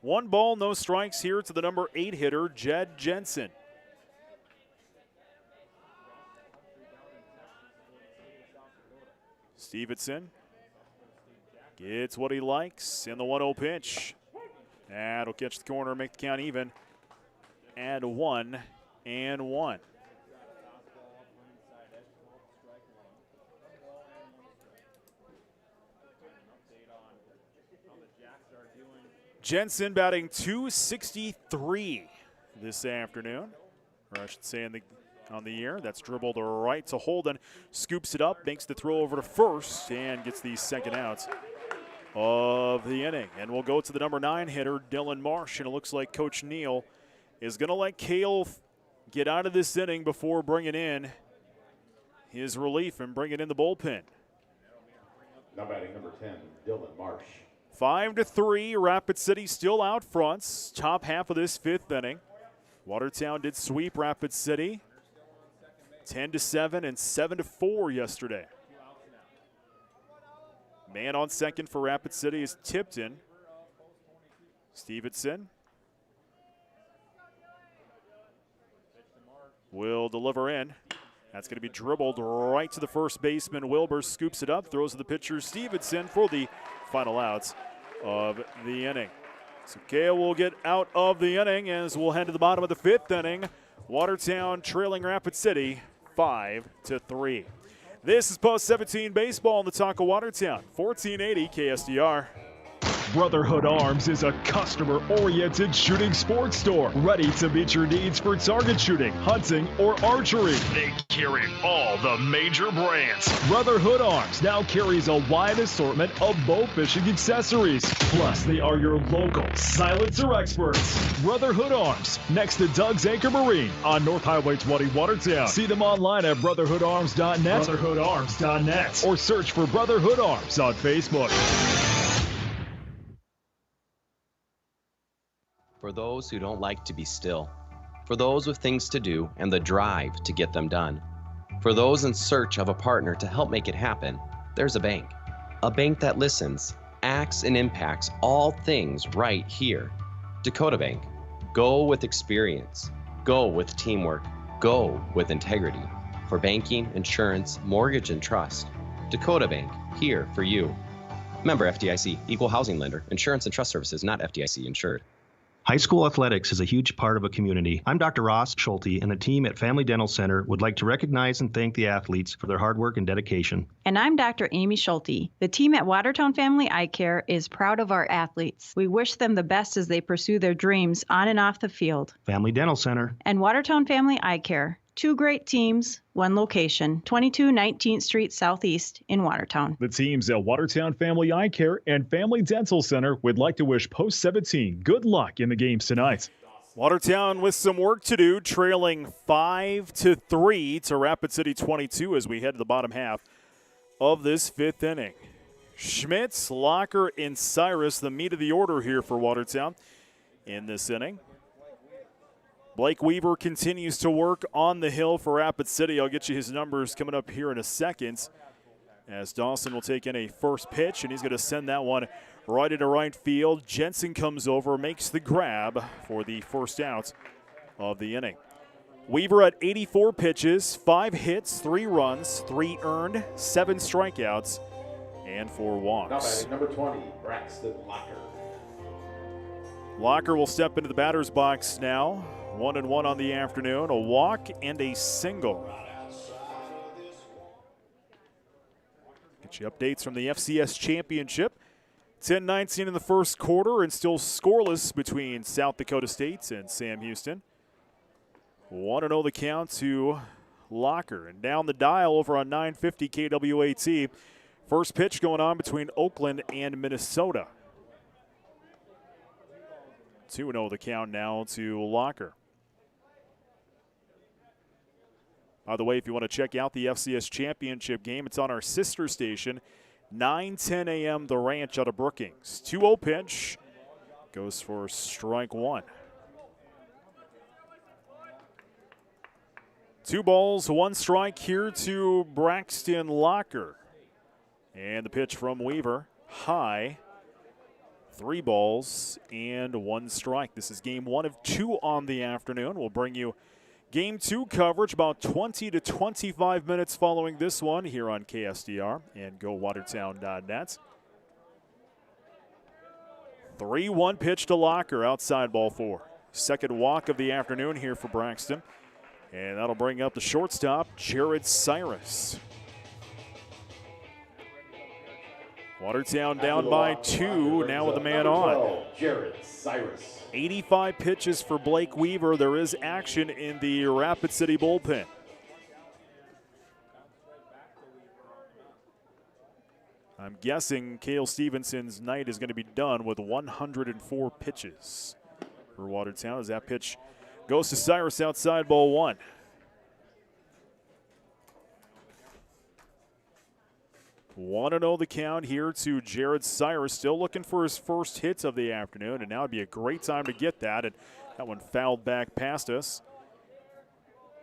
1 ball, no strikes here to the number 8 hitter, Jed Jensen. Stevenson gets what he likes in the 1-0 pitch. That'll catch the corner, make the count even. And 1-1. Jensen batting .263 this afternoon, or I should say on the year. That's dribbled right to Holden, scoops it up, makes the throw over to first, and gets the second out of the inning. And we'll go to the number 9 hitter, Dylan Marsh, and it looks like Coach Neal is going to let Kale get out of this inning before bringing in his relief and bringing in the bullpen. Now batting number 10, Dylan Marsh. 5-3, Rapid City still out front. Top half of this 5th inning. Watertown did sweep Rapid City 10-7 and 7-4 yesterday. Man on second for Rapid City is Tipton. Stevenson will deliver in. That's going to be dribbled right to the first baseman. Wilbur scoops it up, throws to the pitcher Stevenson for the final outs of the inning. So Kale will get out of the inning as we'll head to the bottom of the 5th inning. Watertown trailing Rapid City 5-3. This is Post 17 Baseball on the Talk of Watertown, 1480 KSDR. Brotherhood Arms is a customer-oriented shooting sports store ready to meet your needs for target shooting, hunting, or archery. They carry all the major brands. Brotherhood Arms now carries a wide assortment of bow fishing accessories. Plus, they are your local silencer experts. Brotherhood Arms, next to Doug's Anchor Marine on North Highway 20 Watertown. See them online at brotherhoodarms.net, brotherhoodarms.net, or search for Brotherhood Arms on Facebook. For those who don't like to be still, for those with things to do and the drive to get them done, For those in search of a partner to help make it happen, there's a bank. A bank that listens, acts, and impacts all things right here. Dakota Bank. Go with experience. Go with teamwork. Go with integrity. For banking, insurance, mortgage, and trust. Dakota Bank, here for you. Member FDIC, Equal Housing Lender, Insurance and Trust Services, not FDIC insured. High school athletics is a huge part of a community. I'm Dr. Ross Schulte, and the team at Family Dental Center would like to recognize and thank the athletes for their hard work and dedication. And I'm Dr. Amy Schulte. The team at Watertown Family Eye Care is proud of our athletes. We wish them the best as they pursue their dreams on and off the field. Family Dental Center. And Watertown Family Eye Care. 2 great teams, 1 location, 22 19th Street Southeast in Watertown. The teams at Watertown Family Eye Care and Family Dental Center would like to wish Post 17 good luck in the games tonight. Watertown with some work to do, trailing 5-3 to Rapid City 22 as we head to the bottom half of this 5th inning. Schmitz, Locker, and Cyrus, the meat of the order here for Watertown in this inning. Blake Weaver continues to work on the hill for Rapid City. I'll get you his numbers coming up here in a second as Dawson will take in a first pitch, and he's going to send that one right into right field. Jensen comes over, makes the grab for the first out of the inning. Weaver at 84 pitches, 5 hits, 3 runs, 3 earned, 7 strikeouts, and 4 walks. Number 20, Braxton Locker. Locker will step into the batter's box now. 1-1 on the afternoon, a walk and a single. Get you updates from the FCS Championship. 10-19 in the first quarter and still scoreless between South Dakota State and Sam Houston. 1-0 the count to Locker. And down the dial over on 950 KWAT. First pitch going on between Oakland and Minnesota. 2-0 the count now to Locker. By the way, if you want to check out the FCS Championship game, it's on our sister station, 9:10 a.m. The Ranch out of Brookings. 2-0 pitch goes for strike 1. 2 balls, 1 strike here to Braxton Locker. And the pitch from Weaver, high. 3 balls and 1 strike. This is game 1 of 2 on the afternoon. We'll bring you game 2 coverage about 20 to 25 minutes following this one here on KSDR and GoWatertown.net. 3-1 pitch to Locker, outside ball 4. Second walk of the afternoon here for Braxton. And that'll bring up the shortstop, Jared Cyrus. Watertown down by 2, now with the man on. Jared Cyrus. 85 pitches for Blake Weaver. There is action in the Rapid City bullpen. I'm guessing Cale Stevenson's night is going to be done with 104 pitches for Watertown as that pitch goes to Cyrus, outside ball 1. One and 0 the count here to Jared Cyrus, still looking for his first hits of the afternoon, and now would be a great time to get that. And that one fouled back past us.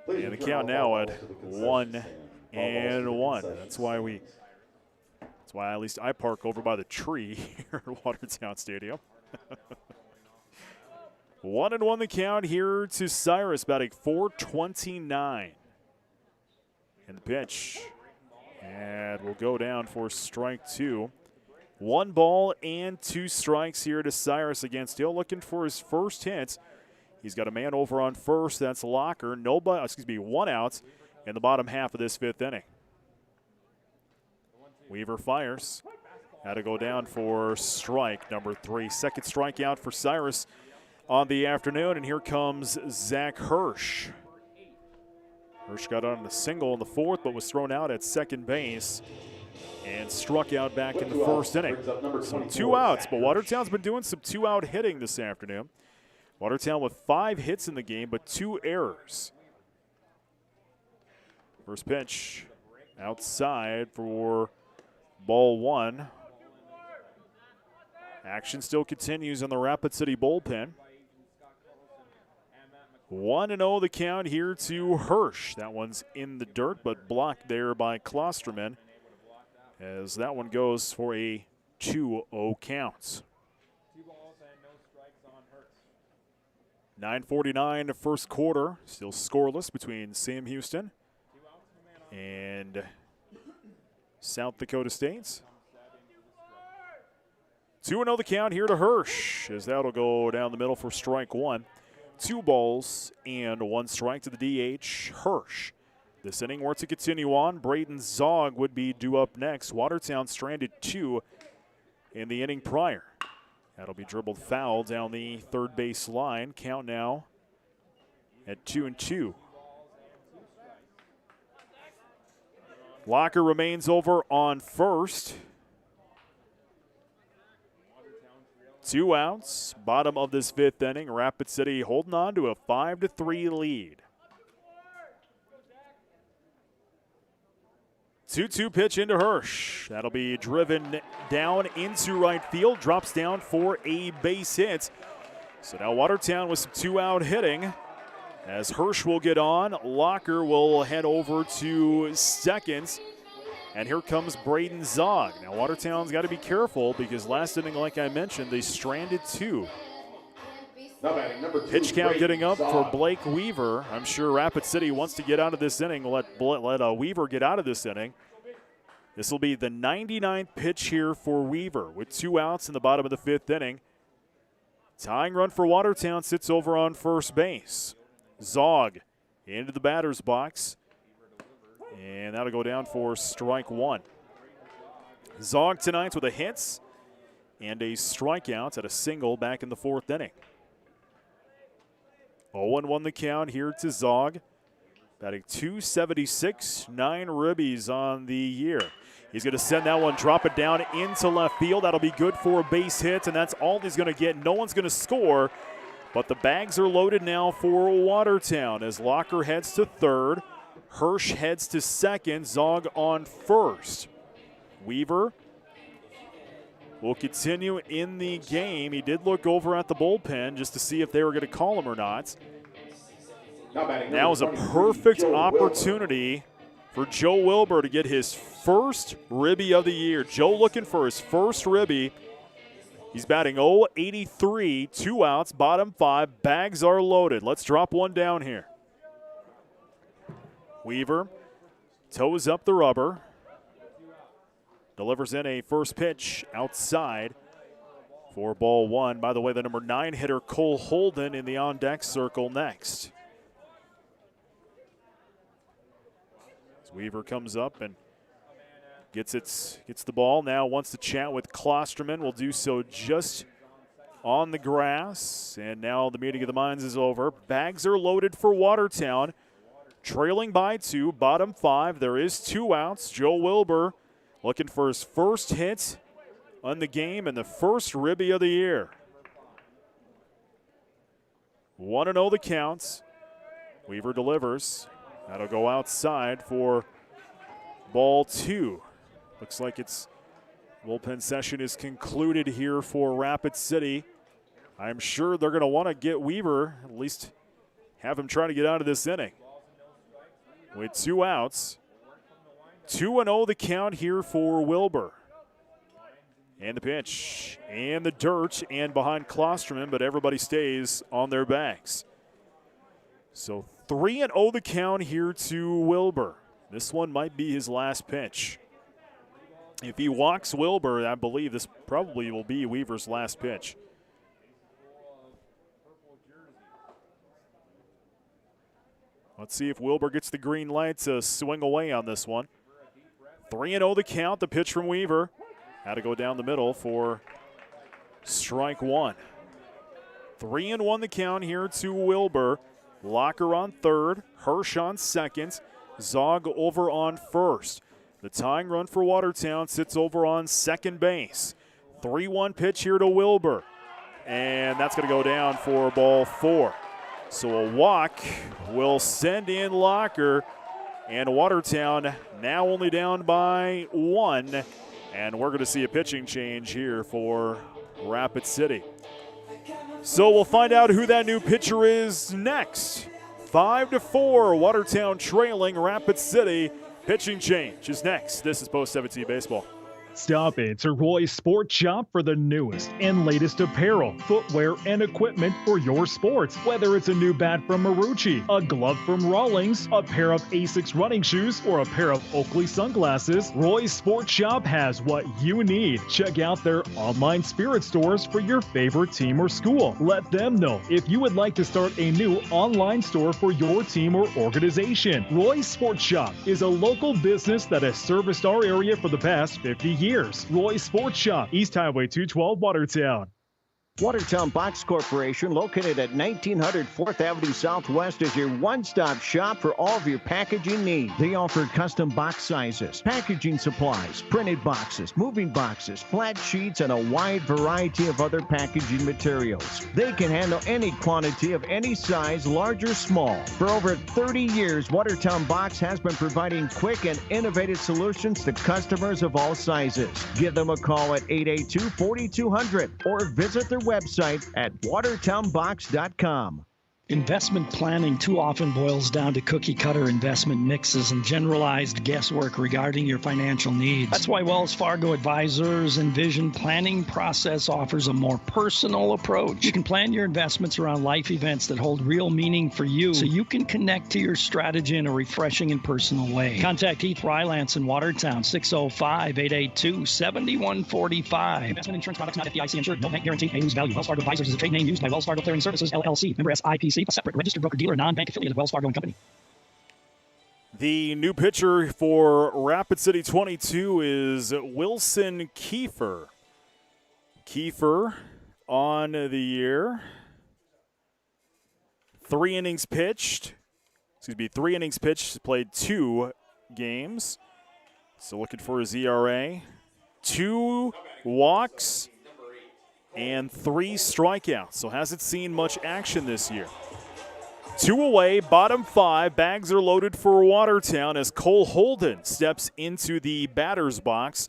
And the count now at 1-1. That's why at least I park over by the tree here at Watertown Stadium. 1-1 the count here to Cyrus, batting .429. And the pitch. And we'll go down for strike 2. 1 ball and 2 strikes here to Cyrus again. Still looking for his first hit. He's got a man over on first. That's Locker. 1 out in the bottom half of this 5th inning. Weaver fires. Had to go down for strike number 3. Second strikeout for Cyrus on the afternoon. And here comes Zach Hirsch. Hirsch got on a single in the 4th, but was thrown out at second base and struck out back in the first inning. So 2 outs, but Watertown's been doing some 2-out hitting this afternoon. Watertown with 5 hits in the game, but 2 errors. First pitch outside for ball 1. Action still continues in the Rapid City bullpen. 1-0 the count here to Hirsch. That one's in the dirt, but blocked there by Klosterman, as that one goes for a 2-0 count. 9:49 first quarter, still scoreless between Sam Houston and South Dakota State. 2-0 the count here to Hirsch, as that'll go down the middle for strike one. 2 balls and 1 strike to the DH, Hirsch. This inning were to continue on. Braden Zog would be due up next. Watertown stranded 2 in the inning prior. That'll be dribbled foul down the third base line. Count now at 2-2. Locker remains over on first. 2 outs, bottom of this 5th inning. Rapid City holding on to a 5-3 lead. 2-2 pitch into Hirsch. That'll be driven down into right field, drops down for a base hit. So now Watertown with some 2-out hitting. As Hirsch will get on, Locker will head over to second. And here comes Braden Zog. Now Watertown's got to be careful because last inning, like I mentioned, they stranded 2. Pitch count getting up for Blake Weaver. I'm sure Rapid City wants to get out of this inning. Let Weaver get out of this inning. This will be the 99th pitch here for Weaver with 2 outs in the bottom of the 5th inning. Tying run for Watertown sits over on first base. Zog into the batter's box. And that'll go down for strike one. Zog tonight with a hit and a strikeout at a single back in the 4th inning. 0-1 the count here to Zog. Batting .276, 9 ribbies on the year. He's going to send that one, drop it down into left field. That'll be good for a base hit, and that's all he's going to get. No one's going to score, but the bags are loaded now for Watertown as Locker heads to third. Hirsch heads to second, Zog on first. Weaver will continue in the game. He did look over at the bullpen just to see if they were going to call him or not. Now is a perfect opportunity for Joe Wilbur to get his first ribby of the year. Joe looking for his first ribby. He's batting .083, 2 outs, bottom 5. Bags are loaded. Let's drop one down here. Weaver toes up the rubber. Delivers in a first pitch outside for ball 1. By the way, the number 9 hitter Cole Holden in the on-deck circle next. As Weaver comes up and gets the ball. Now wants to chat with Klosterman. Will do so just on the grass. And now the meeting of the minds is over. Bags are loaded for Watertown. Trailing by 2, bottom 5. There is 2 outs. Joe Wilbur looking for his first hit on the game and the first ribby of the year. 1-0 the counts. Weaver delivers. That'll go outside for ball 2. Looks like its bullpen session is concluded here for Rapid City. I'm sure they're going to want to get Weaver, at least have him try to get out of this inning. With 2 outs, 2-0 the count here for Wilbur. And the pitch, and the dirt, and behind Klosterman, but everybody stays on their backs. So 3-0 the count here to Wilbur. This one might be his last pitch. If he walks Wilbur, I believe this probably will be Weaver's last pitch. Let's see if Wilbur gets the green light to swing away on this one. 3-0 the count, the pitch from Weaver. Had to go down the middle for strike one. 3-1 the count here to Wilbur. Locker on third, Hirsch on second, Zog over on first. The tying run for Watertown sits over on second base. 3-1 pitch here to Wilbur. And that's going to go down for ball 4. So a walk will send in Locker, and Watertown now only down by 1. And we're going to see a pitching change here for Rapid City. So we'll find out who that new pitcher is next. 5-4, Watertown trailing Rapid City. Pitching change is next. This is Post 17 Baseball. Stop in to Roy's Sports Shop for the newest and latest apparel, footwear, and equipment for your sports. Whether it's a new bat from Marucci, a glove from Rawlings, a pair of Asics running shoes, or a pair of Oakley sunglasses, Roy's Sports Shop has what you need. Check out their online spirit stores for your favorite team or school. Let them know if you would like to start a new online store for your team or organization. Roy's Sports Shop is a local business that has serviced our area for the past 50 years. Roy's Sports Shop, East Highway 212, Watertown. Watertown Box Corporation, located at 1900 4th Avenue Southwest, is your one-stop shop for all of your packaging needs. They offer custom box sizes, packaging supplies, printed boxes, moving boxes, flat sheets, and a wide variety of other packaging materials. They can handle any quantity of any size, large or small. For over 30 years, Watertown Box has been providing quick and innovative solutions to customers of all sizes. Give them a call at 882-4200 or visit their website at watertownbox.com. Investment planning too often boils down to cookie-cutter investment mixes and generalized guesswork regarding your financial needs. That's why Wells Fargo Advisors Envision Planning Process offers a more personal approach. You can plan your investments around life events that hold real meaning for you, so you can connect to your strategy in a refreshing and personal way. Contact Heath Rylance in Watertown, 605-882-7145. Investment insurance products not FDIC insured. No bank guarantee. May lose value. Wells Fargo Advisors is a trade name used by Wells Fargo Clearing Services, LLC. Member SIPC. A separate registered broker-dealer, non-bank affiliate of Wells Fargo & Company. The new pitcher for Rapid City 22 is Wilson Kiefer. Kiefer on the year. 3 innings pitched. Played 2 games. So looking for his ERA. 2 walks and 3 strikeouts. So hasn't seen much action this year. 2 away, bottom 5. Bags are loaded for Watertown as Cole Holden steps into the batter's box.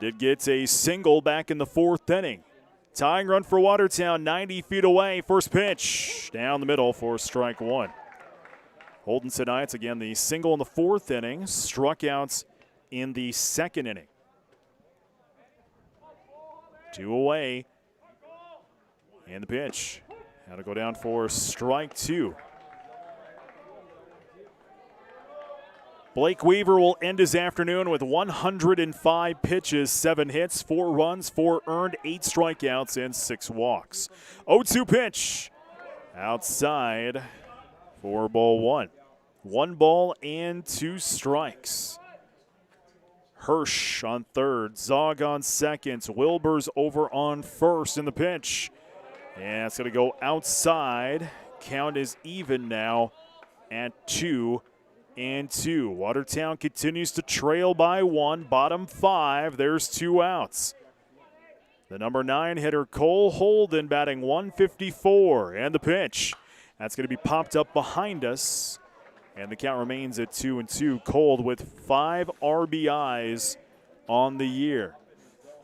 Did get a single back in the 4th inning. Tying run for Watertown, 90 feet away. First pitch down the middle for strike 1. Holden tonight's again the single in the 4th inning, struck out in the 2nd inning. 2 away. And the pitch. Now to go down for strike 2. Blake Weaver will end his afternoon with 105 pitches, 7 hits, 4 runs, 4 earned, 8 strikeouts, and 6 walks. 0-2 pitch. Outside for ball 1. 1 ball and 2 strikes. Hirsch on 3rd, Zog on 2nd, Wilbers over on 1st in the pitch. And it's going to go outside. Count is even now at 2-2. Watertown continues to trail by 1. Bottom 5, there's 2 outs. The number 9 hitter, Cole Holden, batting 154. And the pitch. That's going to be popped up behind us. And the count remains at 2-2. Cole with 5 RBIs on the year.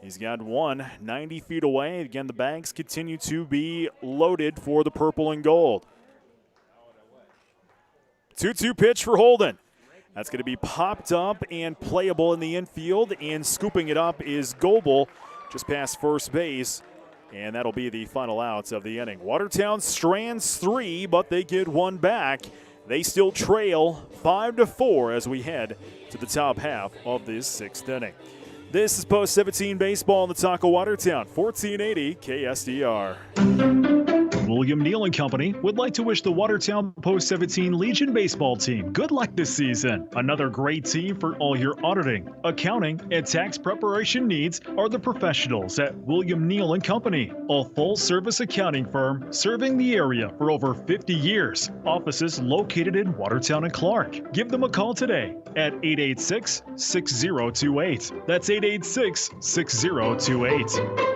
He's got 1 90 feet away. Again, the bags continue to be loaded for the purple and gold. 2-2 pitch for Holden. That's going to be popped up and playable in the infield. And scooping it up is Goebel just past first base. And that'll be the final outs of the inning. Watertown strands 3, but they get 1 back. They still trail 5-4 as we head to the top half of this 6th inning. This is Post 17 Baseball in the Taco Watertown, 1480 KSDR. William Neal & Company would like to wish the Watertown Post 17 Legion baseball team good luck this season. Another great team for all your auditing, accounting, and tax preparation needs are the professionals at William Neal & Company, a full-service accounting firm serving the area for over 50 years. Offices located in Watertown and Clark. Give them a call today at 886-6028. That's 886-6028.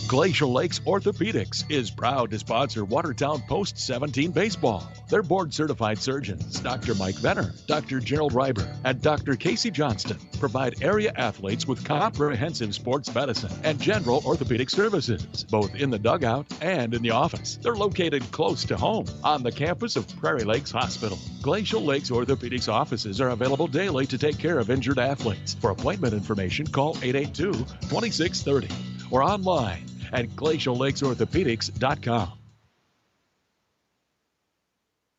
Glacial Lakes Orthopedics is proud to sponsor Watertown Post-17 baseball. Their board-certified surgeons, Dr. Mike Venner, Dr. Gerald Reiber, and Dr. Casey Johnston, provide area athletes with comprehensive sports medicine and general orthopedic services, both in the dugout and in the office. They're located close to home on the campus of Prairie Lakes Hospital. Glacial Lakes Orthopedics offices are available daily to take care of injured athletes. For appointment information, call 882-2630 or online at glaciallakesorthopedics.com.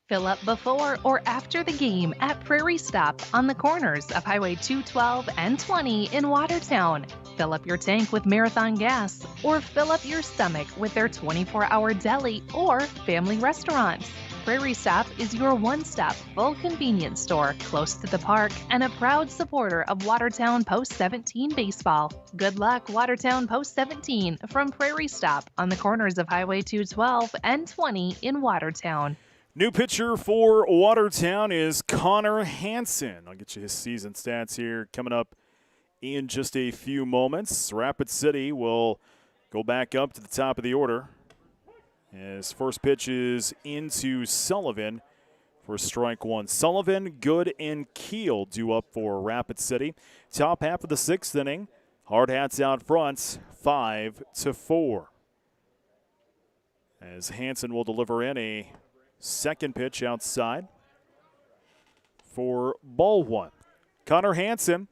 Fill up before or after the game at Prairie Stop on the corners of Highway 212 and 20 in Watertown. Fill up your tank with Marathon gas or fill up your stomach with their 24-hour deli or family restaurants. Prairie Stop is your one-stop full convenience store close to the park and a proud supporter of Watertown Post-17 baseball. Good luck, Watertown Post-17 from Prairie Stop on the corners of Highway 212 and 20 in Watertown. New pitcher for Watertown is Connor Hansen. I'll get you his season stats here coming up in just a few moments. Rapid City will go back up to the top of the order. His first pitch is into Sullivan for strike one. Sullivan, Good, and Keel due up for Rapid City. Top half of the sixth inning. Hard hats out front, 5-4. As Hansen will deliver in a second pitch outside for ball one. Connor Hansen,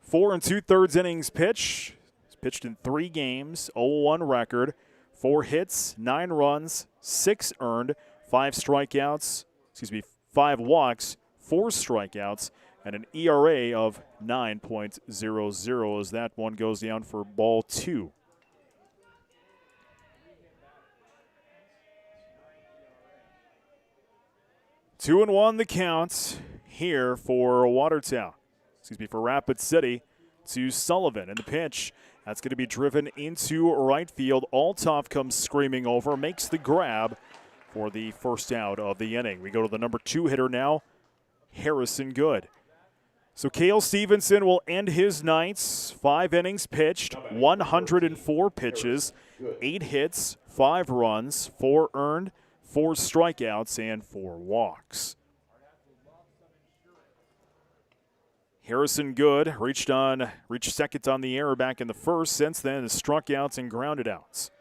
4 2/3 innings pitch. He's pitched in 3 games, 0-1 record. 4 hits, 9 runs, 6 earned, 5 walks, 4 strikeouts, and an ERA of 9.00 as that one goes down for ball 2. Two and 1 the count here for Watertown. For Rapid City to Sullivan. And the pitch, that's going to be driven into right field. Althoff comes screaming over, makes the grab for the first out of the inning. We go to the number 2 hitter now, Harrison Good. So Cale Stevenson will end his nights. 5 innings pitched, 104 pitches, 8 hits, 5 runs, 4 earned, 4 strikeouts, and 4 walks. Harrison Good reached second on the error back in the first. Since then, has struck outs and grounded outs.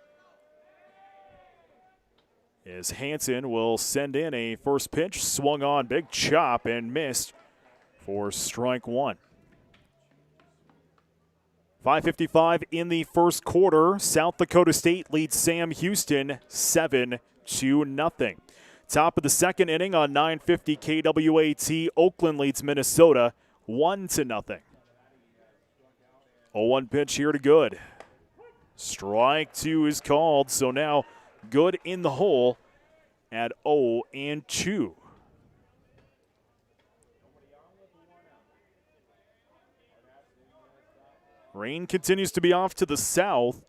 As Hansen will send in a first pitch, swung on, big chop, and missed for strike one. 5:55 in the first quarter. South Dakota State leads Sam Houston 7-0. Top of the second inning on 950 KWAT. Oakland leads Minnesota 1-0. 0-1 pitch here to Good. Strike 2 is called, so now Good in the hole at 0-2. Rain continues to be off to the south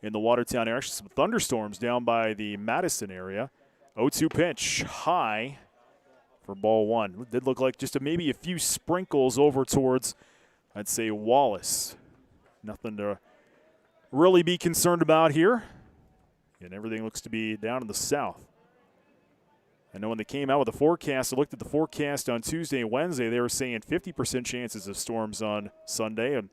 in the Watertown area. Actually, some thunderstorms down by the Madison area. 0-2 pitch, high for ball one. It did look like just maybe a few sprinkles over towards, I'd say, Wallace. Nothing to really be concerned about here. And everything looks to be down in the south. I know when they came out with the forecast, I looked at the forecast on Tuesday and Wednesday, they were saying 50% chances of storms on Sunday, and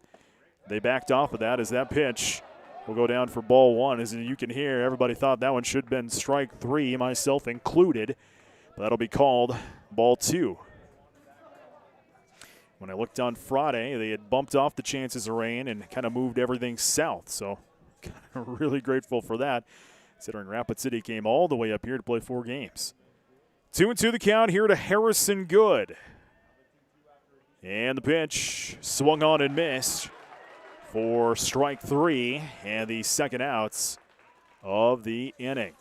they backed off of that as that pitch will go down for ball one. As you can hear, everybody thought that one should have been strike 3, myself included. But that'll be called ball 2. When I looked on Friday, they had bumped off the chances of rain and kind of moved everything south. So really grateful for that, considering Rapid City came all the way up here to play 4 games. 2-2 the count here to Harrison Good. And the pitch swung on and missed for strike 3 and the second outs of the inning.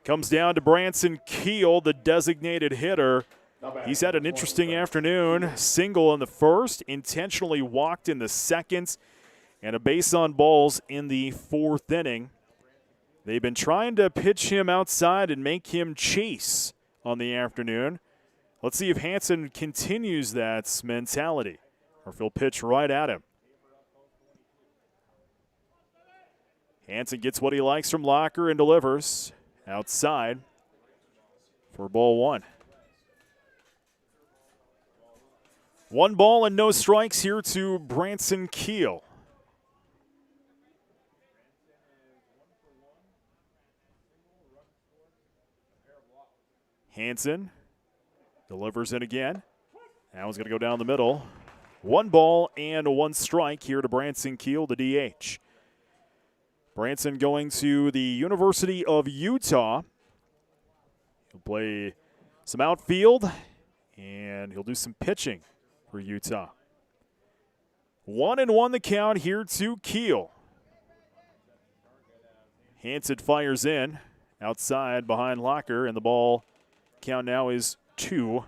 Comes down to Branson Keel, the designated hitter. He's had an interesting afternoon. Single in the first, intentionally walked in the second, and a base on balls in the 4th inning. They've been trying to pitch him outside and make him chase on the afternoon. Let's see if Hansen continues that mentality or if he'll pitch right at him. Hansen gets what he likes from Locker and delivers outside for ball one. 1 ball and no strikes here to Branson Keel. Hansen delivers it again. Now he's going to go down the middle. 1 ball and 1 strike here to Branson Keel, the DH. Branson going to the University of Utah. He'll play some outfield, and he'll do some pitching for Utah. 1-1 the count here to Keel. Hansen fires in outside behind Locker, and the ball count now is 2-1.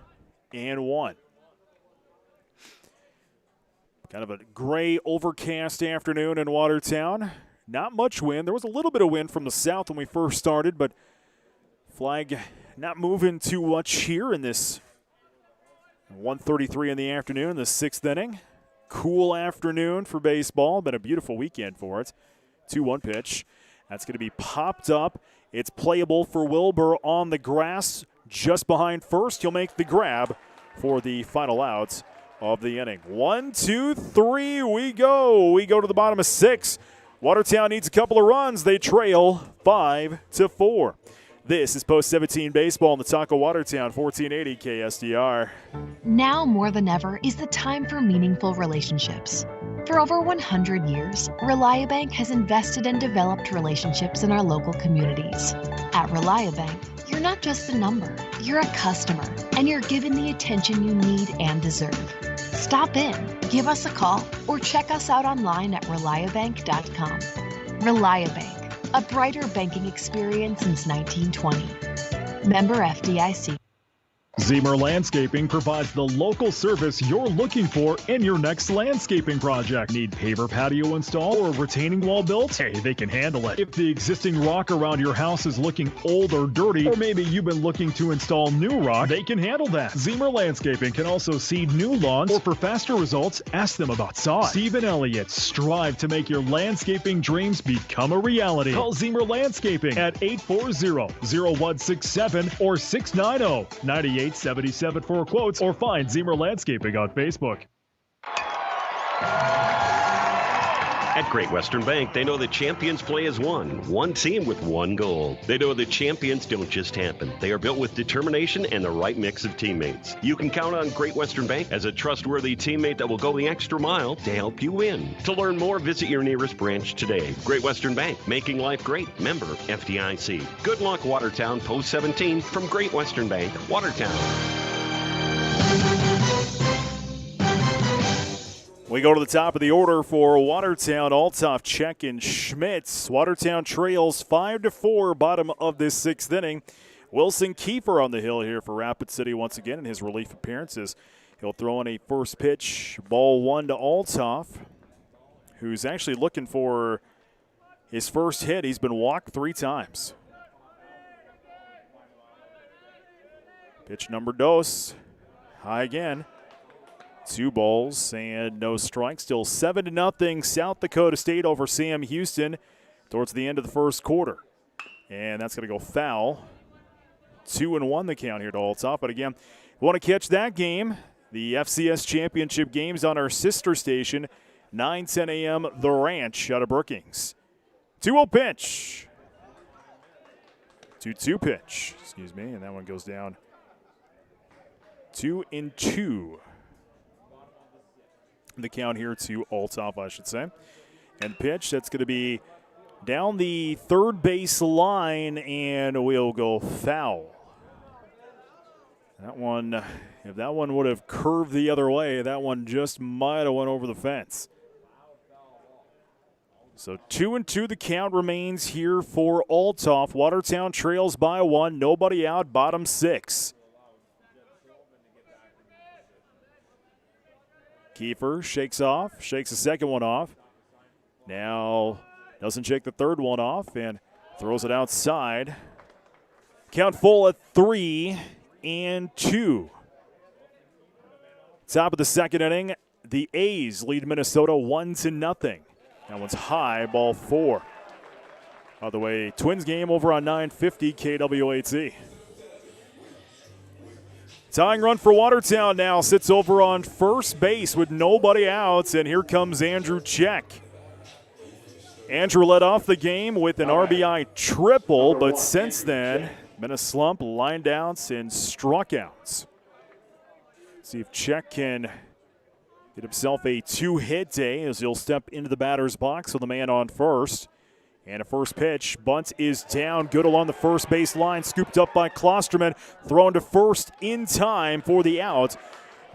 Kind of a gray, overcast afternoon in Watertown. Not much wind. There was a little bit of wind from the south when we first started, but flag not moving too much here in this 1:33 in the afternoon, the 6th inning. Cool afternoon for baseball. Been a beautiful weekend for it. 2-1 pitch. That's going to be popped up. It's playable for Wilbur on the grass just behind first. He'll make the grab for the final out of the inning. 1, 2, 3, we go. We go to the bottom of 6. Watertown needs a couple of runs. They trail 5-4. This is Post 17 Baseball in the Taco Watertown, 1480 KSDR. Now more than ever is the time for meaningful relationships. For over 100 years, Reliabank has invested and developed relationships in our local communities. At Reliabank, you're not just a number, you're a customer, and you're given the attention you need and deserve. Stop in, give us a call, or check us out online at reliabank.com. Reliabank, a brighter banking experience since 1920. Member FDIC. Zemer Landscaping provides the local service you're looking for in your next landscaping project. Need paver patio installed or a retaining wall built? Hey, they can handle it. If the existing rock around your house is looking old or dirty, or maybe you've been looking to install new rock, they can handle that. Zemer Landscaping can also seed new lawns, or for faster results, ask them about sod. Steve and Elliott strive to make your landscaping dreams become a reality. Call Zemer Landscaping at 840-0167 or 690-9877 for quotes, or find Zemer Landscaping on Facebook. At Great Western Bank, they know that champions play as one team with one goal. They know that champions don't just happen. They are built with determination and the right mix of teammates. You can count on Great Western Bank as a trustworthy teammate that will go the extra mile to help you win. To learn more, visit your nearest branch today. Great Western Bank, making life great. Member FDIC. Good luck, Watertown, Post 17 from Great Western Bank, Watertown. We go to the top of the order for Watertown, Althoff, Check, and Schmitz. Watertown trails 5-4, bottom of this 6th inning. Wilson Kiefer on the hill here for Rapid City once again in his relief appearances. He'll throw in a first pitch, ball 1 to Althoff, who's actually looking for his first hit. He's been walked 3 times. Pitch number dos, high again. 2 balls and no strikes. Still 7-0 South Dakota State over Sam Houston towards the end of the first quarter. And that's going to go foul. 2-1 the count here to Althoff. But again, if you want to catch that game, the FCS Championship games on our sister station, 9:10 a.m. The Ranch out of Brookings. 2-0 pitch. 2-2 pitch. Excuse me. And that one goes down 2-2. The count here to Althoff, I should say. And pitch, that's going to be down the third base line, and we'll go foul. That one, if that one would have curved the other way, that one just might have went over the fence. So 2-2 the count remains here for Althoff. Watertown trails by 1, nobody out, bottom 6. Kiefer shakes the second one off. Now doesn't shake the third one off and throws it outside. Count full at 3-2. Top of the second inning, the A's lead Minnesota 1-0. That one's high, ball 4. By the way, Twins game over on 950 KWAT. Tying run for Watertown now sits over on first base with nobody out, and here comes Andrew Check. Andrew led off the game with an RBI triple, but since then, been a slump, lined outs, and struck outs. See if Check can get himself a 2-hit day as he'll step into the batter's box with a man on first. And a first pitch. Bunt is down. Good along the first base line. Scooped up by Klosterman. Thrown to first in time for the out.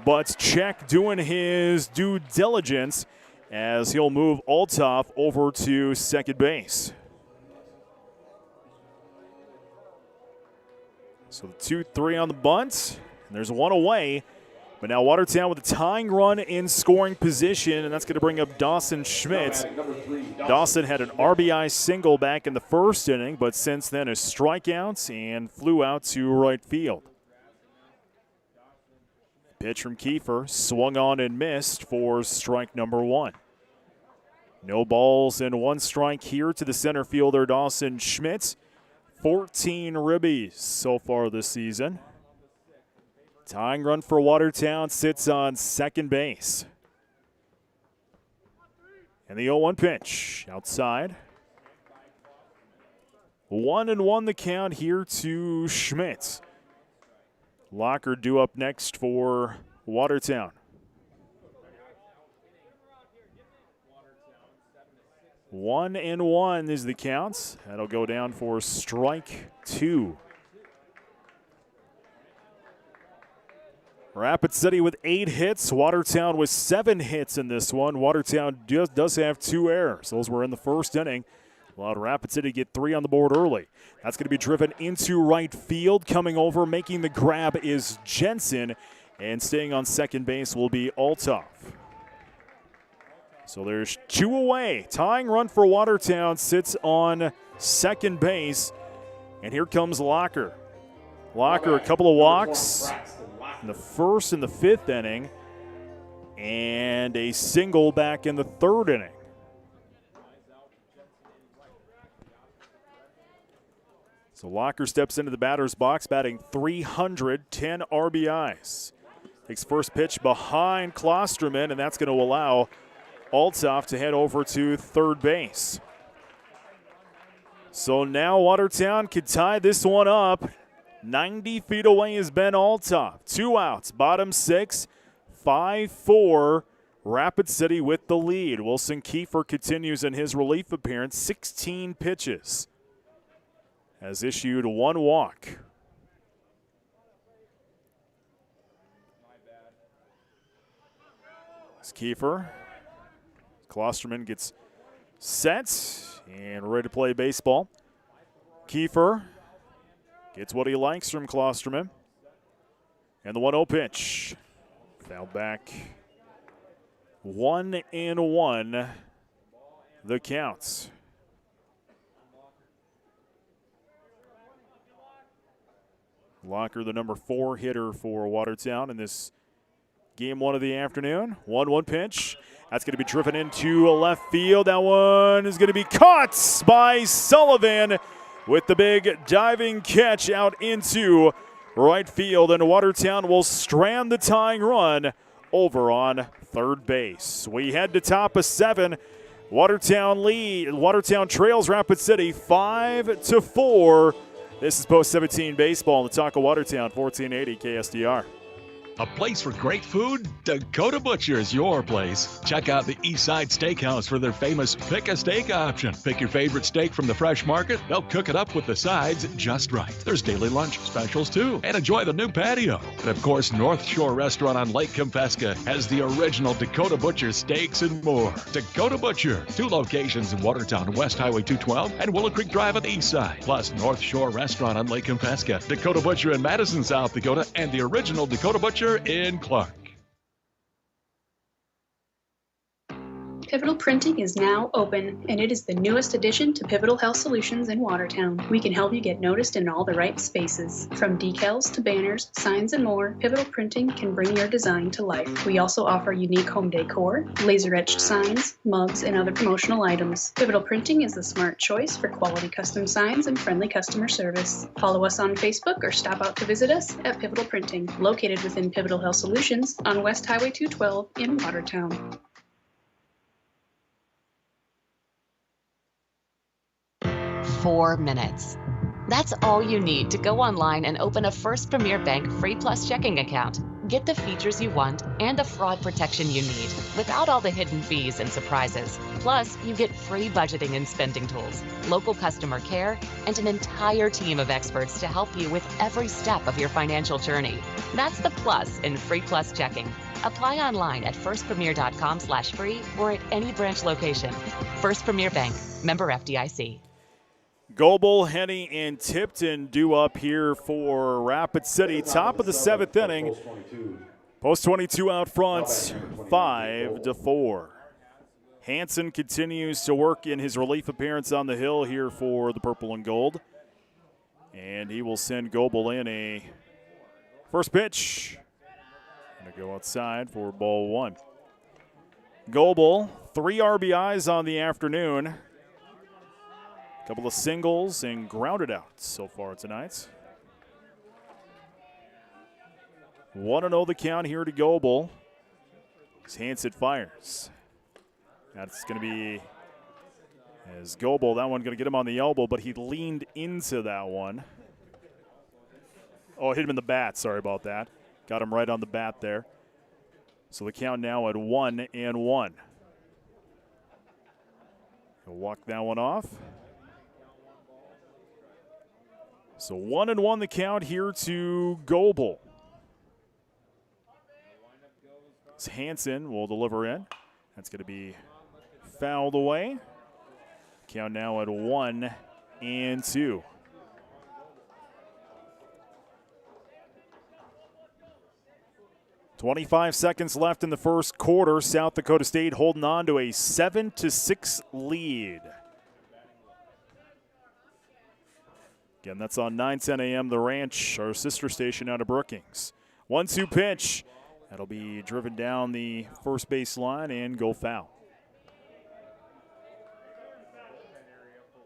But Check doing his due diligence as he'll move Althoff over to second base. So the 2-3 on the bunt. And there's one away. But now Watertown with a tying run in scoring position, and that's going to bring up Dawson Schmitz. Dawson had an RBI single back in the first inning, but since then is strikeouts and flew out to right field. Pitch from Kiefer, swung on and missed for strike number 1. No balls and 1 strike here to the center fielder, Dawson Schmitz. 14 ribbies so far this season. Tying run for Watertown sits on second base. And the 0-1 pitch outside. 1-1 the count here to Schmitz. Locker due up next for Watertown. 1-1 is the count. That'll go down for strike 2. Rapid City with 8 hits. Watertown with 7 hits in this one. Watertown does have 2 errors. Those were in the first inning. Allowed Rapid City to get 3 on the board early. That's going to be driven into right field. Coming over, making the grab is Jensen. And staying on second base will be Althoff. So there's 2 away. Tying run for Watertown sits on second base. And here comes Locker. Locker, a couple of walks in the first and the 5th inning, and a single back in the 3rd inning. So Locker steps into the batter's box, batting .310 RBIs. Takes first pitch behind Klosterman, and that's going to allow Althoff to head over to third base. So now Watertown could tie this one up. 90 feet away is Ben Althoff. 2 outs, bottom 6, 5-4. Rapid City with the lead. Wilson Kiefer continues in his relief appearance. 16 pitches. Has issued 1 walk. It's Kiefer. Klosterman gets set and ready to play baseball. Kiefer gets what he likes from Klosterman. And the 1-0 pitch. Foul back. 1-1 the counts. Locker, the number 4 hitter for Watertown in this game 1 of the afternoon. 1-1 pitch. That's going to be driven into left field. That one is going to be caught by Sullivan with the big diving catch out into right field. And Watertown will strand the tying run over on third base. We head to top of 7. Watertown trails Rapid City 5-4. This is Post 17 Baseball in the talk of Watertown, 1480 KSDR. A place for great food? Dakota Butcher is your place. Check out the Eastside Steakhouse for their famous pick a steak option. Pick your favorite steak from the fresh market. They'll cook it up with the sides just right. There's daily lunch specials too. And enjoy the new patio. And of course, North Shore Restaurant on Lake Kempesca has the original Dakota Butcher steaks and more. Dakota Butcher, 2 locations in Watertown, West Highway 212 and Willow Creek Drive on the east side. Plus North Shore Restaurant on Lake Kempesca, Dakota Butcher in Madison, South Dakota, and the original Dakota Butcher in Clark. Pivotal Printing is now open, and it is the newest addition to Pivotal Health Solutions in Watertown. We can help you get noticed in all the right spaces. From decals to banners, signs, and more, Pivotal Printing can bring your design to life. We also offer unique home decor, laser-etched signs, mugs, and other promotional items. Pivotal Printing is the smart choice for quality custom signs and friendly customer service. Follow us on Facebook or stop out to visit us at Pivotal Printing, located within Pivotal Health Solutions on West Highway 212 in Watertown. 4 minutes. That's all you need to go online and open a First Premier Bank Free Plus checking account. Get the features you want and the fraud protection you need without all the hidden fees and surprises. Plus, you get free budgeting and spending tools, local customer care, and an entire team of experts to help you with every step of your financial journey. That's the plus in Free Plus checking. Apply online at firstpremier.com/free or at any branch location. First Premier Bank, member FDIC. Goebel, Henny, and Tipton due up here for Rapid City. Top of the 7th inning. Post 22 out front, 5-4. Hansen continues to work in his relief appearance on the hill here for the Purple and Gold. And he will send Goebel in a first pitch. Going to go outside for ball 1. Goebel, 3 RBIs on the afternoon. Couple of singles and grounded outs so far tonight. 1-0 the count here to Goebel. As Hansen fires. That's going to be as Goebel. That one going to get him on the elbow, but he leaned into that one. Oh, hit him in the bat. Sorry about that. Got him right on the bat there. So the count now at 1-1. He'll walk that one off. So 1-1 the count here to Goebel. Hansen will deliver in. That's going to be fouled away. Count now at 1-2. .25 seconds left in the first quarter. South Dakota State holding on to a 7-6 lead. Again, that's on 9:10 a.m. The Ranch, our sister station out of Brookings. 1-2 pitch. That'll be driven down the first base line and go foul.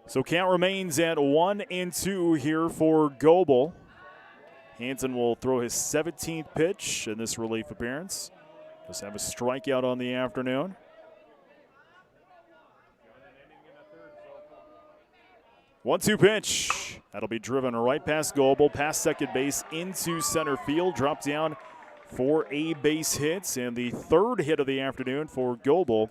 So count remains at 1-2 here for Goebel. Hansen will throw his 17th pitch in this relief appearance. Just have a strikeout on the afternoon. One-two pitch. That'll be driven right past Goebel, past second base into center field. Drop down for a base hit, and the third hit of the afternoon for Goebel.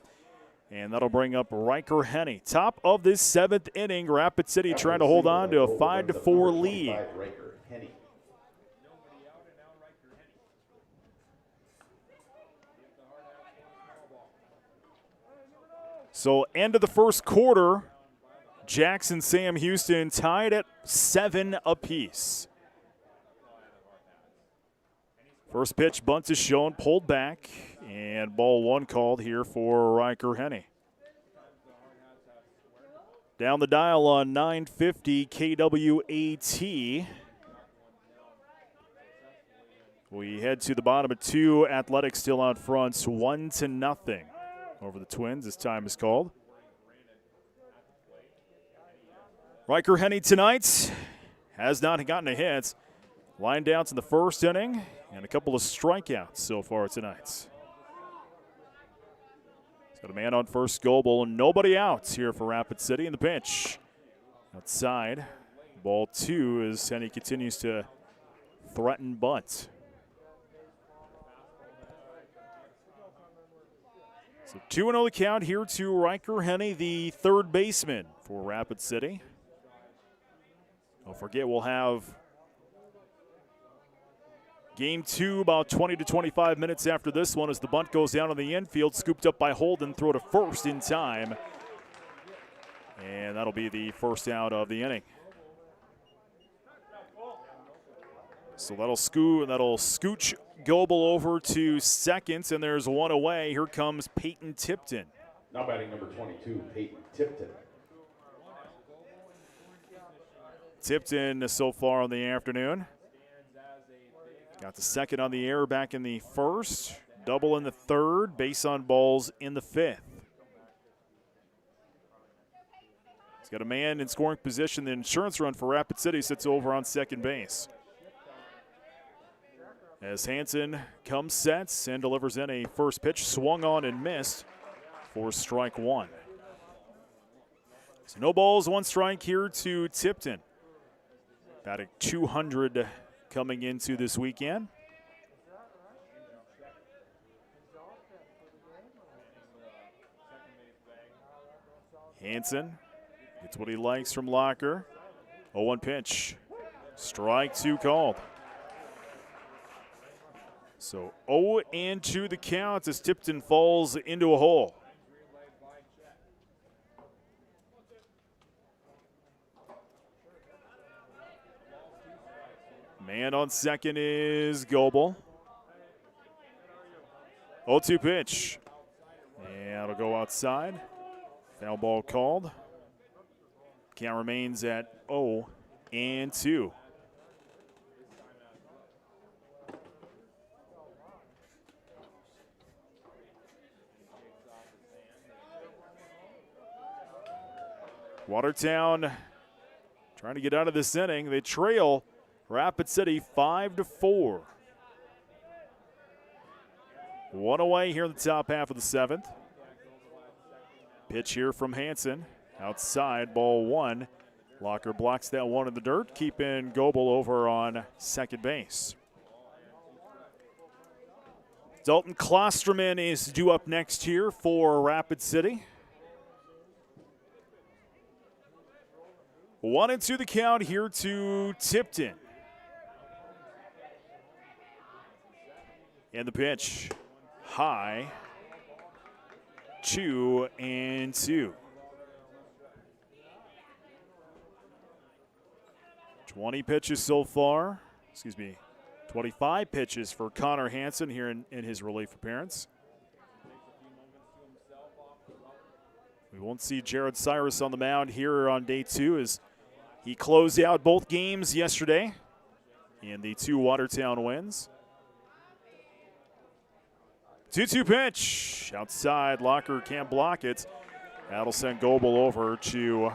And that'll bring up Riker Henny. Top of this 7th inning, Rapid City trying to hold on to a 5-4 lead. So end of the first quarter, Jackson, Sam Houston tied at 7 apiece. First pitch, bunt is shown, pulled back, and ball 1 called here for Riker Henny. Down the dial on 950 KWAT. We head to the bottom of 2. Athletics still out front, 1-0 over the Twins. This time is called. Riker Henny tonight has not gotten a hit. Line downs in the first inning and a couple of strikeouts so far tonight. He's got a man on first, Goebel, and nobody out here for Rapid City in the pitch. Outside, ball 2 as Henny continues to threaten bunt. So 2-0 the count here to Riker Henny, the third baseman for Rapid City. Don't forget, we'll have game 2 about 20 to 25 minutes after this one as the bunt goes down on the infield, scooped up by Holden, throw to first in time. And that'll be the first out of the inning. So that'll scooch Goebel over to second, and there's one away. Here comes Peyton Tipton. Now batting number 22, Peyton Tipton. Tipton so far on the afternoon. Got the second on the air back in the first, double in the third, base on balls in the fifth. He's got a man in scoring position. The insurance run for Rapid City sits over on second base. As Hansen comes, sets, and delivers in a first pitch, swung on and missed for strike one. So no balls, one strike here to Tipton. Batting .200 coming into this weekend. Hansen gets what he likes from Locker. 0-1 pitch. Strike two called. So 0-2 the count as Tipton falls into a hole. Man on second is Goebel. 0-2 pitch. And it'll go outside. Foul ball called. Count remains at 0-2. Watertown trying to get out of this inning. They trail Rapid City 5-4. One away here in the top half of the seventh. Pitch here from Hansen. Outside, ball one. Locker blocks that one in the dirt, keeping Goebel over on second base. Dalton Klosterman is due up next here for Rapid City. 1-2 the count here to Tipton. And the pitch, high, 2-2. 20 pitches so far. 25 pitches for Connor Hansen here in his relief appearance. We won't see Jared Cyrus on the mound here on day two as he closed out both games yesterday in the two Watertown wins. 2-2 pitch. Outside, Locker can't block it. That'll send Goebel over to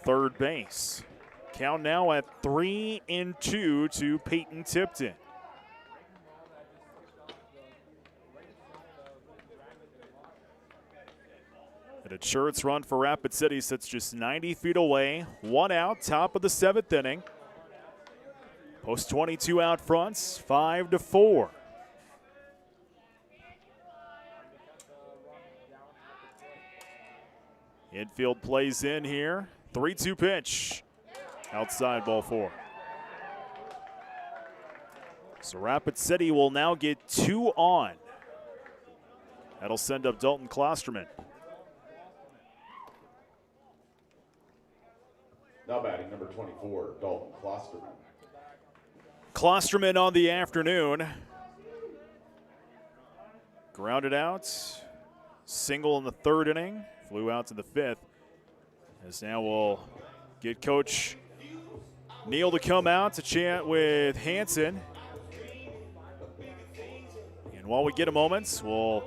third base. Count now at 3-2 to Peyton Tipton. An insurance run for Rapid City sits just 90 feet away. One out, top of the seventh inning. Post 22 out fronts, 5-4. Infield plays in here. 3-2 pitch. Outside, ball four. So Rapid City will now get 2 on. That'll send up Dalton Klosterman. Now batting number 24, Dalton Klosterman. Klosterman on the afternoon. Grounded out. Single in the third inning. Flew out to the fifth. As now we'll get Coach Neal to come out to chat with Hansen. And while we get a moment, we'll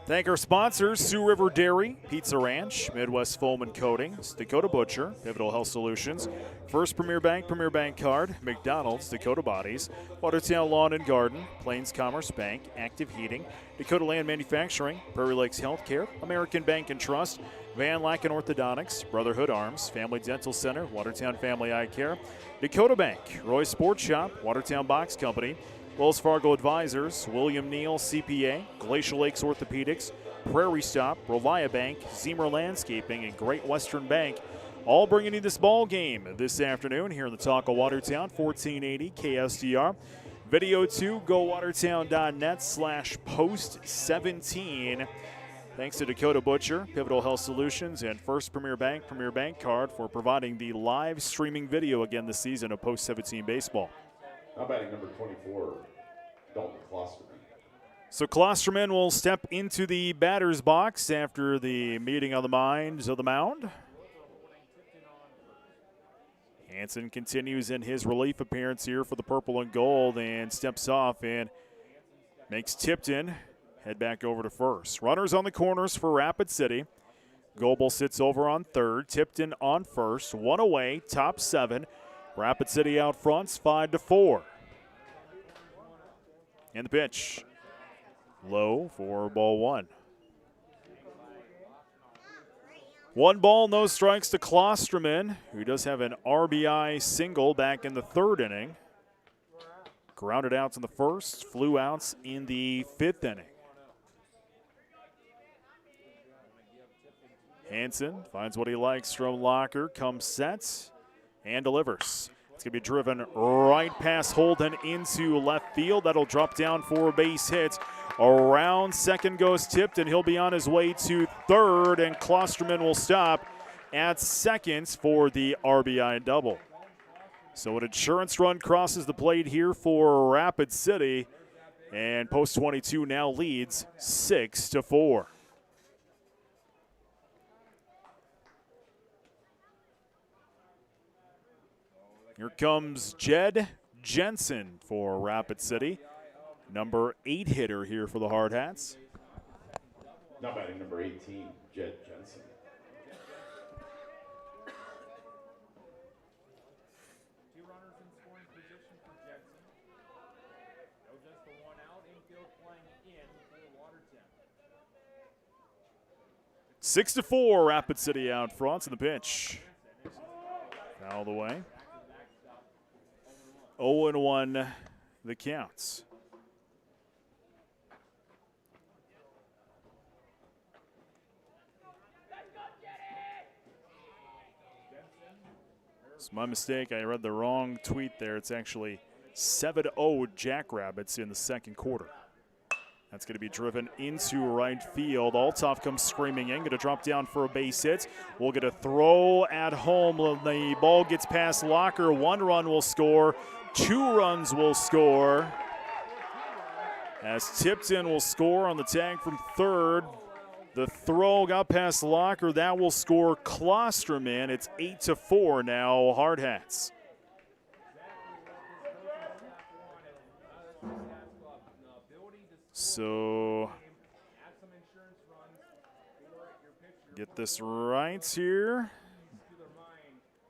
thank our sponsors, Sioux River Dairy, Pizza Ranch, Midwest Foam and Coatings, Dakota Butcher, Pivotal Health Solutions, First Premier Bank Card, McDonald's, Dakota Bodies, Watertown Lawn and Garden, Plains Commerce Bank, Active Heating, Dakota Land Manufacturing, Prairie Lakes Healthcare, American Bank and Trust, Van Lacken Orthodontics, Brotherhood Arms, Family Dental Center, Watertown Family Eye Care, Dakota Bank, Roy Sports Shop, Watertown Box Company, Wells Fargo Advisors, William Neal CPA, Glacial Lakes Orthopedics, Prairie Stop, Rovia Bank, Zemer Landscaping, and Great Western Bank, all bringing you this ball game this afternoon here in the Talk of Watertown, 1480 KSDR. Video 2, gowatertown.net/post17. Thanks to Dakota Butcher, Pivotal Health Solutions, and First Premier Bank Card for providing the live streaming video again this season of Post 17 baseball. Now batting number 24, Dalton Klosterman. So Klosterman will step into the batter's box after the meeting of the minds of the mound. Hansen continues in his relief appearance here for the purple and gold and steps off and makes Tipton head back over to first. Runners on the corners for Rapid City. Goebel sits over on third. Tipton on first. One away, top 7. Rapid City out fronts 5-4. And the pitch. Low for ball 1. 1 ball, no strikes to Klosterman, who does have an RBI single back in the 3rd inning. Grounded outs in the 1st, flew outs in the 5th inning. Hansen finds what he likes from Locker, comes set, and delivers. It's going to be driven right past Holden into left field. That'll drop down for a base hit. Around second goes Tipton. He'll be on his way to third, and Klosterman will stop at second for the RBI double. So an insurance run crosses the plate here for Rapid City, and Post 22 now leads 6-4. Here comes Jed Jensen for Rapid City. Number 8 hitter here for the Hard Hats. Now batting number 18, Jed Jensen. Six to 4, Rapid City out front in the pitch. Foul away. 0-1 the counts. It's my mistake. I read the wrong tweet there. It's actually 7-0 Jackrabbits in the 2nd quarter. That's going to be driven into right field. Althoff comes screaming in, going to drop down for a base hit. We'll get a throw at home. The ball gets past Locker. 1 run will score. 2 runs will score. As Tipton will score on the tag from third. The throw got past Locker. That will score Klosterman. It's 8-4 now, Hard Hats. So, get this right here.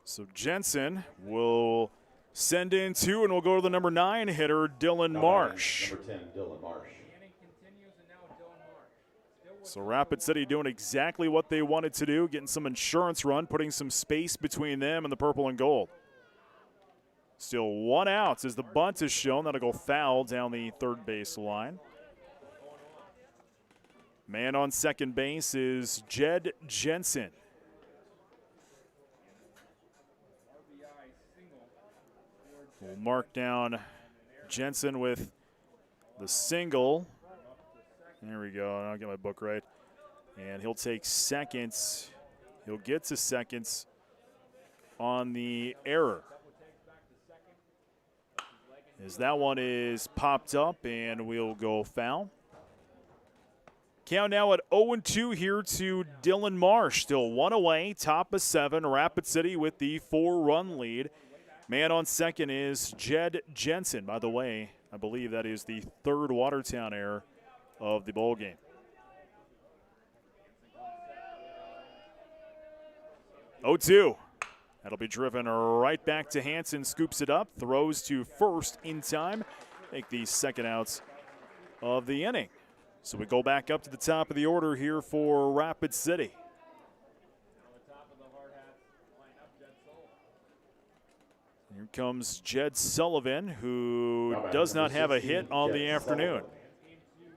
So Jensen will send in 2, and we'll go to the number 9 hitter, Dylan Marsh. Number 10, Dylan Marsh. So Rapid City doing exactly what they wanted to do, getting some insurance run, putting some space between them and the purple and gold. Still 1 out as the bunt is shown. That'll go foul down the third base line. Man on second base is Jed Jensen. We'll mark down Jensen with the single. There we go. I'll get my book right. And he'll take seconds. He'll get to seconds on the error. As that one is popped up, and we'll go foul. Count now at 0-2 here to Dylan Marsh. Still 1 away, top of 7. Rapid City with the 4-run lead. Man on second is Jed Jensen. By the way, I believe that is the 3rd Watertown error of the ball game. Oh, 2. That'll be driven right back to Hansen. Scoops it up, throws to first in time. Make the 2nd outs of the inning. So we go back up to the top of the order here for Rapid City. Here comes Jed Sullivan, who does not have a hit on the afternoon.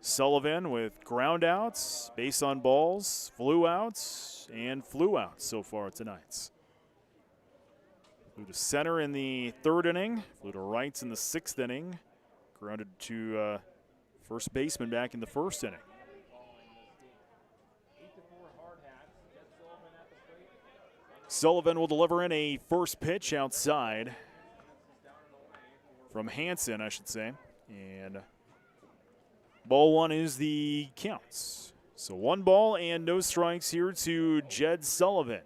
Sullivan with ground outs, base on balls, flew outs, and flew outs so far tonight. Flew to center in the 3rd inning, flew to right in the 6th inning, grounded to first baseman back in the 1st inning. Sullivan will deliver in a first pitch outside from Hansen, I should say. And Ball one is the counts. So 1 ball and no strikes here to Jed Sullivan.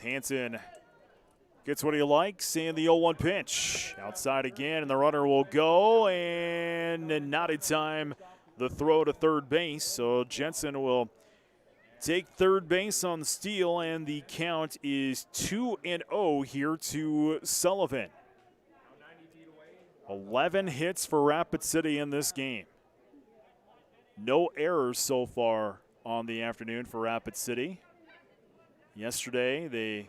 Hanson gets what he likes, and the 0-1 pitch. Outside again, and the runner will go, and not in time. The throw to third base, so Jensen will take third base on the steal, and the count is 2-0 here to Sullivan. 11 hits for Rapid City in this game. No errors so far on the afternoon for Rapid City. Yesterday,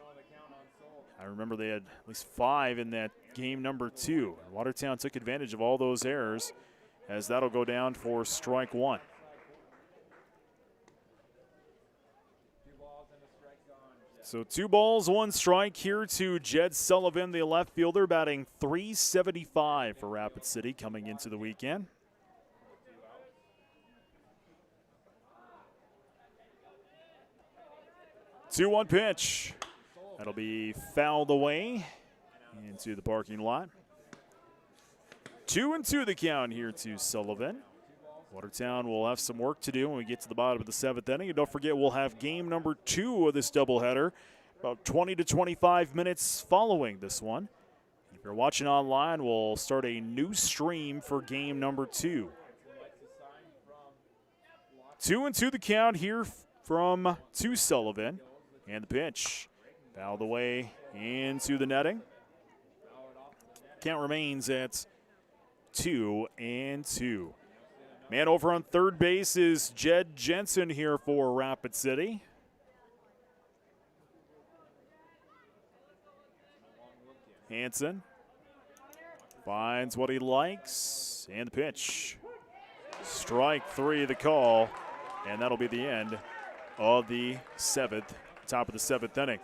I remember they had at least 5 in that game number 2. Watertown took advantage of all those errors, as that'll go down for strike 1. So 2 balls, 1 strike here to Jed Sullivan, the left fielder, batting .375 for Rapid City coming into the weekend. Two 1 pitch. That'll be fouled away into the parking lot. 2-2 the count here to Sullivan. Watertown will have some work to do when we get to the bottom of the 7th inning. And don't forget, we'll have game number 2 of this doubleheader about 20 to 25 minutes following this one. If you're watching online, we'll start a new stream for game number 2. 2-2 the count here to Sullivan. And the pitch. Fouled away into the netting. Count remains at 2-2. Man over on third base is Jed Jensen here for Rapid City. Hanson finds what he likes, and the pitch. Strike 3 the call, and that'll be the end of the 7th, top of the 7th inning.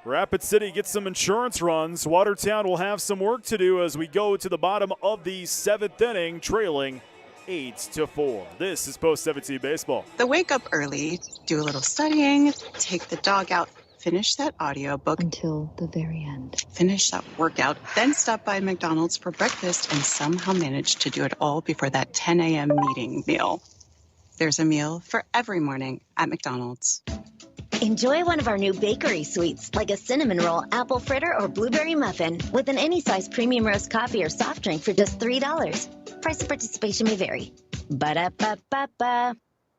Rapid City gets some insurance runs. Watertown will have some work to do as we go to the bottom of the 7th inning, trailing 8-4. This is Post 17 Baseball. The wake up early, do a little studying, take the dog out, finish that audiobook Until the very end. finish that workout, then stop by McDonald's for breakfast and somehow manage to do it all before that 10 a.m. meeting meal. There's a meal for every morning at McDonald's. Enjoy one of our new bakery sweets, like a cinnamon roll, apple fritter, or blueberry muffin, with an any size premium roast coffee or soft drink for just $3. Price of participation may vary. Ba-da-ba-ba-ba.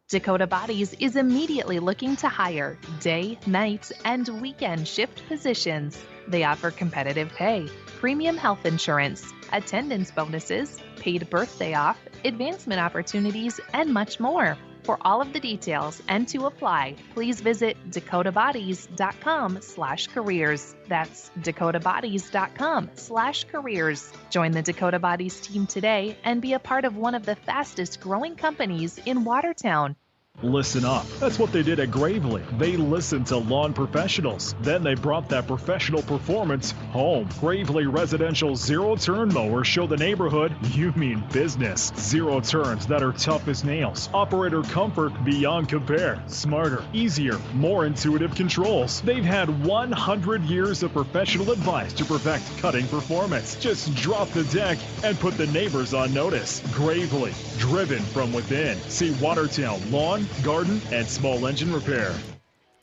Dakota Bodies is immediately looking to hire day, night, and weekend shift positions. They offer competitive pay, premium health insurance, attendance bonuses, paid birthday off, advancement opportunities, and much more. For all of the details and to apply, please visit dakotabodies.com/careers. That's dakotabodies.com/careers. Join the Dakota Bodies team today and be a part of one of the fastest growing companies in Watertown. Listen up. That's what they did at Gravely. They listened to lawn professionals. Then they brought that professional performance home. Gravely Residential zero-turn mowers show the neighborhood you mean business. Zero turns that are tough as nails. Operator comfort beyond compare. Smarter, easier, more intuitive controls. They've had 100 years of professional advice to perfect cutting performance. Just drop the deck and put the neighbors on notice. Gravely, driven from within. See Watertown Lawn, Garden, and Small Engine Repair.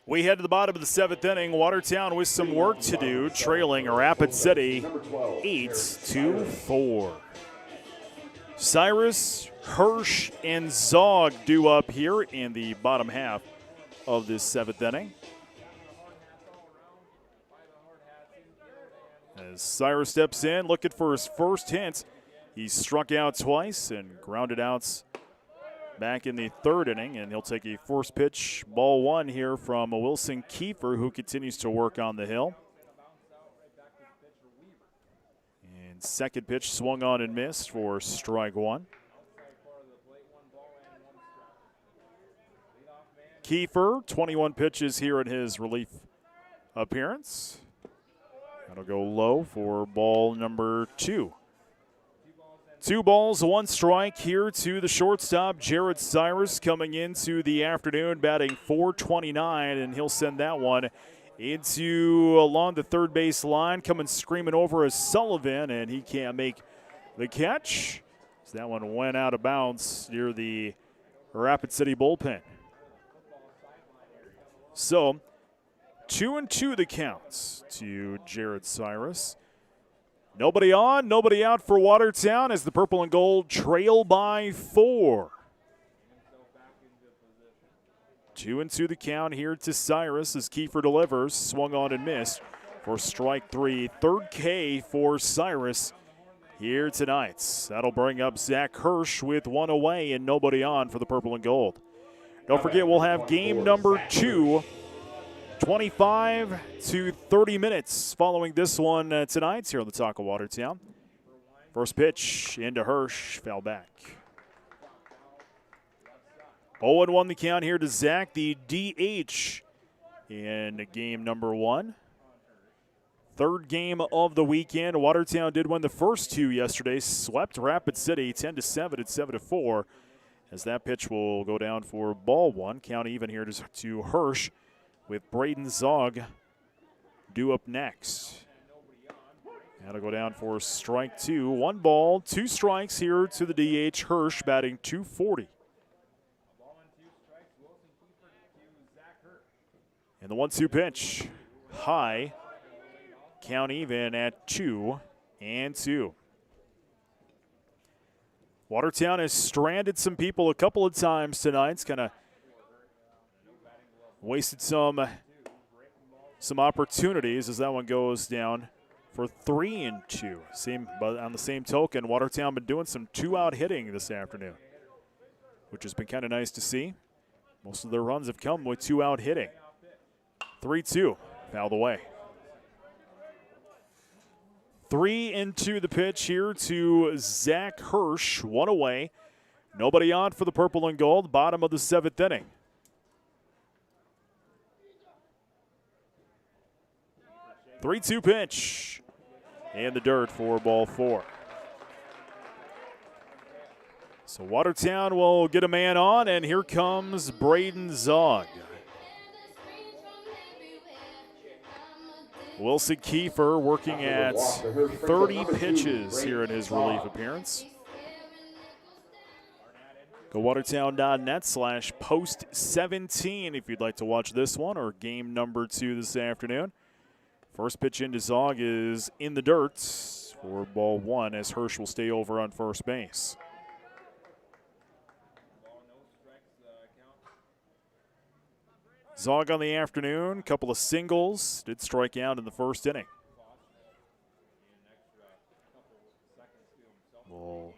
We head to the bottom of the 7th inning. Watertown with some work to do, trailing Rapid City 8-4. Cyrus, Hirsch, and Zog due up here in the bottom half of this 7th inning. As Cyrus steps in, looking for his first hit. He struck out twice and grounded out back in the 3rd inning, and he'll take a first pitch, ball 1 here from Wilson Kiefer, who continues to work on the hill. And second pitch swung on and missed for strike 1. Kiefer, 21 pitches here in his relief appearance. That'll go low for ball number 2. 2 balls, 1 strike here to the shortstop, Jared Cyrus, coming into the afternoon, batting .429, and he'll send that one along the third base line, coming screaming over is Sullivan, and he can't make the catch. So that one went out of bounds near the Rapid City bullpen. So 2-2 the counts to Jared Cyrus. Nobody on, nobody out for Watertown as the purple and gold trail by 4. 2-2 the count here to Cyrus as Kiefer delivers. Swung on and missed for strike 3. Third K for Cyrus here tonight. That'll bring up Zach Hirsch with 1 away and nobody on for the purple and gold. Don't forget, we'll have game number 2, 25 to 30 minutes following this one tonight here on the Talk of Watertown. First pitch into Hirsch, foul back. 0-1 the count here to Zach, the DH in game number 1. Third game of the weekend. Watertown did win the first 2 yesterday, swept Rapid City 10-7 and 7-4. As that pitch will go down for ball 1. Count even here to Hirsch with Braden Zog due up next. That'll go down for strike 2. 1 ball, 2 strikes here to the DH. Hirsch batting .240. And the 1-2 pitch, high. Count even at 2-2. Watertown has stranded some people a couple of times tonight. It's kind of wasted some opportunities as that one goes down for 3-2. But on the same token, Watertown been doing some 2-out hitting this afternoon, which has been kind of nice to see. Most of their runs have come with 2-out hitting. 3-2, fouled away. 3-2 the pitch here to Zach Hirsch, 1 away. Nobody on for the purple and gold, bottom of the 7th inning. Three-two pitch in the dirt for ball 4. So Watertown will get a man on, and here comes Braden Zog. Wilson Kiefer working at 30 pitches here in his relief appearance. Go Watertown.net/post17 if you'd like to watch this one or game number 2 this afternoon. First pitch into Zog is in the dirt for ball 1 as Hirsch will stay over on first base. Zog on the afternoon, couple of singles, did strike out in the first inning. We'll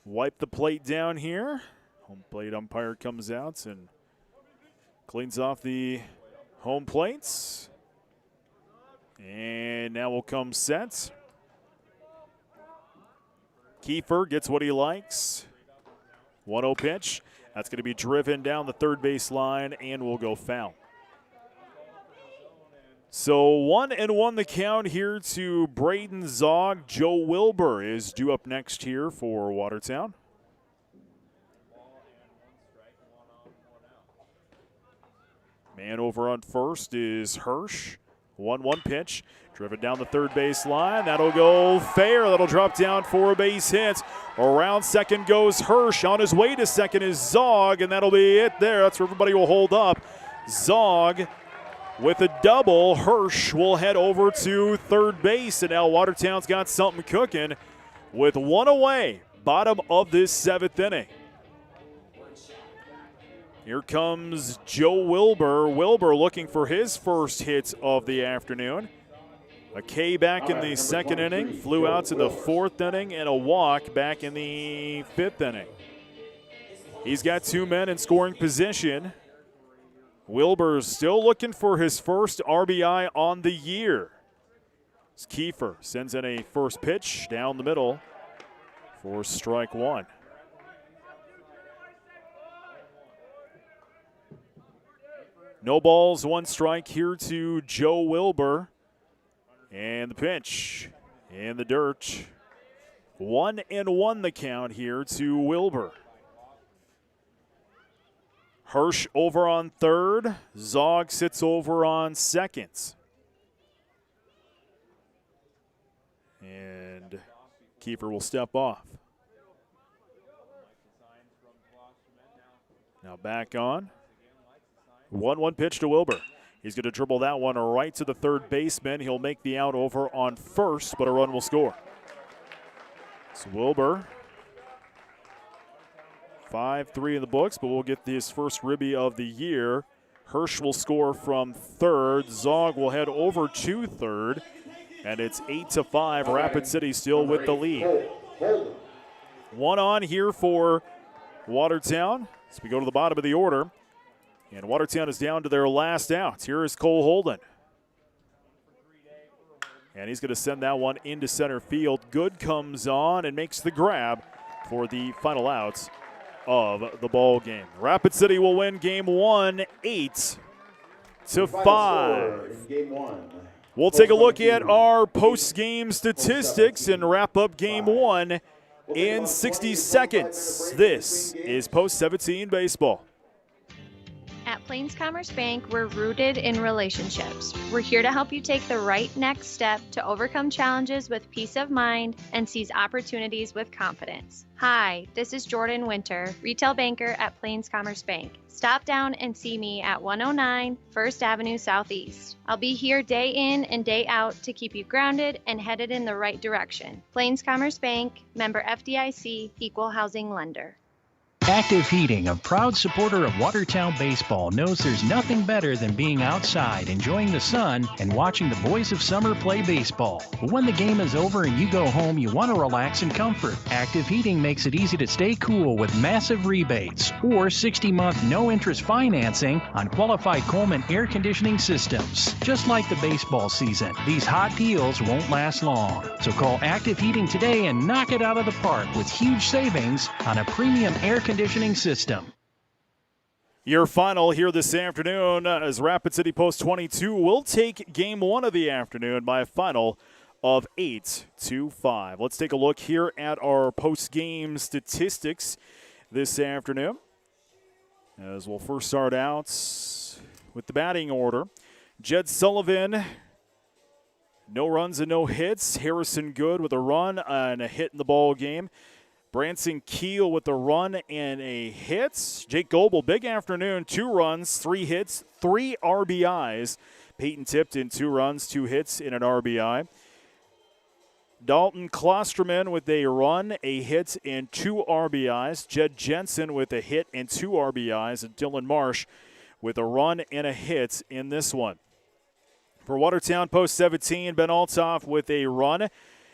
wipe the plate down here. Home plate umpire comes out and cleans off the home plates. And now will come set. Kiefer gets what he likes. 1-0 pitch. That's going to be driven down the third base line and will go foul. So 1-1 the count here to Braden Zog. Joe Wilbur is due up next here for Watertown. Man over on first is Hirsch. 1-1 pitch, driven down the third base line. That'll go fair. That'll drop down for a base hit. Around second goes Hirsch. On his way to second is Zog, and that'll be it there. That's where everybody will hold up. Zog with a double. Hirsch will head over to third base, and now Watertown's got something cooking with 1 away, bottom of this 7th inning. Here comes Joe Wilbur. Wilbur looking for his first hit of the afternoon. A K back in the 2nd inning, flew out to the 4th inning, and a walk back in the 5th inning. He's got 2 men in scoring position. Wilbur's still looking for his first RBI on the year. Kiefer sends in a first pitch down the middle for strike 1. No balls, 1 strike here to Joe Wilbur. And the pitch in the dirt. 1-1 the count here to Wilbur. Hirsch over on third. Zog sits over on second. And Kiefer will step off. Now back on. 1-1 pitch to Wilbur. He's going to dribble that one right to the third baseman. He'll make the out over on first, but a run will score. So Wilbur, 5-3 in the books, but we'll get his first ribby of the year. Hirsch will score from third. Zog will head over to third, and it's 8-5. Rapid City still with the lead. One on here for Watertown as we go to the bottom of the order. And Watertown is down to their last outs. Here is Cole Holden. And he's going to send that one into center field. Good comes on and makes the grab for the final outs of the ball game. Rapid City will win game one, 8-5. We'll take a look at our post-game statistics and wrap up game one in 60 seconds. This is Post-17 Baseball. At Plains Commerce Bank, we're rooted in relationships. We're here to help you take the right next step to overcome challenges with peace of mind and seize opportunities with confidence. Hi, this is Jordan Winter, retail banker at Plains Commerce Bank. Stop down and see me at 109 First Avenue Southeast. I'll be here day in and day out to keep you grounded and headed in the right direction. Plains Commerce Bank, member FDIC, equal housing lender. Active Heating, a proud supporter of Watertown baseball, knows there's nothing better than being outside, enjoying the sun, and watching the boys of summer play baseball. But when the game is over and you go home, you want to relax in comfort. Active Heating makes it easy to stay cool with massive rebates or 60-month no-interest financing on qualified Coleman air conditioning systems. Just like the baseball season, these hot deals won't last long. So call Active Heating today and knock it out of the park with huge savings on a premium air conditioning system. Your final here this afternoon as Rapid City Post 22 will take game one of the afternoon by a final of 8-5. Let's take a look here at our post-game statistics this afternoon. As we'll first start out with the batting order. Jed Sullivan, no runs and no hits. Harrison Good with a run and a hit in the ball game. Branson Keel with a run and a hit. Jake Goebel, big afternoon, 2 runs, 3 hits, 3 RBIs. Peyton Tipton, 2 runs, 2 hits, and an RBI. Dalton Klosterman with a run, a hit, and 2 RBIs. Jed Jensen with a hit and 2 RBIs. And Dylan Marsh with a run and a hit in this one. For Watertown Post 17, Ben Althoff with a run.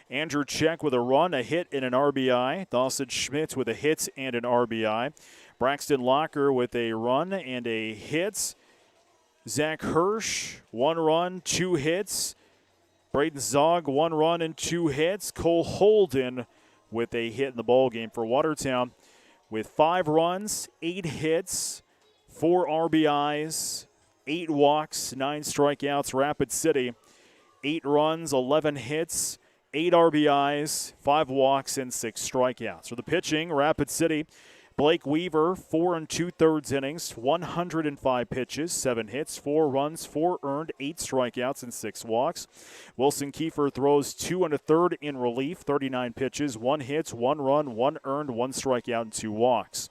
Andrew Check with a run, a hit, and an RBI. Dawson Schmidt with a hit and an RBI. Braxton Locker with a run and a hit. Zach Hirsch, 1 run, 2 hits. Braden Zog, 1 run and 2 hits. Cole Holden with a hit in the ballgame for Watertown with 5 runs, 8 hits, 4 RBIs, 8 walks, 9 strikeouts. Rapid City, 8 runs, 11 hits, 8 RBIs, 5 walks, and 6 strikeouts. For the pitching, Rapid City, Blake Weaver, 4 2/3 innings, 105 pitches, 7 hits, 4 runs, 4 earned, 8 strikeouts, and 6 walks. Wilson Kiefer throws 2 1/3 in relief, 39 pitches, 1 hit, 1 run, 1 earned, 1 strikeout, and 2 walks.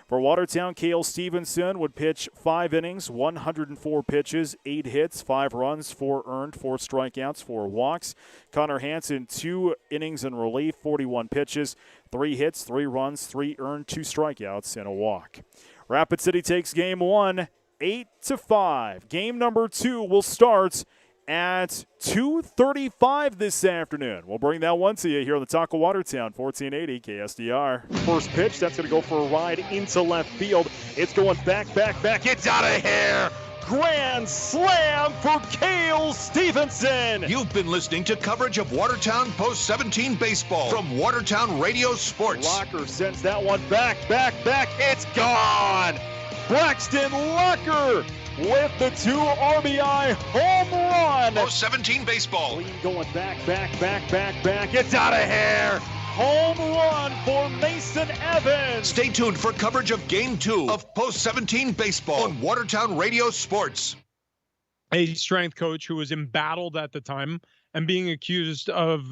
For Watertown, Cale Stevenson would pitch 5 innings, 104 pitches, 8 hits, 5 runs, 4 earned, 4 strikeouts, 4 walks. Connor Hansen, 2 innings in relief, 41 pitches, 3 hits, 3 runs, 3 earned, 2 strikeouts, and a walk. Rapid City takes game 1, 8-5. Game number 2 will start at 2:35 this afternoon. We'll bring that one to you here on the Talk of Watertown, 1480 KSDR. First pitch, that's going to go for a ride into left field. It's going back. It's out of here. Grand slam for Cale Stevenson. You've been listening to coverage of Watertown Post 17 baseball from Watertown Radio Sports. Locker sends that one back. It's gone. Braxton Locker with the 2 RBI home run. Post 17 baseball. Clean going back. It's out of here. home run for Mason Evans. Stay tuned for coverage of Game 2 of Post 17 Baseball on Watertown Radio Sports. A strength coach who was embattled at the time and being accused of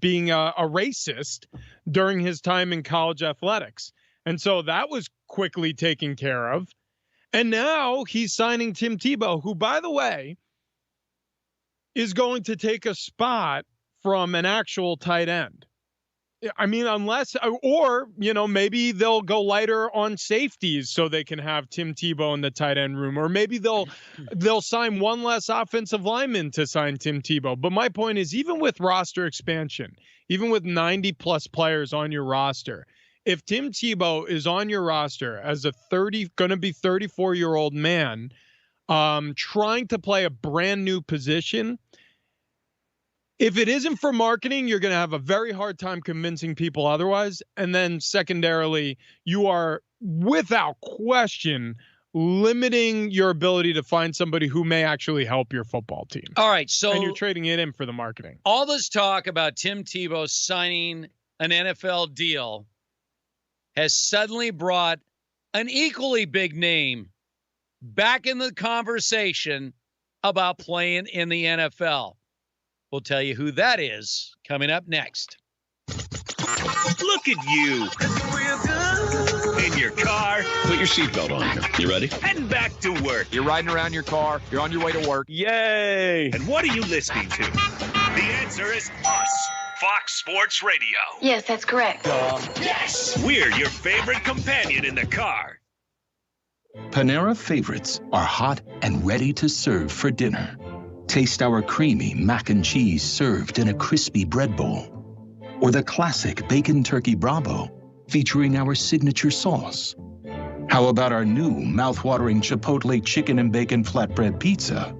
being a racist during his time in college athletics. And so that was quickly taken care of. And now he's signing Tim Tebow, who, by the way, is going to take a spot from an actual tight end. I mean, unless, or, maybe they'll go lighter on safeties so they can have Tim Tebow in the tight end room, or maybe they'll sign one less offensive lineman to sign Tim Tebow. But my point is, even with roster expansion, even with 90 plus players on your roster, if Tim Tebow is on your roster as a going to be 34-year-old man, trying to play a brand new position, if it isn't for marketing, you're going to have a very hard time convincing people otherwise. And then secondarily, you are without question limiting your ability to find somebody who may actually help your football team. All right. So, and you're trading it in for the marketing. All this talk about Tim Tebow signing an NFL deal has suddenly brought an equally big name back in the conversation about playing in the NFL. We'll tell you who that is coming up next. Look at you. In your car. Put your seatbelt on. You ready? Heading back to work. You're riding around your car. You're on your way to work. Yay. And what are you listening to? The answer is us. Fox Sports Radio. Yes, that's correct. Yes. We're your favorite companion in the car. Panera favorites are hot and ready to serve for dinner. Taste our creamy mac and cheese served in a crispy bread bowl. Or the classic bacon turkey Bravo featuring our signature sauce. How about our new mouth-watering Chipotle chicken and bacon flatbread pizza